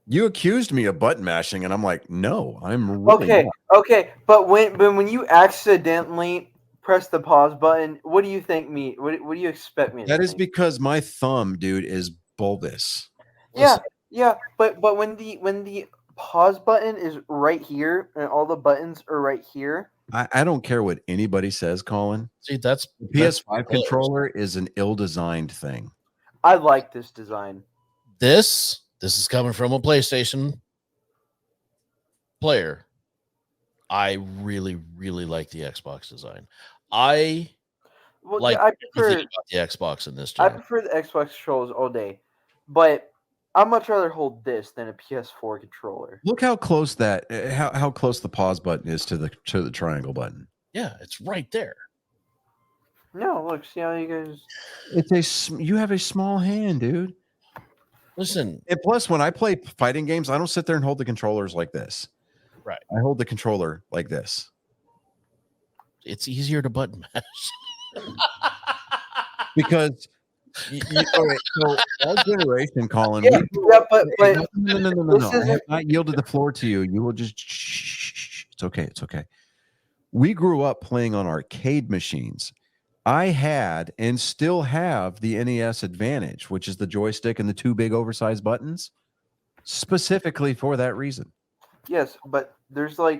[SPEAKER 3] You accused me of button mashing, and I'm like, no, I'm really
[SPEAKER 4] Okay,
[SPEAKER 3] not.
[SPEAKER 4] okay, but when you accidentally press the pause button, what do you think me? What do you expect me to
[SPEAKER 3] That is
[SPEAKER 4] think?
[SPEAKER 3] because my thumb, dude, is bulbous.
[SPEAKER 4] Yeah, but when the pause button is right here and all the buttons are right here.
[SPEAKER 3] I don't care what anybody says, Colin.
[SPEAKER 2] See, that's
[SPEAKER 3] The PS5 controller is an ill-designed thing.
[SPEAKER 4] I like this design.
[SPEAKER 2] This is coming from a PlayStation player. I really, really like the Xbox design. I
[SPEAKER 4] Well,
[SPEAKER 2] like
[SPEAKER 4] I
[SPEAKER 2] everything
[SPEAKER 4] prefer
[SPEAKER 2] about the Xbox in this
[SPEAKER 4] I
[SPEAKER 2] gen.
[SPEAKER 4] prefer the Xbox controllers all day, but I'd much rather hold this than a PS4 controller.
[SPEAKER 3] Look how close that how close the pause button is to the triangle button.
[SPEAKER 2] Yeah, it's right there.
[SPEAKER 4] No, look, see how you guys.
[SPEAKER 3] You have a small hand, dude.
[SPEAKER 2] Listen,
[SPEAKER 3] And plus, when I play fighting games, I don't sit there and hold the controllers like this.
[SPEAKER 2] Right.
[SPEAKER 3] I hold the controller like this.
[SPEAKER 2] it's easier to button mash.
[SPEAKER 3] Because all right, so our generation, Colin,
[SPEAKER 4] Yeah, but
[SPEAKER 3] no.
[SPEAKER 4] this
[SPEAKER 3] I have
[SPEAKER 4] isn't-
[SPEAKER 3] not yielded the floor to you. You will just shh. It's okay. It's okay. We grew up playing on arcade machines. I had and still have the NES Advantage, which is the joystick and the 2 big oversized buttons, specifically for that reason.
[SPEAKER 4] Yes, but there's well,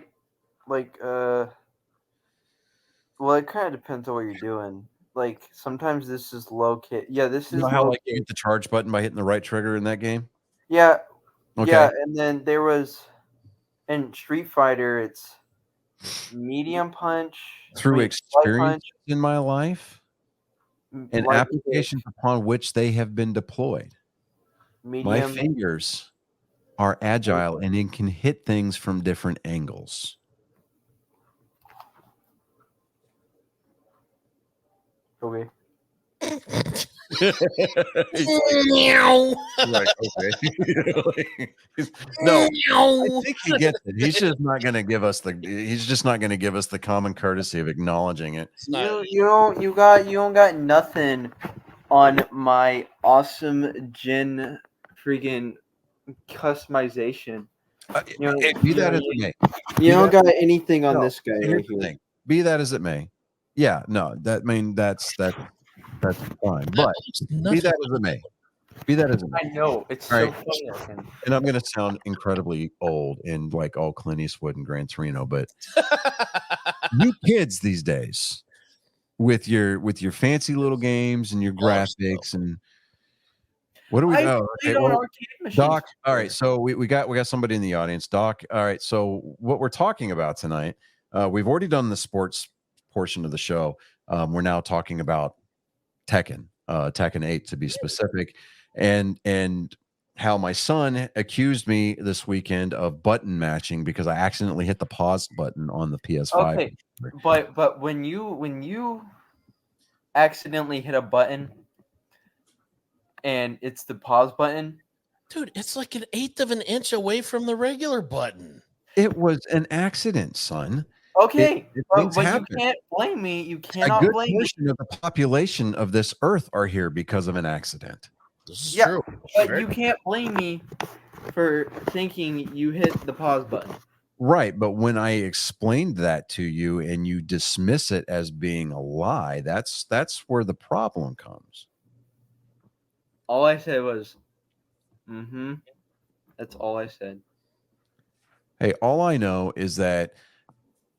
[SPEAKER 4] it kind of depends on what you're doing. Like sometimes this is low kit. Yeah, this
[SPEAKER 3] You
[SPEAKER 4] is
[SPEAKER 3] know how
[SPEAKER 4] low
[SPEAKER 3] like you hit the charge button by hitting the right trigger in that game?
[SPEAKER 4] Yeah,
[SPEAKER 3] Okay.
[SPEAKER 4] yeah, and then there was in Street Fighter, it's medium punch
[SPEAKER 3] Through
[SPEAKER 4] light
[SPEAKER 3] experience
[SPEAKER 4] punch,
[SPEAKER 3] in my life and
[SPEAKER 4] light
[SPEAKER 3] applications upon which they have been deployed.
[SPEAKER 4] kick,
[SPEAKER 3] My
[SPEAKER 4] medium.
[SPEAKER 3] fingers are agile and it can hit things from different angles.
[SPEAKER 4] Okay.
[SPEAKER 3] Right, okay. No, I think he gets it. He's just not going to give us the common courtesy of acknowledging it.
[SPEAKER 4] You don't got nothing on my awesome Jin freaking customization.
[SPEAKER 3] Be that as it may.
[SPEAKER 4] You don't got anything on
[SPEAKER 3] No,
[SPEAKER 4] this guy
[SPEAKER 3] Here's
[SPEAKER 4] right
[SPEAKER 3] the
[SPEAKER 4] here.
[SPEAKER 3] thing. Be that as it may. Yeah, no, that's fine. But be that as it may. Be that as it may.
[SPEAKER 4] I know it's
[SPEAKER 3] All
[SPEAKER 4] so
[SPEAKER 3] right.
[SPEAKER 4] funny. Looking.
[SPEAKER 3] And I'm going to sound incredibly old and like all Clint Eastwood and Gran Torino, but you kids these days with your fancy little games and your graphics and what do we
[SPEAKER 4] I
[SPEAKER 3] know?
[SPEAKER 4] played on arcade machines.
[SPEAKER 3] Doc, all right, so we got somebody in the audience. Doc, all right, so what we're talking about tonight, we've already done the sports portion of the show, we're now talking about Tekken, Tekken 8 to be specific, and how my son accused me this weekend of button matching because I accidentally hit the pause button on the PS5.
[SPEAKER 4] Okay, but when you accidentally hit a button and it's the pause button,
[SPEAKER 2] Dude, it's like an eighth of an inch away from the regular button.
[SPEAKER 3] It was an accident, son.
[SPEAKER 4] okay,
[SPEAKER 3] Things
[SPEAKER 4] but
[SPEAKER 3] happen.
[SPEAKER 4] you can't blame me. You
[SPEAKER 3] A
[SPEAKER 4] cannot
[SPEAKER 3] good
[SPEAKER 4] blame me.
[SPEAKER 3] portion of the population of this earth are here because of an accident.
[SPEAKER 2] This is
[SPEAKER 4] Yeah,
[SPEAKER 2] true.
[SPEAKER 4] But
[SPEAKER 2] Very-
[SPEAKER 4] you can't blame me for thinking you hit the pause button.
[SPEAKER 3] Right, but when I explained that to you and you dismiss it as being a lie, that's where the problem comes.
[SPEAKER 4] All I said was, "Mm-hmm." That's all I said.
[SPEAKER 3] Hey, all I know is that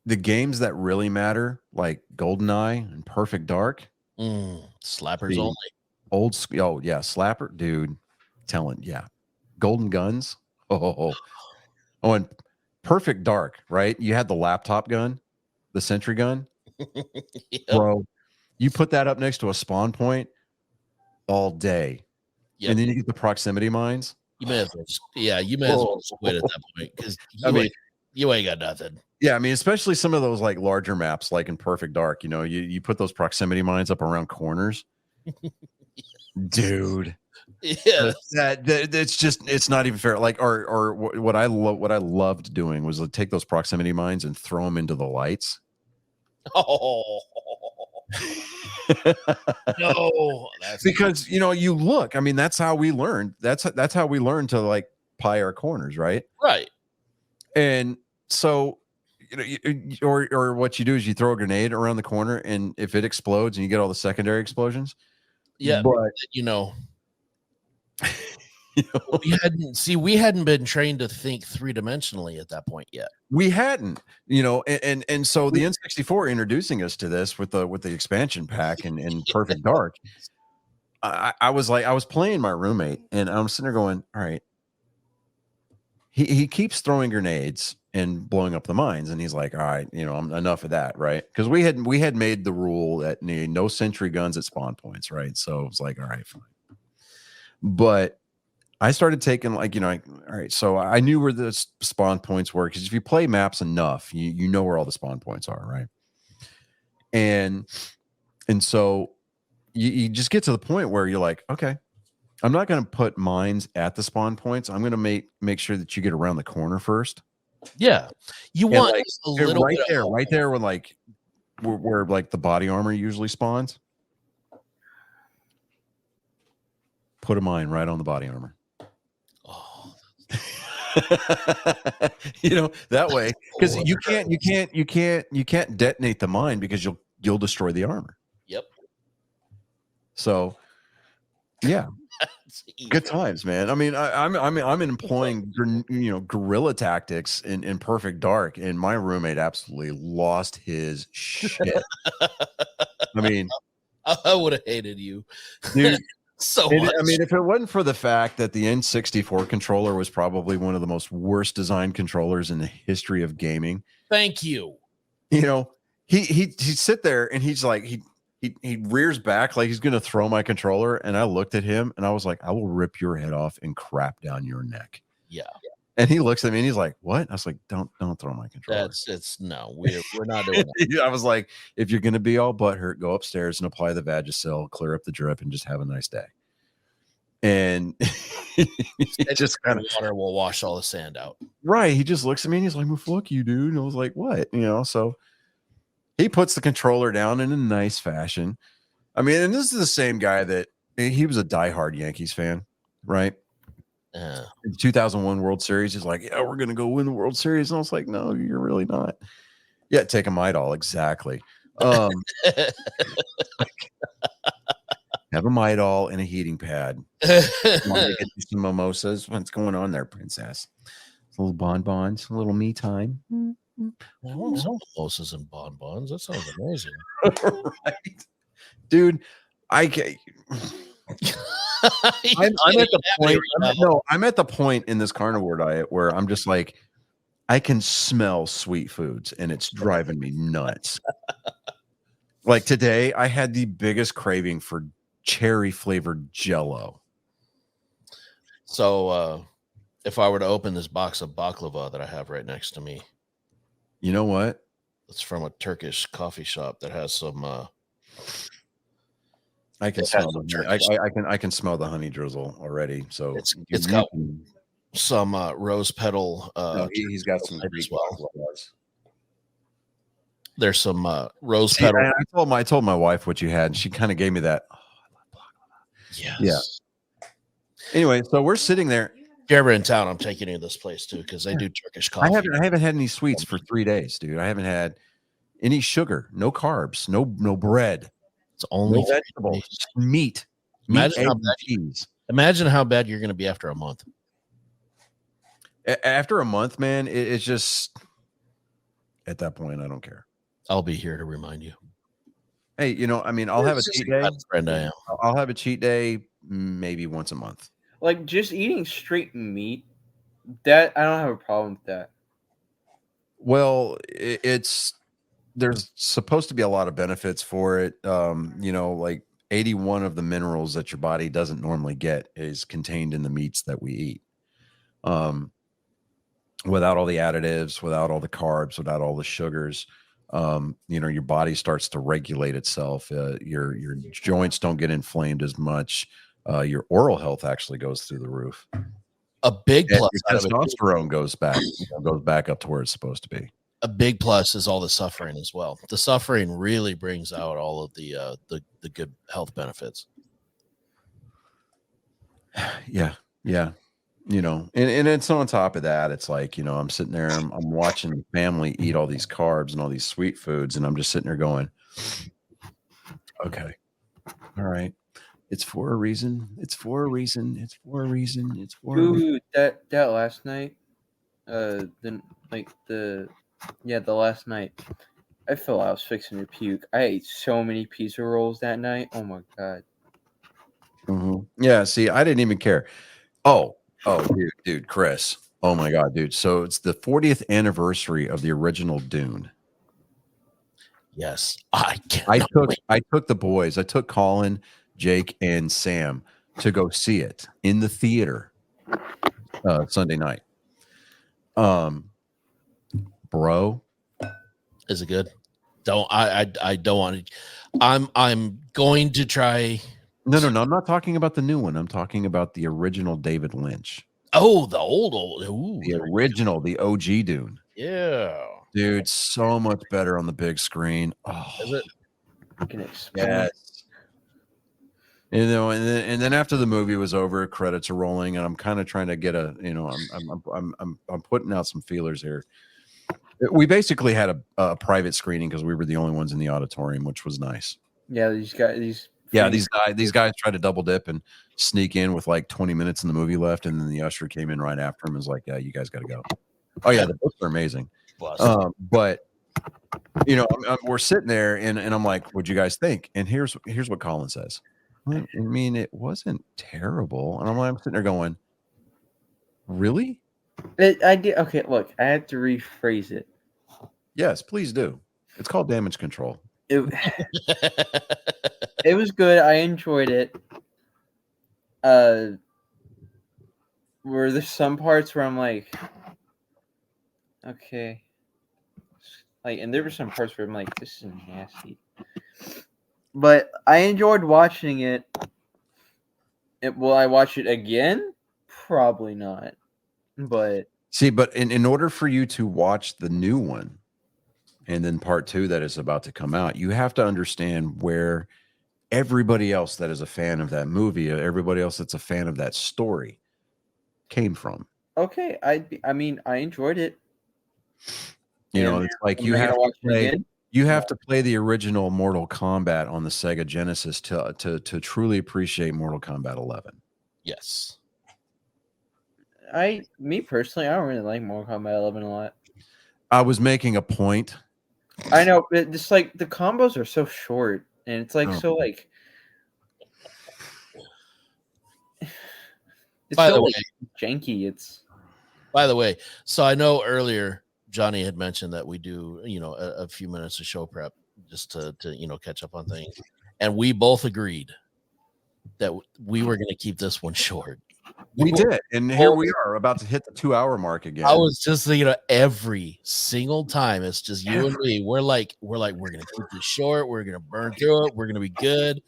[SPEAKER 3] the games that really matter, like GoldenEye and Perfect Dark,
[SPEAKER 2] slappers
[SPEAKER 3] The-
[SPEAKER 2] only.
[SPEAKER 3] oh yeah, Slapper, dude, telling, yeah, Golden Guns, oh, and Perfect Dark, right? You had the laptop gun, the sentry gun,
[SPEAKER 2] Yep.
[SPEAKER 3] bro. You put that up next to a spawn point all day,
[SPEAKER 2] Yep.
[SPEAKER 3] and then you get the proximity mines.
[SPEAKER 2] You may as well, you may as well quit at that point because
[SPEAKER 3] I mean,
[SPEAKER 2] you ain't got nothing.
[SPEAKER 3] yeah, I mean, especially some of those like larger maps, like in Perfect Dark. You know, you put those proximity mines up around corners, dude.
[SPEAKER 2] Yeah,
[SPEAKER 3] That it's not even fair. Like, or what I loved doing was to take those proximity mines and throw them into the lights.
[SPEAKER 2] oh no, that's
[SPEAKER 3] Because you look. I mean, that's how we learned. That's how we learned to like pie our corners, right?
[SPEAKER 2] right.
[SPEAKER 3] And so, or what you do is you throw a grenade around the corner, and if it explodes, and you get all the secondary explosions.
[SPEAKER 2] Yeah,
[SPEAKER 3] but
[SPEAKER 2] we hadn't been trained to think three-dimensionally at that point yet.
[SPEAKER 3] we hadn't, and so the N64 introducing us to this with the expansion pack and Perfect Dark. I was playing my roommate, and I'm sitting there going, all right. He keeps throwing grenades and blowing up the mines, and he's like, all right, I'm enough of that, right? Because we had made the rule that no sentry guns at spawn points, right? So it was like, all right, fine. But I started taking all right, so I knew where the spawn points were, because if you play maps enough, you know where all the spawn points are, right? And so you just get to the point where you're like, okay, I'm not going to put mines at the spawn points. I'm going to make sure that you get around the corner first.
[SPEAKER 2] Yeah, you
[SPEAKER 3] And,
[SPEAKER 2] want
[SPEAKER 3] like,
[SPEAKER 2] a little
[SPEAKER 3] right
[SPEAKER 2] bit
[SPEAKER 3] there,
[SPEAKER 2] of
[SPEAKER 3] right there, where like the body armor usually spawns. Put a mine right on the body armor.
[SPEAKER 2] Oh,
[SPEAKER 3] That way, because you can't detonate the mine because you'll destroy the armor.
[SPEAKER 2] yep.
[SPEAKER 3] So, yeah.
[SPEAKER 2] That's easy.
[SPEAKER 3] Good times, man. I mean, I'm employing guerrilla tactics in Perfect Dark, and my roommate absolutely lost his shit. I mean,
[SPEAKER 2] I would have hated you
[SPEAKER 3] dude,
[SPEAKER 2] so much.
[SPEAKER 3] I mean, if it wasn't for the fact that the N64 controller was probably one of the most worst designed controllers in the history of gaming,
[SPEAKER 2] Thank you.
[SPEAKER 3] he'd sit there and he's like he rears back like he's gonna throw my controller, and I looked at him and I was like, I will rip your head off and crap down your neck.
[SPEAKER 2] Yeah,
[SPEAKER 3] And he looks at me and he's like, what? I was like, don't throw my controller.
[SPEAKER 2] we're not doing that.
[SPEAKER 3] I was like, if you're gonna be all butthurt, go upstairs and apply the Vagisil, clear up the drip, and just have a nice day. And he just kind of
[SPEAKER 2] Water will wash all the sand out.
[SPEAKER 3] right. He just looks at me and he's like, well, fuck you, dude. And I was like, what? So he puts the controller down in a nice fashion. I mean, and this is the same guy that he was a diehard Yankees fan, right?
[SPEAKER 2] Uh,
[SPEAKER 3] In the 2001 World Series, he's like, yeah, we're going to go win the World Series. And I was like, no, you're really not. Yeah, take a Midol. Exactly. Have a Midol and a heating pad. Want to get you some mimosas? What's going on there, princess? A little bonbons, a little me time.
[SPEAKER 2] I want some mimosas and bonbons. That sounds amazing.
[SPEAKER 3] Right, dude. I'm at the point. I'm at the point in this carnivore diet where I'm just like, I can smell sweet foods, and it's driving me nuts. Like today, I had the biggest craving for cherry flavored Jello.
[SPEAKER 2] So if I were to open this box of baklava that I have right next to me,
[SPEAKER 3] You know what?
[SPEAKER 2] it's from a Turkish coffee shop that has some
[SPEAKER 3] I can
[SPEAKER 2] It has
[SPEAKER 3] smell
[SPEAKER 2] some
[SPEAKER 3] the
[SPEAKER 2] Turkish-
[SPEAKER 3] I can smell the honey drizzle already. So
[SPEAKER 2] It's got some rose petal
[SPEAKER 3] he's got some
[SPEAKER 2] as
[SPEAKER 3] Greek
[SPEAKER 2] well.
[SPEAKER 3] baklavas.
[SPEAKER 2] There's some rose
[SPEAKER 3] See,
[SPEAKER 2] petal.
[SPEAKER 3] I told my wife what you had, and she kind of gave me that. Oh, I love baklava.
[SPEAKER 2] Yes.
[SPEAKER 3] Yeah. Anyway, so we're sitting there.
[SPEAKER 2] If you're ever in town, I'm taking you to this place too because they do Turkish coffee.
[SPEAKER 3] I haven't had any sweets for 3 days, dude. I haven't had any sugar, no carbs, no bread,
[SPEAKER 2] It's only
[SPEAKER 3] no
[SPEAKER 2] 3
[SPEAKER 3] vegetables,
[SPEAKER 2] days.
[SPEAKER 3] just meat,
[SPEAKER 2] Imagine how
[SPEAKER 3] egg, and cheese.
[SPEAKER 2] Imagine how bad you're going to be after a month.
[SPEAKER 3] After a month, man, it's just at that point I don't care.
[SPEAKER 2] I'll be here to remind you.
[SPEAKER 3] Hey, you know, I mean, I'll have a cheat day.
[SPEAKER 2] Kind of friend I am.
[SPEAKER 3] I'll have a cheat day maybe once a month.
[SPEAKER 4] Like just eating straight meat, that I don't have a problem with that.
[SPEAKER 3] Well, there's supposed to be a lot of benefits for it. You know, like 81 of the minerals that your body doesn't normally get is contained in the meats that we eat. Without all the additives, without all the carbs, without all the sugars, you know, your body starts to regulate itself. Your joints don't get inflamed as much. Your oral health actually goes through the roof.
[SPEAKER 2] A big
[SPEAKER 3] And
[SPEAKER 2] plus
[SPEAKER 3] your
[SPEAKER 2] out of it,
[SPEAKER 3] testosterone goes back up to where it's supposed to be.
[SPEAKER 2] a big plus is all the suffering as well. The suffering really brings out all of the good health benefits.
[SPEAKER 3] Yeah. You know, and it's on top of that, it's like, you know, I'm sitting there, I'm watching the family eat all these carbs and all these sweet foods, and I'm just sitting there going, okay, all right, it's for a reason. It's for a reason. It's for a reason. It's for a reason.
[SPEAKER 4] Dude, that last night, the last night, I felt I was fixing to puke. I ate so many pizza rolls that night. Oh my god.
[SPEAKER 3] Mhm. Yeah, see, I didn't even care. Oh, dude, Chris. Oh my God, dude. So it's the 40th anniversary of the original Dune.
[SPEAKER 2] Yes,
[SPEAKER 3] I took the boys. I took Colin, Jake, and Sam to go see it in the theater Sunday night. Bro,
[SPEAKER 2] Is it good? I don't want to. I'm going to try.
[SPEAKER 3] no. I'm not talking about the new one. I'm talking about the original David Lynch.
[SPEAKER 2] Oh, the old. Ooh,
[SPEAKER 3] The original, the OG Dune.
[SPEAKER 2] yeah.
[SPEAKER 3] Dude, so much better on the big screen. Oh,
[SPEAKER 2] Is it?
[SPEAKER 4] I can explain.
[SPEAKER 3] yes. You know, and then after the movie was over, credits are rolling, and I'm kind of trying to get I'm putting out some feelers here. We basically had a private screening because we were the only ones in the auditorium, which was nice.
[SPEAKER 4] Yeah, these
[SPEAKER 3] These guys tried to double dip and sneak in with like 20 minutes in the movie left, and then the usher came in right after him and was like, "Yeah, you guys got to go." Oh yeah, the books are amazing. But you know, we're sitting there, and I'm like, "What'd you guys think?" And here's what Colin says. I mean, it wasn't terrible, and I'm sitting there going, "Really?"
[SPEAKER 4] I did. Okay, look, I had to rephrase it.
[SPEAKER 3] Yes, please do. It's called Damage Control.
[SPEAKER 4] It was good. I enjoyed it. Were there some parts where I'm like, okay, like, and there were some parts where I'm like, this is nasty. But I enjoyed watching it. Will I watch it again? Probably not. But
[SPEAKER 3] see, but in order for you to watch the new one, and then part 2 that is about to come out, you have to understand where everybody else that is a fan of that movie, everybody else that's a fan of that story, came from.
[SPEAKER 4] okay, I mean, I enjoyed it.
[SPEAKER 3] You know, it's like you have to play the original Mortal Kombat on the Sega Genesis to truly appreciate Mortal Kombat 11.
[SPEAKER 2] Yes.
[SPEAKER 4] Me personally, I don't really like Mortal Kombat 11 a lot.
[SPEAKER 3] I was making a point.
[SPEAKER 4] I know, but just like the combos are so short, and it's like so like. It's
[SPEAKER 2] By
[SPEAKER 4] so
[SPEAKER 2] the
[SPEAKER 4] like,
[SPEAKER 2] way,
[SPEAKER 4] janky.
[SPEAKER 2] By the way, so I know earlier Johnny had mentioned that we do, you know, a few minutes of show prep. just to catch up on things. And we both agreed that we were going to keep this one short.
[SPEAKER 3] We did, and here we are about to hit the 2-hour mark again.
[SPEAKER 2] I was just every single time it's just you and me. We're like, we're gonna keep this short. We're gonna burn through it. We're gonna be good.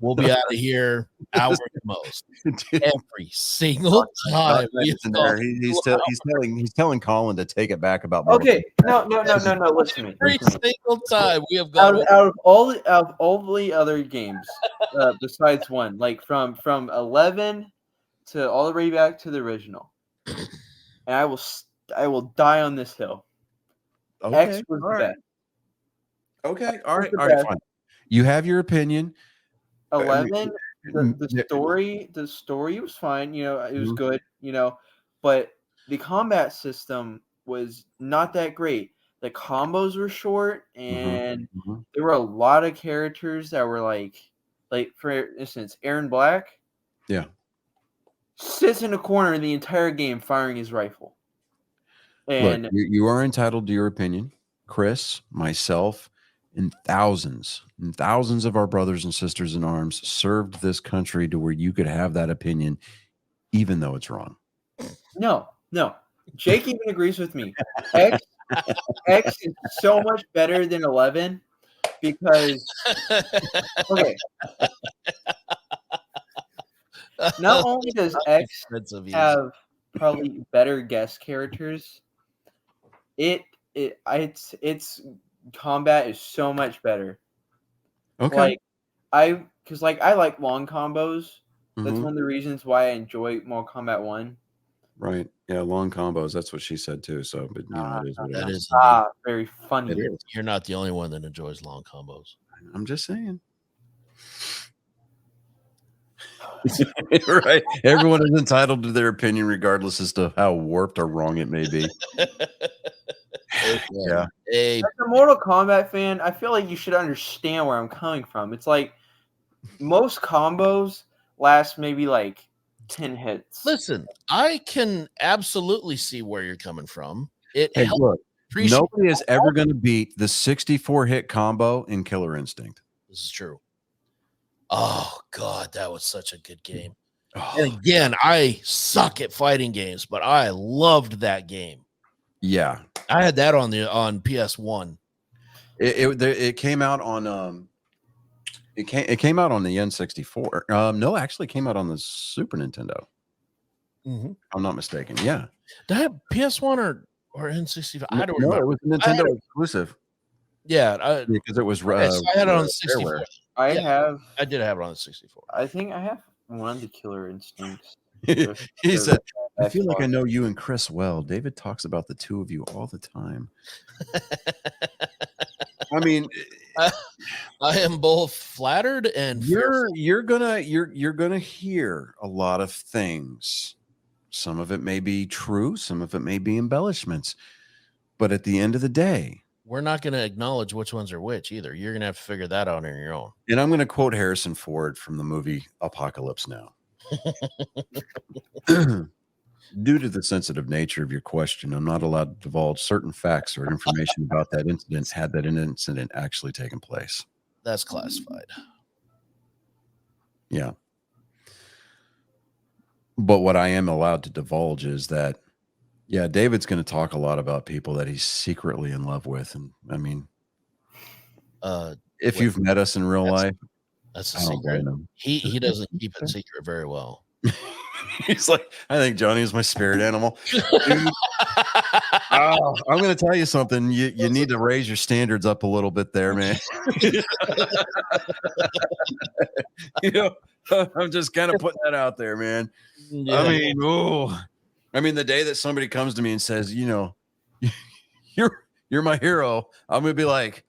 [SPEAKER 2] We'll be out of here hour at most. Every single time.
[SPEAKER 3] He's telling Colin to take it back about.
[SPEAKER 4] Okay, no. Listen to me.
[SPEAKER 2] Every single time we have gone
[SPEAKER 4] out of all the other games, besides one, like from 11 to all the way back to the original, and I will die on this hill.
[SPEAKER 3] Okay,
[SPEAKER 4] X was the best.
[SPEAKER 3] Okay, all right, fine. You have your opinion.
[SPEAKER 4] 11, the story was fine. It was good. But the combat system was not that great. The combos were short, and there were a lot of characters that were like for instance, Aaron Black.
[SPEAKER 3] Yeah.
[SPEAKER 4] Sits in a corner the entire game firing his rifle. And
[SPEAKER 3] look, you are entitled to your opinion. Chris, myself, and thousands of our brothers and sisters in arms served this country to where you could have that opinion, even though it's wrong.
[SPEAKER 4] No. Jake even agrees with me. X is so much better than 11 because okay. Not only does X have probably better guest characters, its combat is so much better.
[SPEAKER 3] Okay.
[SPEAKER 4] I like long combos. That's one of the reasons why I enjoy Mortal Kombat 1.
[SPEAKER 3] Right. Yeah, long combos. That's what she said too. So, but it is what it is.
[SPEAKER 4] Very funny.
[SPEAKER 3] It is.
[SPEAKER 2] You're not the only one that enjoys long combos.
[SPEAKER 3] I'm just saying. Right. Everyone is entitled to their opinion, regardless as to how warped or wrong it may be. Yeah.
[SPEAKER 2] Hey,
[SPEAKER 4] as a Mortal Kombat fan, I feel like you should understand where I'm coming from. It's like most combos last maybe like 10 hits.
[SPEAKER 2] Listen, I can absolutely see where you're coming from.
[SPEAKER 3] Hey, look, nobody is ever going to beat the 64 hit combo in Killer Instinct.
[SPEAKER 2] This is true. Oh God, that was such a good game.
[SPEAKER 3] Oh.
[SPEAKER 2] And again, I suck at fighting games, but I loved that game.
[SPEAKER 3] Yeah,
[SPEAKER 2] I had that on PS1.
[SPEAKER 3] It came out on it came out on the N64. No, actually came out on the Super Nintendo. I'm not mistaken. Yeah.
[SPEAKER 2] Did I have PS1 or N64? I don't remember.
[SPEAKER 3] It was a Nintendo exclusive.
[SPEAKER 2] Yeah,
[SPEAKER 3] because it was.
[SPEAKER 2] I had it on the 64. I did have it on the 64.
[SPEAKER 4] I think I have one of the Killer Instincts.
[SPEAKER 3] He said, I feel like I know you and Chris well. David talks about the two of you all the time. I mean,
[SPEAKER 2] I am both flattered and
[SPEAKER 3] you're gonna hear a lot of things. Some of it may be true, some of it may be embellishments. But at the end of the day,
[SPEAKER 2] we're not going to acknowledge which ones are which either. You're going to have to figure that out on your own.
[SPEAKER 3] And I'm going to quote Harrison Ford from the movie Apocalypse Now. Due to the sensitive nature of your question, I'm not allowed to divulge certain facts or information about that incident had that incident actually taken place.
[SPEAKER 2] That's classified.
[SPEAKER 3] Yeah. But what I am allowed to divulge is that, yeah, David's going to talk a lot about people that he's secretly in love with. And I mean, if you've met us in real life,
[SPEAKER 2] that's a secret. He doesn't keep it secret very well.
[SPEAKER 3] He's like, I think Johnny is my spirit animal. Dude, I'm going to tell you something. You need to raise your standards up a little bit there, man. I'm just kind of putting that out there, man. Yeah. I mean, the day that somebody comes to me and says, you're my hero, I'm going to be like,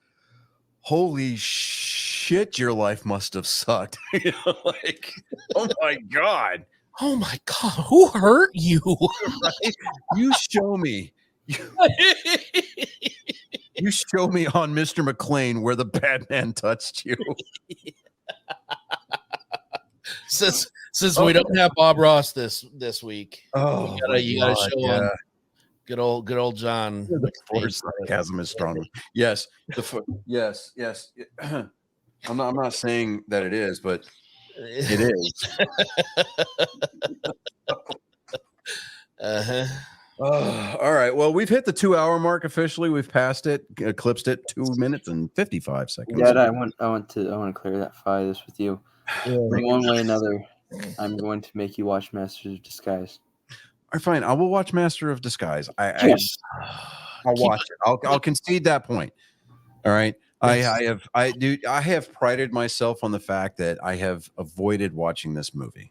[SPEAKER 3] holy shit, your life must have sucked. Like, oh my God.
[SPEAKER 2] Oh my God, who hurt you?
[SPEAKER 3] Right? You show me. You show me on Mr. McLean where the bad man touched you.
[SPEAKER 2] Since we don't have Bob Ross this week,
[SPEAKER 3] you
[SPEAKER 2] gotta show on Good old John.
[SPEAKER 3] The forced sarcasm is strong. Yes, yes. I'm not saying that it is, but it is.
[SPEAKER 2] Uh-huh.
[SPEAKER 3] All right. Well, we've hit the 2-hour mark officially. We've passed it, eclipsed it. 2 minutes and 55 seconds.
[SPEAKER 4] Yeah, I want to clarify this with you.
[SPEAKER 2] Yeah.
[SPEAKER 4] In one way or another, I'm going to make you watch Masters of Disguise.
[SPEAKER 3] All right, fine. I will watch Master of Disguise.
[SPEAKER 4] Yes.
[SPEAKER 3] I'll watch it. I'll concede that point. All right. I have prided myself on the fact that I have avoided watching this movie.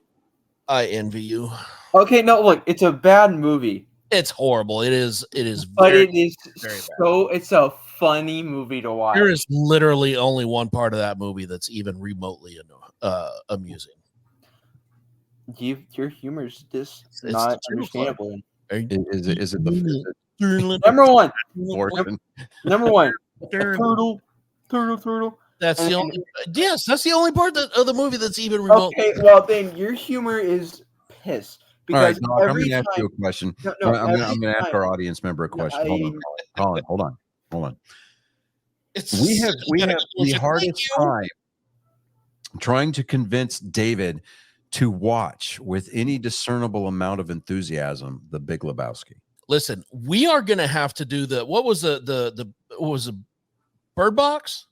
[SPEAKER 2] I envy you.
[SPEAKER 4] Okay, no, look, it's a bad movie.
[SPEAKER 2] It's horrible. It is.
[SPEAKER 4] But
[SPEAKER 2] Very,
[SPEAKER 4] it is
[SPEAKER 2] very bad.
[SPEAKER 4] so. It's a funny movie to watch.
[SPEAKER 2] There is literally only one part of that movie that's even remotely amusing.
[SPEAKER 4] Your humor is just
[SPEAKER 2] It's
[SPEAKER 4] not
[SPEAKER 2] the truth,
[SPEAKER 4] understandable.
[SPEAKER 3] Is it the
[SPEAKER 4] Number one.
[SPEAKER 3] portion?
[SPEAKER 4] Number one. Turtle.
[SPEAKER 2] That's the only. Yes, that's the only part of the movie that's even remote.
[SPEAKER 4] Okay, well then your humor is piss.
[SPEAKER 3] All right,
[SPEAKER 4] Because
[SPEAKER 3] Doc, I'm
[SPEAKER 4] every
[SPEAKER 3] going to ask you
[SPEAKER 4] time,
[SPEAKER 3] a question.
[SPEAKER 4] no,
[SPEAKER 3] I'm
[SPEAKER 4] every
[SPEAKER 3] going to ask
[SPEAKER 4] time-
[SPEAKER 3] our audience member a question. Colin, hold on.
[SPEAKER 2] It's
[SPEAKER 3] We have the
[SPEAKER 2] Thank
[SPEAKER 3] hardest
[SPEAKER 2] you.
[SPEAKER 3] time trying to convince David to watch with any discernible amount of enthusiasm The Big Lebowski.
[SPEAKER 2] Listen, we are going to have to do what was the what was the Bird Box?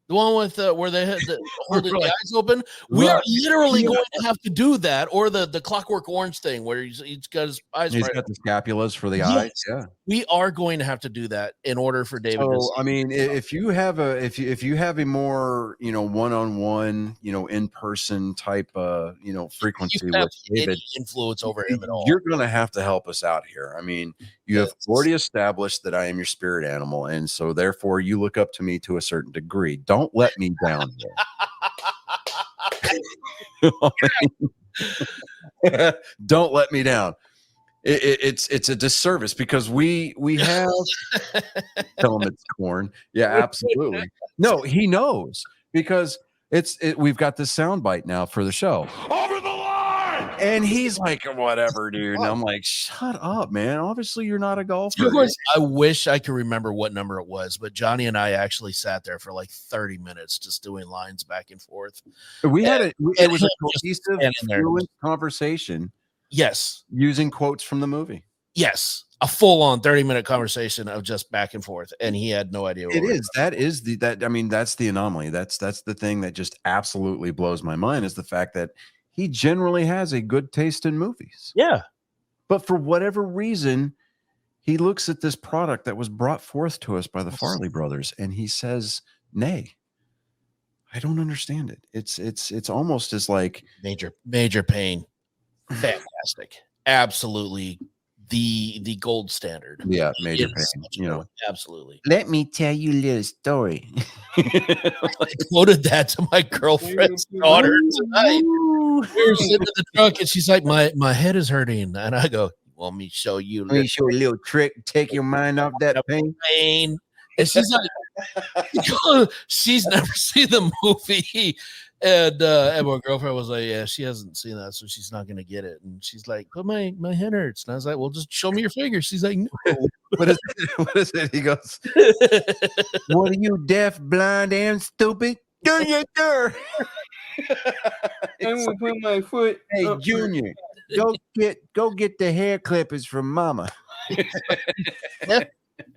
[SPEAKER 2] The one with where they had holding the eyes open. We are literally going to have to do that, or the Clockwork Orange thing, where he's got his eyes.
[SPEAKER 3] He's
[SPEAKER 2] right.
[SPEAKER 3] got the scapulas for the
[SPEAKER 2] Yes.
[SPEAKER 3] eyes. Yeah.
[SPEAKER 2] We are going to have to do that in order for David. to
[SPEAKER 3] So
[SPEAKER 2] see
[SPEAKER 3] I mean, if you have a more one-on-one, in person type frequency
[SPEAKER 2] you have
[SPEAKER 3] with David,
[SPEAKER 2] any influence over him at all.
[SPEAKER 3] you're going to have to help us out here. I mean, you have already established that I am your spirit animal, and so therefore you look up to me to a certain degree. Don't let me down here. Don't let me down. It's a disservice because we have tell him it's corn. Yeah, absolutely. No, he knows because we've got this sound bite now for the show. Over the line, and he's like, whatever, dude. And I'm like, shut up, man. Obviously, you're not a golfer.
[SPEAKER 2] I wish I could remember what number it was, but Johnny and I actually sat there for like 30 minutes just doing lines back and forth.
[SPEAKER 3] We had it was a
[SPEAKER 2] just
[SPEAKER 3] cohesive,
[SPEAKER 2] standing there.
[SPEAKER 3] fluent conversation
[SPEAKER 2] Yes.
[SPEAKER 3] using quotes from the movie.
[SPEAKER 2] Yes. A full-on 30-minute conversation of just back and forth, and he had no idea what
[SPEAKER 3] It
[SPEAKER 2] we were
[SPEAKER 3] is. That's the anomaly. That's the thing that just absolutely blows my mind is the fact that he generally has a good taste in movies.
[SPEAKER 2] Yeah.
[SPEAKER 3] But for whatever reason, he looks at this product that was brought forth to us by the Farley brothers and he says, nay. I don't understand it. It's almost as like
[SPEAKER 2] major pain. Fantastic. Absolutely the gold standard.
[SPEAKER 3] yeah, major
[SPEAKER 2] It's
[SPEAKER 3] pain.
[SPEAKER 2] such a good one. Absolutely.
[SPEAKER 3] Let me tell you a little story.
[SPEAKER 2] I quoted that to my girlfriend's daughter tonight. We were sitting in the truck and she's like, my head is hurting. And I go, want me to show you a
[SPEAKER 3] Let me show you a little trick. Take your mind off that pain.
[SPEAKER 2] pain? And she's like, she's never seen the movie. And my girlfriend was like, yeah, she hasn't seen that, so she's not gonna get it. And she's like, but my head hurts. And I was like, well, just show me your fingers. She's like, no.
[SPEAKER 3] What is it? He goes, what are you, deaf, blind, and stupid? Do your dirt.
[SPEAKER 4] I'm gonna put my foot.
[SPEAKER 3] Hey,
[SPEAKER 4] up.
[SPEAKER 3] Junior, go get the hair clippers from Mama.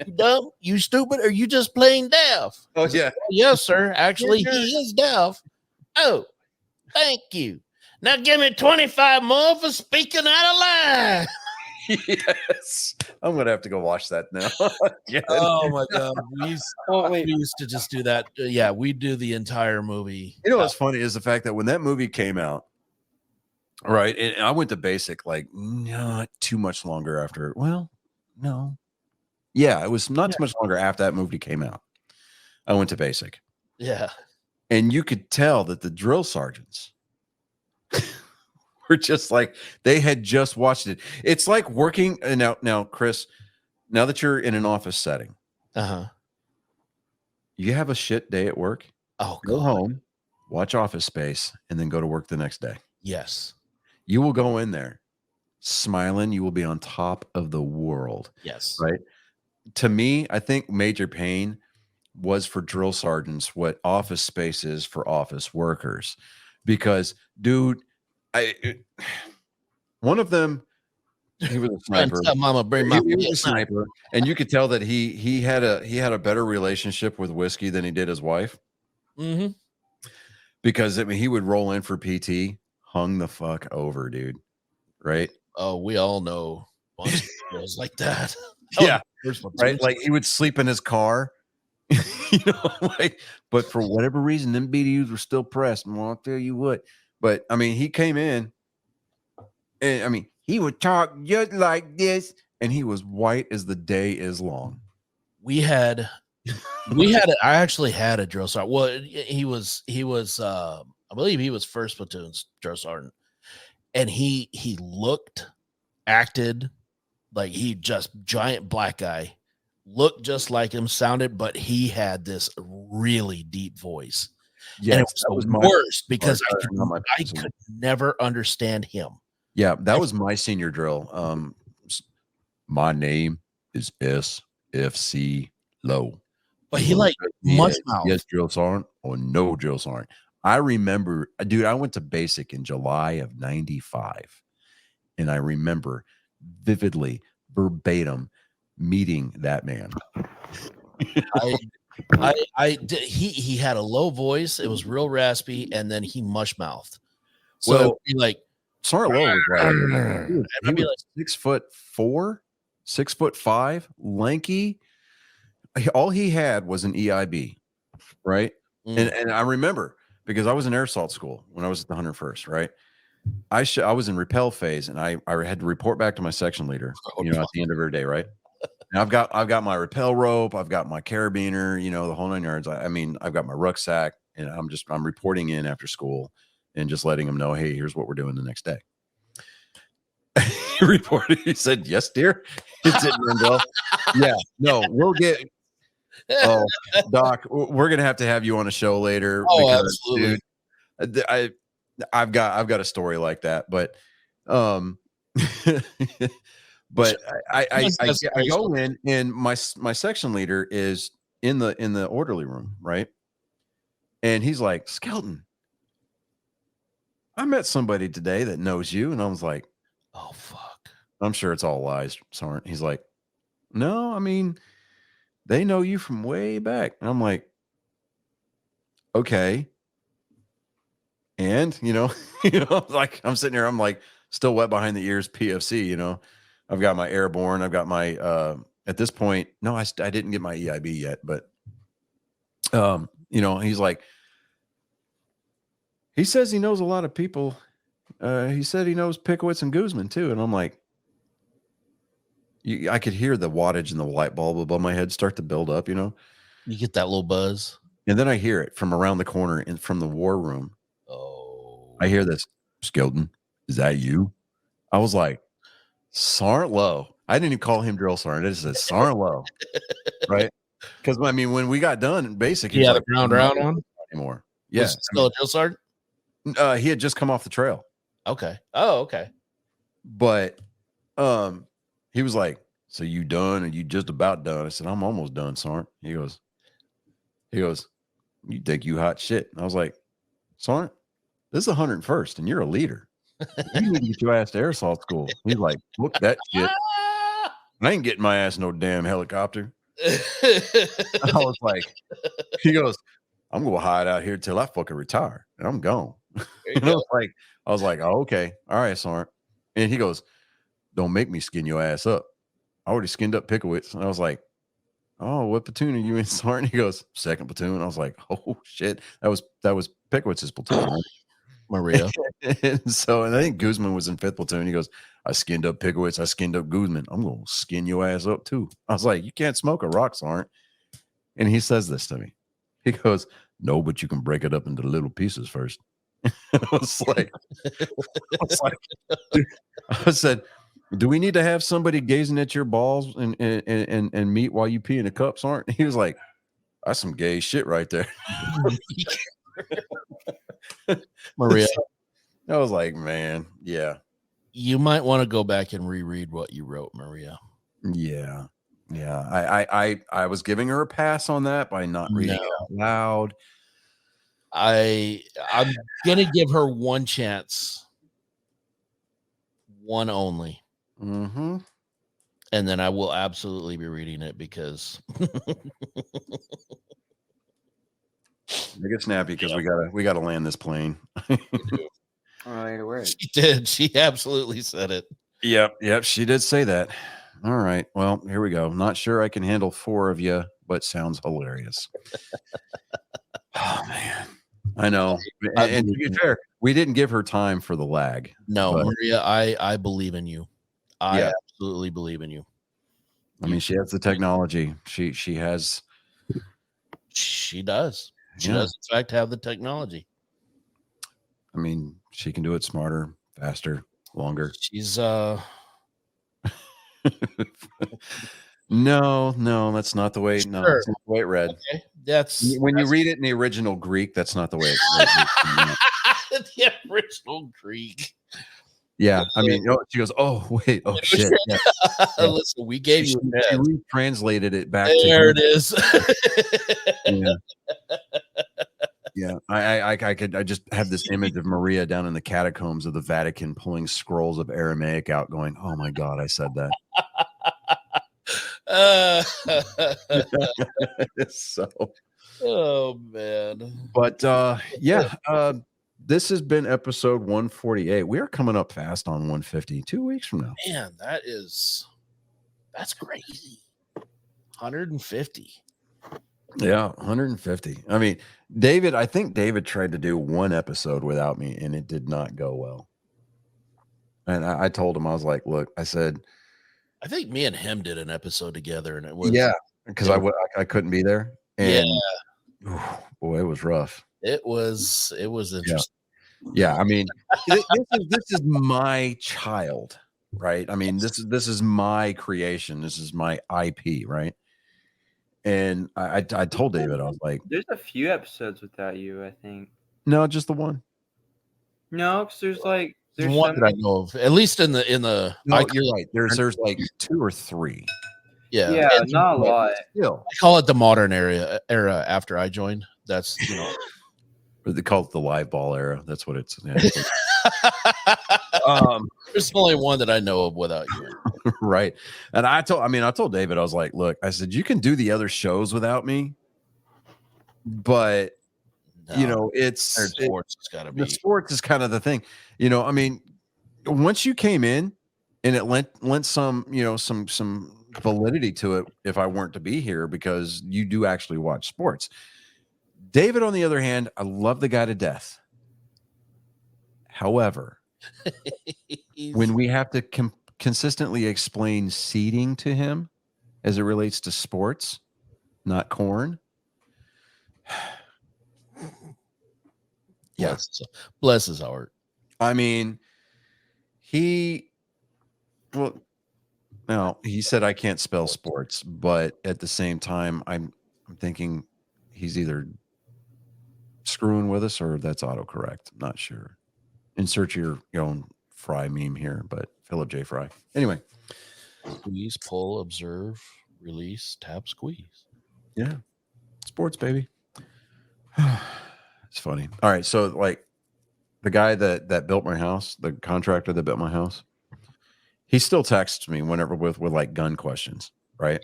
[SPEAKER 2] You dumb? You stupid? Or you just plain deaf?
[SPEAKER 3] Oh yeah.
[SPEAKER 2] Yes, sir. Actually, he is deaf. Oh, thank you. Now give me 25 more for speaking out of line.
[SPEAKER 3] Yes, I'm gonna have to go watch that now. Yeah.
[SPEAKER 2] Oh my god, we
[SPEAKER 4] Wait.
[SPEAKER 2] used to just do that. Yeah, we do the entire movie.
[SPEAKER 3] You know what's funny is the fact that when that movie came out, right? And I went to basic like not too much longer after. Well, no, yeah, it was not too much longer after that movie came out. I went to basic,
[SPEAKER 2] Yeah.
[SPEAKER 3] and you could tell that the drill sergeants were just like they had just watched it. It's like working now, Chris. Now that you're in an office setting,
[SPEAKER 2] Uh-huh.
[SPEAKER 3] you have a shit day at work.
[SPEAKER 2] Oh,
[SPEAKER 3] Go
[SPEAKER 2] God.
[SPEAKER 3] home, watch Office Space, and then go to work the next day.
[SPEAKER 2] Yes.
[SPEAKER 3] You will go in there smiling, you will be on top of the world.
[SPEAKER 2] Yes.
[SPEAKER 3] Right. To me, I think Major Payne was for drill sergeants what Office Space is for office workers. Because, dude, one of them, he was a sniper.
[SPEAKER 2] Mama, bring my
[SPEAKER 3] He was a sniper, and you could tell that he had a better relationship with whiskey than he did his wife.
[SPEAKER 2] Mm-hmm.
[SPEAKER 3] Because I mean, he would roll in for PT, hung the fuck over, dude. Right?
[SPEAKER 2] Oh, we all know bunch of girls like that.
[SPEAKER 3] Yeah,
[SPEAKER 2] First one,
[SPEAKER 3] right. Like he would sleep in his car, you know. Like, but for whatever reason, them BDUs were still pressed. Well, I'll tell you what. But I mean, he came in, and I mean, he would talk just like this, and he was white as the day is long.
[SPEAKER 2] I actually had a drill sergeant. Well, he was I believe he was first platoon's drill sergeant, and he looked, acted like he just giant black guy, looked just like him, sounded, but he had this really deep voice.
[SPEAKER 3] Yeah,
[SPEAKER 2] and it was the worst because I could never understand him.
[SPEAKER 3] Yeah, that was my senior drill. My name is SFC Low.
[SPEAKER 2] But he like much mouth.
[SPEAKER 3] Yes, drill sergeant or no drill sergeant. I remember, dude, I went to basic in July of 95. And I remember vividly, verbatim, meeting that man.
[SPEAKER 2] He had a low voice. It was real raspy, and then he mush mouthed. So
[SPEAKER 3] Well,
[SPEAKER 2] he like
[SPEAKER 3] Sergeant Lowe was like,
[SPEAKER 2] he was
[SPEAKER 3] 6'4", 6'5", lanky. All he had was an EIB, right? And I remember because I was in air assault school when I was at the 101st, right? I was in rappel phase, and I had to report back to my section leader, you know, at the end of every day, right? And I've got my rappel rope, I've got my carabiner, you know, the whole 9 yards. I mean, I've got my rucksack, and I'm reporting in after school and just letting them know, hey, here's what we're doing the next day. He reported. He said, "Yes, dear." It's it, Mandel. Yeah, no, we'll get. Oh, Doc, we're gonna have to have you on a show later.
[SPEAKER 2] Oh,
[SPEAKER 3] because,
[SPEAKER 2] absolutely.
[SPEAKER 3] Dude, I've got a story like that, but but I go in, and my section leader is in the orderly room, right? And he's like, "Skelton, I met somebody today that knows you," and I was like,
[SPEAKER 2] "Oh fuck."
[SPEAKER 3] I'm sure it's all lies, Sergeant. He's like, "No, I mean, they know you from way back." And I'm like, "Okay." And, like I'm sitting here, I'm like still wet behind the ears, PFC, you know. I've got my airborne, I've got my at this point, no, I didn't get my EIB yet, but he's like, he says he knows a lot of people. He said he knows Pickowitz and Guzman too. And I'm like, I could hear the wattage and the light bulb above my head start to build up, you know.
[SPEAKER 2] You get that little buzz.
[SPEAKER 3] And then I hear it from around the corner and from the war room.
[SPEAKER 2] Oh,
[SPEAKER 3] I hear this, "Skelton, is that you?" I was like, Sergeant Lowe. I didn't even call him drill sergeant. I just said Sergeant Lowe, right? Because I mean, when we got done, basically,
[SPEAKER 2] yeah, the ground round on
[SPEAKER 3] anymore. Yeah,
[SPEAKER 2] still a drill sergeant.
[SPEAKER 3] He had just come off the trail.
[SPEAKER 2] Okay. Oh, okay.
[SPEAKER 3] But he was like, "So you done? Are you just about done?" I said, "I'm almost done, Sergeant." He goes, "You think you hot shit?" And I was like, "Sergeant, this is 101st, and you're a leader. You need to get your ass to air assault school." He's like, "Look that shit. I ain't getting my ass no damn helicopter." I was like, he goes, "I'm gonna hide out here till I fucking retire, and I'm gone." And I was like, "Oh, okay, all right, Sergeant." And he goes, "Don't make me skin your ass up. I already skinned up Pickowitz." And I was like, "Oh, what platoon are you in, Sergeant?" He goes, "2nd platoon." I was like, "Oh shit, that was Pickowitz's platoon." Right?
[SPEAKER 2] Maria.
[SPEAKER 3] And I think Guzman was in 5th platoon. He goes, "I skinned up Pickowitz. I skinned up Guzman. I'm gonna skin your ass up too." I was like, "You can't smoke a rock, Sergeant." And he says this to me. He goes, "No, but you can break it up into little pieces first." I said, "Do we need to have somebody gazing at your balls and meat while you pee in a cup, Sergeant?" He was like, "That's some gay shit right there."
[SPEAKER 2] Maria.
[SPEAKER 3] I was like, man, yeah.
[SPEAKER 2] You might want to go back and reread what you wrote, Maria.
[SPEAKER 3] Yeah. I was giving her a pass on that by not reading it out loud.
[SPEAKER 2] I'm gonna give her one chance, one only,
[SPEAKER 3] Mm-hmm.
[SPEAKER 2] and then I will absolutely be reading it because
[SPEAKER 3] Make it snappy because we gotta land this plane.
[SPEAKER 4] All right, where?
[SPEAKER 2] she did. She absolutely said it.
[SPEAKER 3] Yep, she did say that. All right. Well, here we go. Not sure I can handle 4 of you, but sounds hilarious. Oh man. I know. And to be fair, we didn't give her time for the lag.
[SPEAKER 2] No,
[SPEAKER 3] but,
[SPEAKER 2] Maria, I believe in you. I
[SPEAKER 3] Yeah.
[SPEAKER 2] absolutely believe in you.
[SPEAKER 3] I mean, she has the technology. She has.
[SPEAKER 2] She does. She
[SPEAKER 3] Yeah.
[SPEAKER 2] does, in fact, have the technology.
[SPEAKER 3] I mean, she can do it smarter, faster, longer.
[SPEAKER 2] She's
[SPEAKER 3] No, that's not the way. No,
[SPEAKER 2] Sure.
[SPEAKER 3] that's not the way it read.
[SPEAKER 2] okay. That's
[SPEAKER 3] When you read it in the original Greek, that's not the way it read.
[SPEAKER 2] the original Greek.
[SPEAKER 3] Yeah, I mean, she goes, "Oh wait, oh shit." Yeah.
[SPEAKER 2] Listen, we gave
[SPEAKER 3] She
[SPEAKER 2] you a chance.
[SPEAKER 3] retranslated it back
[SPEAKER 2] There
[SPEAKER 3] to
[SPEAKER 2] it is.
[SPEAKER 3] Yeah. I just have this image of Maria down in the catacombs of the Vatican pulling scrolls of Aramaic out, going, "Oh my god, I said that." So,
[SPEAKER 2] Oh man.
[SPEAKER 3] but this has been episode 148. We are coming up fast on 150. 2 weeks from now.
[SPEAKER 2] Man, that's crazy. 150.
[SPEAKER 3] Yeah, 150. I mean, I think David tried to do one episode without me, and it did not go well. And I told him, I was like, "Look," I said,
[SPEAKER 2] I think me and him did an episode together, and it was
[SPEAKER 3] because I couldn't be there, and boy, it was rough.
[SPEAKER 2] it was interesting.
[SPEAKER 3] Yeah, I mean, this is my child, right? I mean, this is my creation. This is my IP, right? And I told David, I was like,
[SPEAKER 4] There's a few episodes without you, I think.
[SPEAKER 3] "No, just the one."
[SPEAKER 4] No, because there's
[SPEAKER 2] One that I know of, at least in the
[SPEAKER 3] No, you're right. There's like 2 or 3.
[SPEAKER 4] yeah, not a lot.
[SPEAKER 3] Still,
[SPEAKER 2] I call it the modern era after I joined. That's
[SPEAKER 3] they call it the live ball era. That's what it's. Yeah,
[SPEAKER 2] there's only one that I know of without you.
[SPEAKER 3] right. And I told David, I was like, "Look," I said, "you can do the other shows without me, but it's
[SPEAKER 2] sports. It's got to be
[SPEAKER 3] the sports is kind of the thing. I mean, once you came in, and it lent some some validity to it if I weren't to be here, because you do actually watch sports. David, on the other hand, I love the guy to death. However, when we have to consistently explain seeding to him as it relates to sports, not corn. Yeah.
[SPEAKER 2] Bless his heart.
[SPEAKER 3] I mean, he said I can't spell sports, but at the same time, I'm thinking he's either screwing with us or that's autocorrect. I'm not sure. Insert your own Fry meme here, but Philip J. Fry. Anyway.
[SPEAKER 2] Squeeze, pull, observe, release, tap, squeeze.
[SPEAKER 3] Yeah. Sports, baby. It's funny. All right. So like the guy that built my house, the contractor that built my house, he still texts me whenever with like gun questions, right?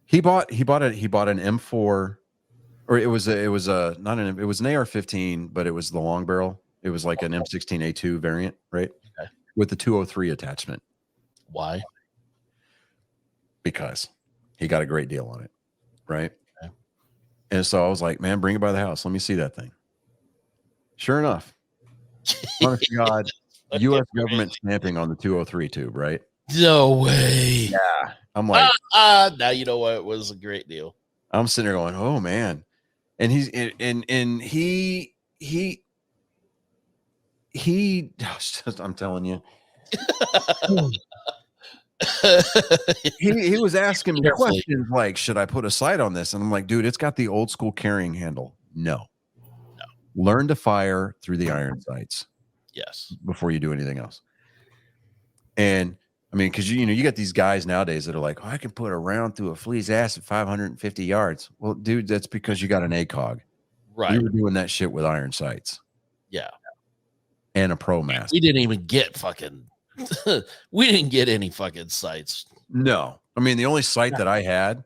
[SPEAKER 3] He bought an M4, or it was an AR-15, but it was the long barrel. It was like an M16A2 variant, right?
[SPEAKER 2] Okay.
[SPEAKER 3] With the 203 attachment.
[SPEAKER 2] Why?
[SPEAKER 3] Because he got a great deal on it, right?
[SPEAKER 2] Okay.
[SPEAKER 3] And so I was like, "Man, bring it by the house. Let me see that thing." Sure enough, honest to God, U.S. government stamping on the 203 tube, right?
[SPEAKER 2] No way.
[SPEAKER 3] Yeah. I'm like,
[SPEAKER 2] now you know what was a great deal.
[SPEAKER 3] I'm sitting there going, "Oh man," and he I'm telling you, he was asking me questions like, "Should I put a sight on this?" And I'm like, "Dude, it's got the old school carrying handle." No. Learn to fire through the iron sights.
[SPEAKER 2] Yes.
[SPEAKER 3] Before you do anything else. And I mean, because you got these guys nowadays that are like, oh, I can put a round through a flea's ass at 550 yards. Well, dude, that's because you got an ACOG.
[SPEAKER 2] Right.
[SPEAKER 3] We were doing that shit with iron sights
[SPEAKER 2] Yeah.
[SPEAKER 3] and a pro mask.
[SPEAKER 2] We didn't even get fucking we didn't get any fucking sights.
[SPEAKER 3] No, I mean the only sight that I had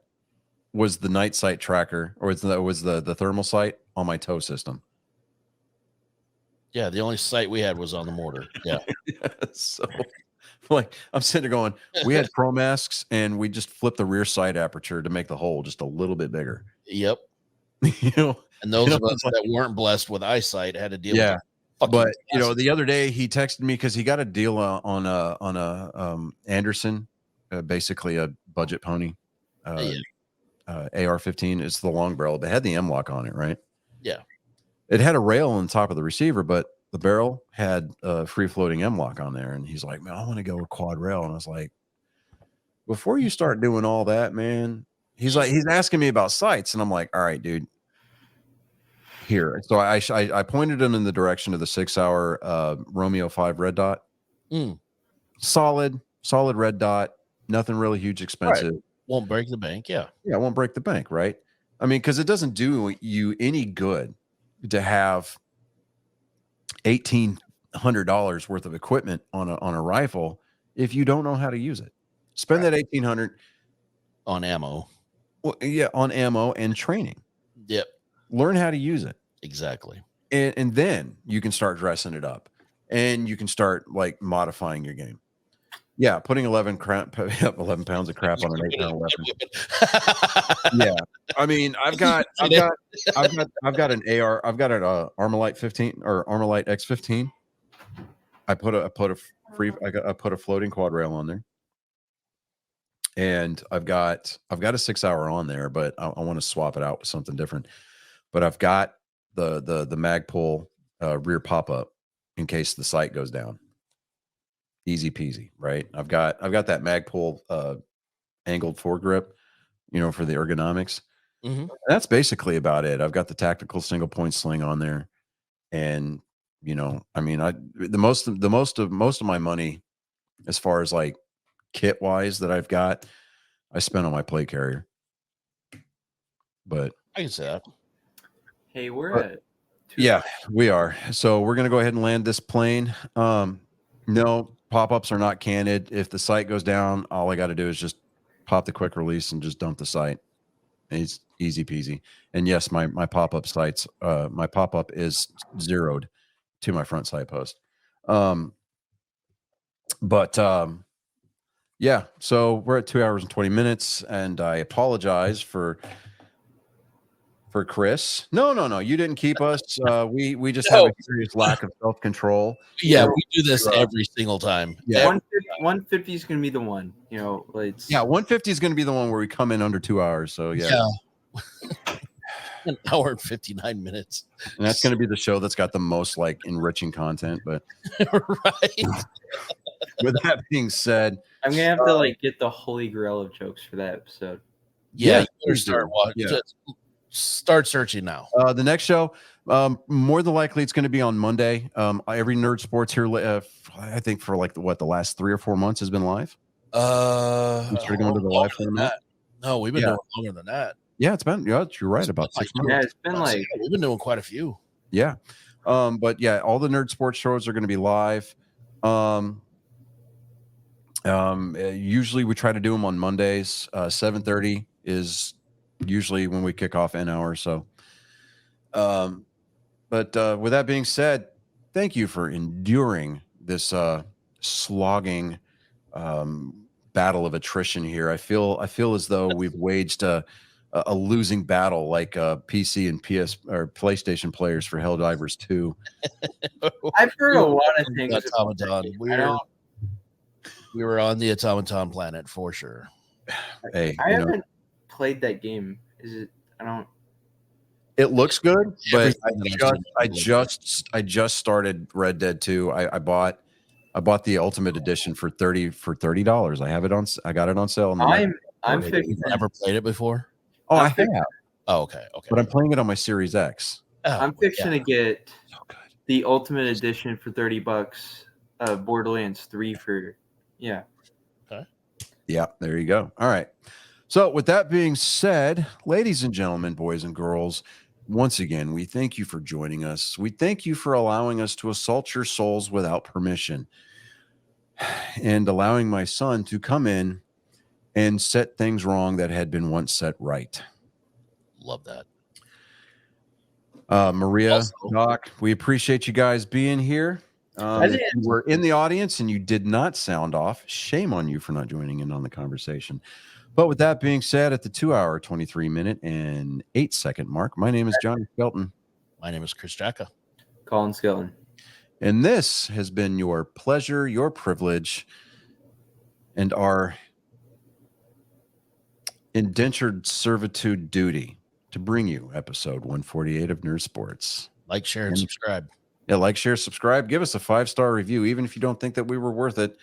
[SPEAKER 3] was the night sight tracker, or was the thermal sight on my tow system.
[SPEAKER 2] Yeah, the only sight we had was on the mortar. Yeah.
[SPEAKER 3] So, like, I'm sitting there going, we had pro masks, and we just flipped the rear sight aperture to make the hole just a little bit bigger.
[SPEAKER 2] Yep.
[SPEAKER 3] you know,
[SPEAKER 2] And those of us
[SPEAKER 3] it's like-
[SPEAKER 2] that weren't blessed with eyesight had to deal
[SPEAKER 3] Yeah.
[SPEAKER 2] with fucking
[SPEAKER 3] but you know,
[SPEAKER 2] glasses.
[SPEAKER 3] the other day he texted me because he got a deal on a Anderson, basically a budget pony, AR-15. It's the long barrel, but it had the M-lock on it, right?
[SPEAKER 2] Yeah.
[SPEAKER 3] It had a rail on top of the receiver, but the barrel had a free floating M-lock on there. And he's like, man, I want to go with quad rail. And I was like, before you start doing all that, man, he's asking me about sights. And I'm like, all right, dude, here. So I pointed him in the direction of the 6-hour Romeo 5 red dot. Solid red dot. Nothing really huge expensive.
[SPEAKER 2] Right. Won't break the bank. Yeah.
[SPEAKER 3] Yeah, it won't break the bank, right? I mean, because it doesn't do you any good to have $1,800 worth of equipment on a rifle if you don't know how to use it. Spend that $1,800
[SPEAKER 2] On ammo.
[SPEAKER 3] on ammo and training.
[SPEAKER 2] Yep.
[SPEAKER 3] Learn how to use it,
[SPEAKER 2] Exactly.
[SPEAKER 3] and then you can start dressing it up, and you can start like modifying your game. Yeah, putting 11 pounds of crap on an 8-pound weapon. Yeah, I mean, I've got an AR. I've got an Armalite 15 or Armalite X15. I put a floating quad rail on there, and I've got a 6-hour on there, but I want to swap it out with something different. But I've got the Magpul rear pop up in case the sight goes down. Easy peasy, right? I've got that Magpul angled foregrip, for the ergonomics.
[SPEAKER 2] Mm-hmm.
[SPEAKER 3] That's basically about it. I've got the tactical single point sling on there, and I mean, most of my money, as far as like kit wise that I've got, I spent on my plate carrier. But
[SPEAKER 2] I can say that.
[SPEAKER 4] Hey, we're at.
[SPEAKER 3] Yeah, we are. So we're gonna go ahead and land this plane. No, pop-ups are not canned. If the sight goes down, all I got to do is just pop the quick release and just dump the sight. And it's easy peasy. And yes, my pop-up sights, my pop-up is zeroed to my front sight post. Yeah, so we're at 2 hours and 20 minutes, and I apologize for Chris. No, you didn't keep us. We just have a serious lack of self-control.
[SPEAKER 2] Yeah, we do this every single time.
[SPEAKER 3] Yeah.
[SPEAKER 4] 150 is going to be the one.
[SPEAKER 3] Yeah, 150 is going to be the one where we come in under 2 hours. So yeah.
[SPEAKER 2] 1 hour and 59 minutes.
[SPEAKER 3] And that's going to be the show that's got the most like enriching content. But
[SPEAKER 2] right.
[SPEAKER 3] With that being said,
[SPEAKER 4] I'm gonna have to get the holy grail of jokes for that episode.
[SPEAKER 2] Yeah,
[SPEAKER 3] Yeah,
[SPEAKER 2] you better start watching.
[SPEAKER 3] yeah.
[SPEAKER 2] Start searching now.
[SPEAKER 3] The next show, more than likely, it's going to be on Monday. Every Nerd Sports here, I think for the last 3 or 4 months has been live. We started going to the live format.
[SPEAKER 2] No, we've been doing longer than that.
[SPEAKER 3] Yeah, it's been. Yeah, you're right. About 6 months.
[SPEAKER 4] Yeah, it's been
[SPEAKER 2] we've been doing quite a few.
[SPEAKER 3] Yeah. But yeah, all the Nerd Sports shows are going to be live. Usually we try to do them on Mondays. 7:30 is usually when we kick off an hour or so. But with that being said, thank you for enduring this slogging battle of attrition here. I feel as though we've waged a losing battle, like PC and PS or PlayStation players for Helldivers 2.
[SPEAKER 4] I've heard a lot of things.
[SPEAKER 2] Automaton. We were on the automaton planet for sure.
[SPEAKER 3] Hey,
[SPEAKER 4] I haven't played that game. Is it? I don't.
[SPEAKER 3] It looks good, but
[SPEAKER 2] Everything
[SPEAKER 3] I just started Red Dead 2. I bought the Ultimate Edition for $30. I have it on. I got it on sale.
[SPEAKER 4] I'm fixing.
[SPEAKER 2] You've never played it before?
[SPEAKER 3] Oh, I have,
[SPEAKER 2] Oh, okay.
[SPEAKER 3] but I'm playing it on my Series X.
[SPEAKER 4] I'm fixing to get
[SPEAKER 3] So good.
[SPEAKER 4] the Ultimate Edition for $30. Borderlands 3 for Yeah.
[SPEAKER 3] Yeah, there you go. All right. So, with that being said, ladies and gentlemen, boys and girls, once again, we thank you for joining us. We thank you for allowing us to assault your souls without permission and allowing my son to come in and set things wrong that had been once set right.
[SPEAKER 2] Love that.
[SPEAKER 3] Maria,
[SPEAKER 2] Also-
[SPEAKER 3] Doc, we appreciate you guys being here. If you were in the audience and you did not sound off, shame on you for not joining in on the conversation. But with that being said, at the 2-hour, 23-minute, and 8-second mark, my name is Johnny Skelton.
[SPEAKER 2] My name is Chris Jacka.
[SPEAKER 4] Colin Skeleton.
[SPEAKER 3] And this has been your pleasure, your privilege, and our indentured servitude duty to bring you episode 148 of Nerd Sports.
[SPEAKER 2] Like, share, and
[SPEAKER 3] And-
[SPEAKER 2] subscribe.
[SPEAKER 3] Yeah, like, share, subscribe. Give us a 5-star review. Even if you don't think that we were worth it,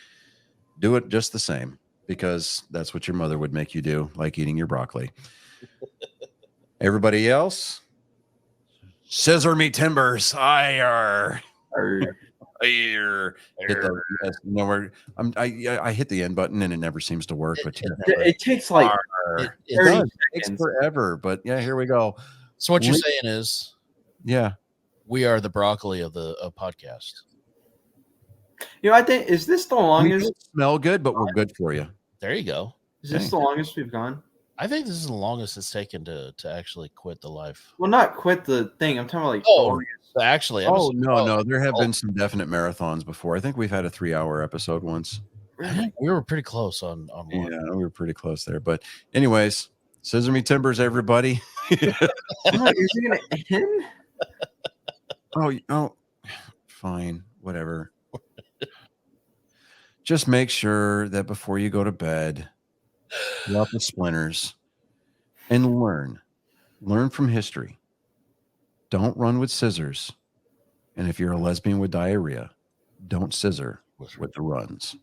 [SPEAKER 3] do it just the same, because that's what your mother would make you do, like eating your broccoli. Everybody else, scissor me timbers.
[SPEAKER 4] Or
[SPEAKER 3] Hit the, yes, no, I hit the end button and it never seems to work. But
[SPEAKER 4] it takes like
[SPEAKER 2] It
[SPEAKER 4] 30
[SPEAKER 3] does. It takes
[SPEAKER 4] seconds.
[SPEAKER 3] forever. But yeah, here we go.
[SPEAKER 2] So what you're
[SPEAKER 3] Link-
[SPEAKER 2] saying is
[SPEAKER 3] Yeah.
[SPEAKER 2] we are the broccoli of the podcast.
[SPEAKER 4] You know, I think is this the
[SPEAKER 3] We
[SPEAKER 4] longest?
[SPEAKER 3] don't smell good, but we're good for you.
[SPEAKER 2] There you go.
[SPEAKER 4] Is this the longest we've gone?
[SPEAKER 2] I think this is the longest it's taken to actually quit the life.
[SPEAKER 4] Well, not quit the thing. I'm talking about like.
[SPEAKER 2] Oh,
[SPEAKER 4] the longest.
[SPEAKER 2] Actually,
[SPEAKER 3] Oh, no. There have
[SPEAKER 2] oh.
[SPEAKER 3] been some definite marathons before. I think we've had a 3-hour episode once.
[SPEAKER 2] I think we were pretty close on one.
[SPEAKER 3] Yeah, we were pretty close there. But anyways, scissor me timbers, everybody.
[SPEAKER 4] Oh, is it gonna end?
[SPEAKER 3] Oh, fine, whatever. Just make sure that before you go to bed, pull out the splinters and learn from history. Don't run with scissors. And if you're a lesbian with diarrhea, don't scissor with the runs.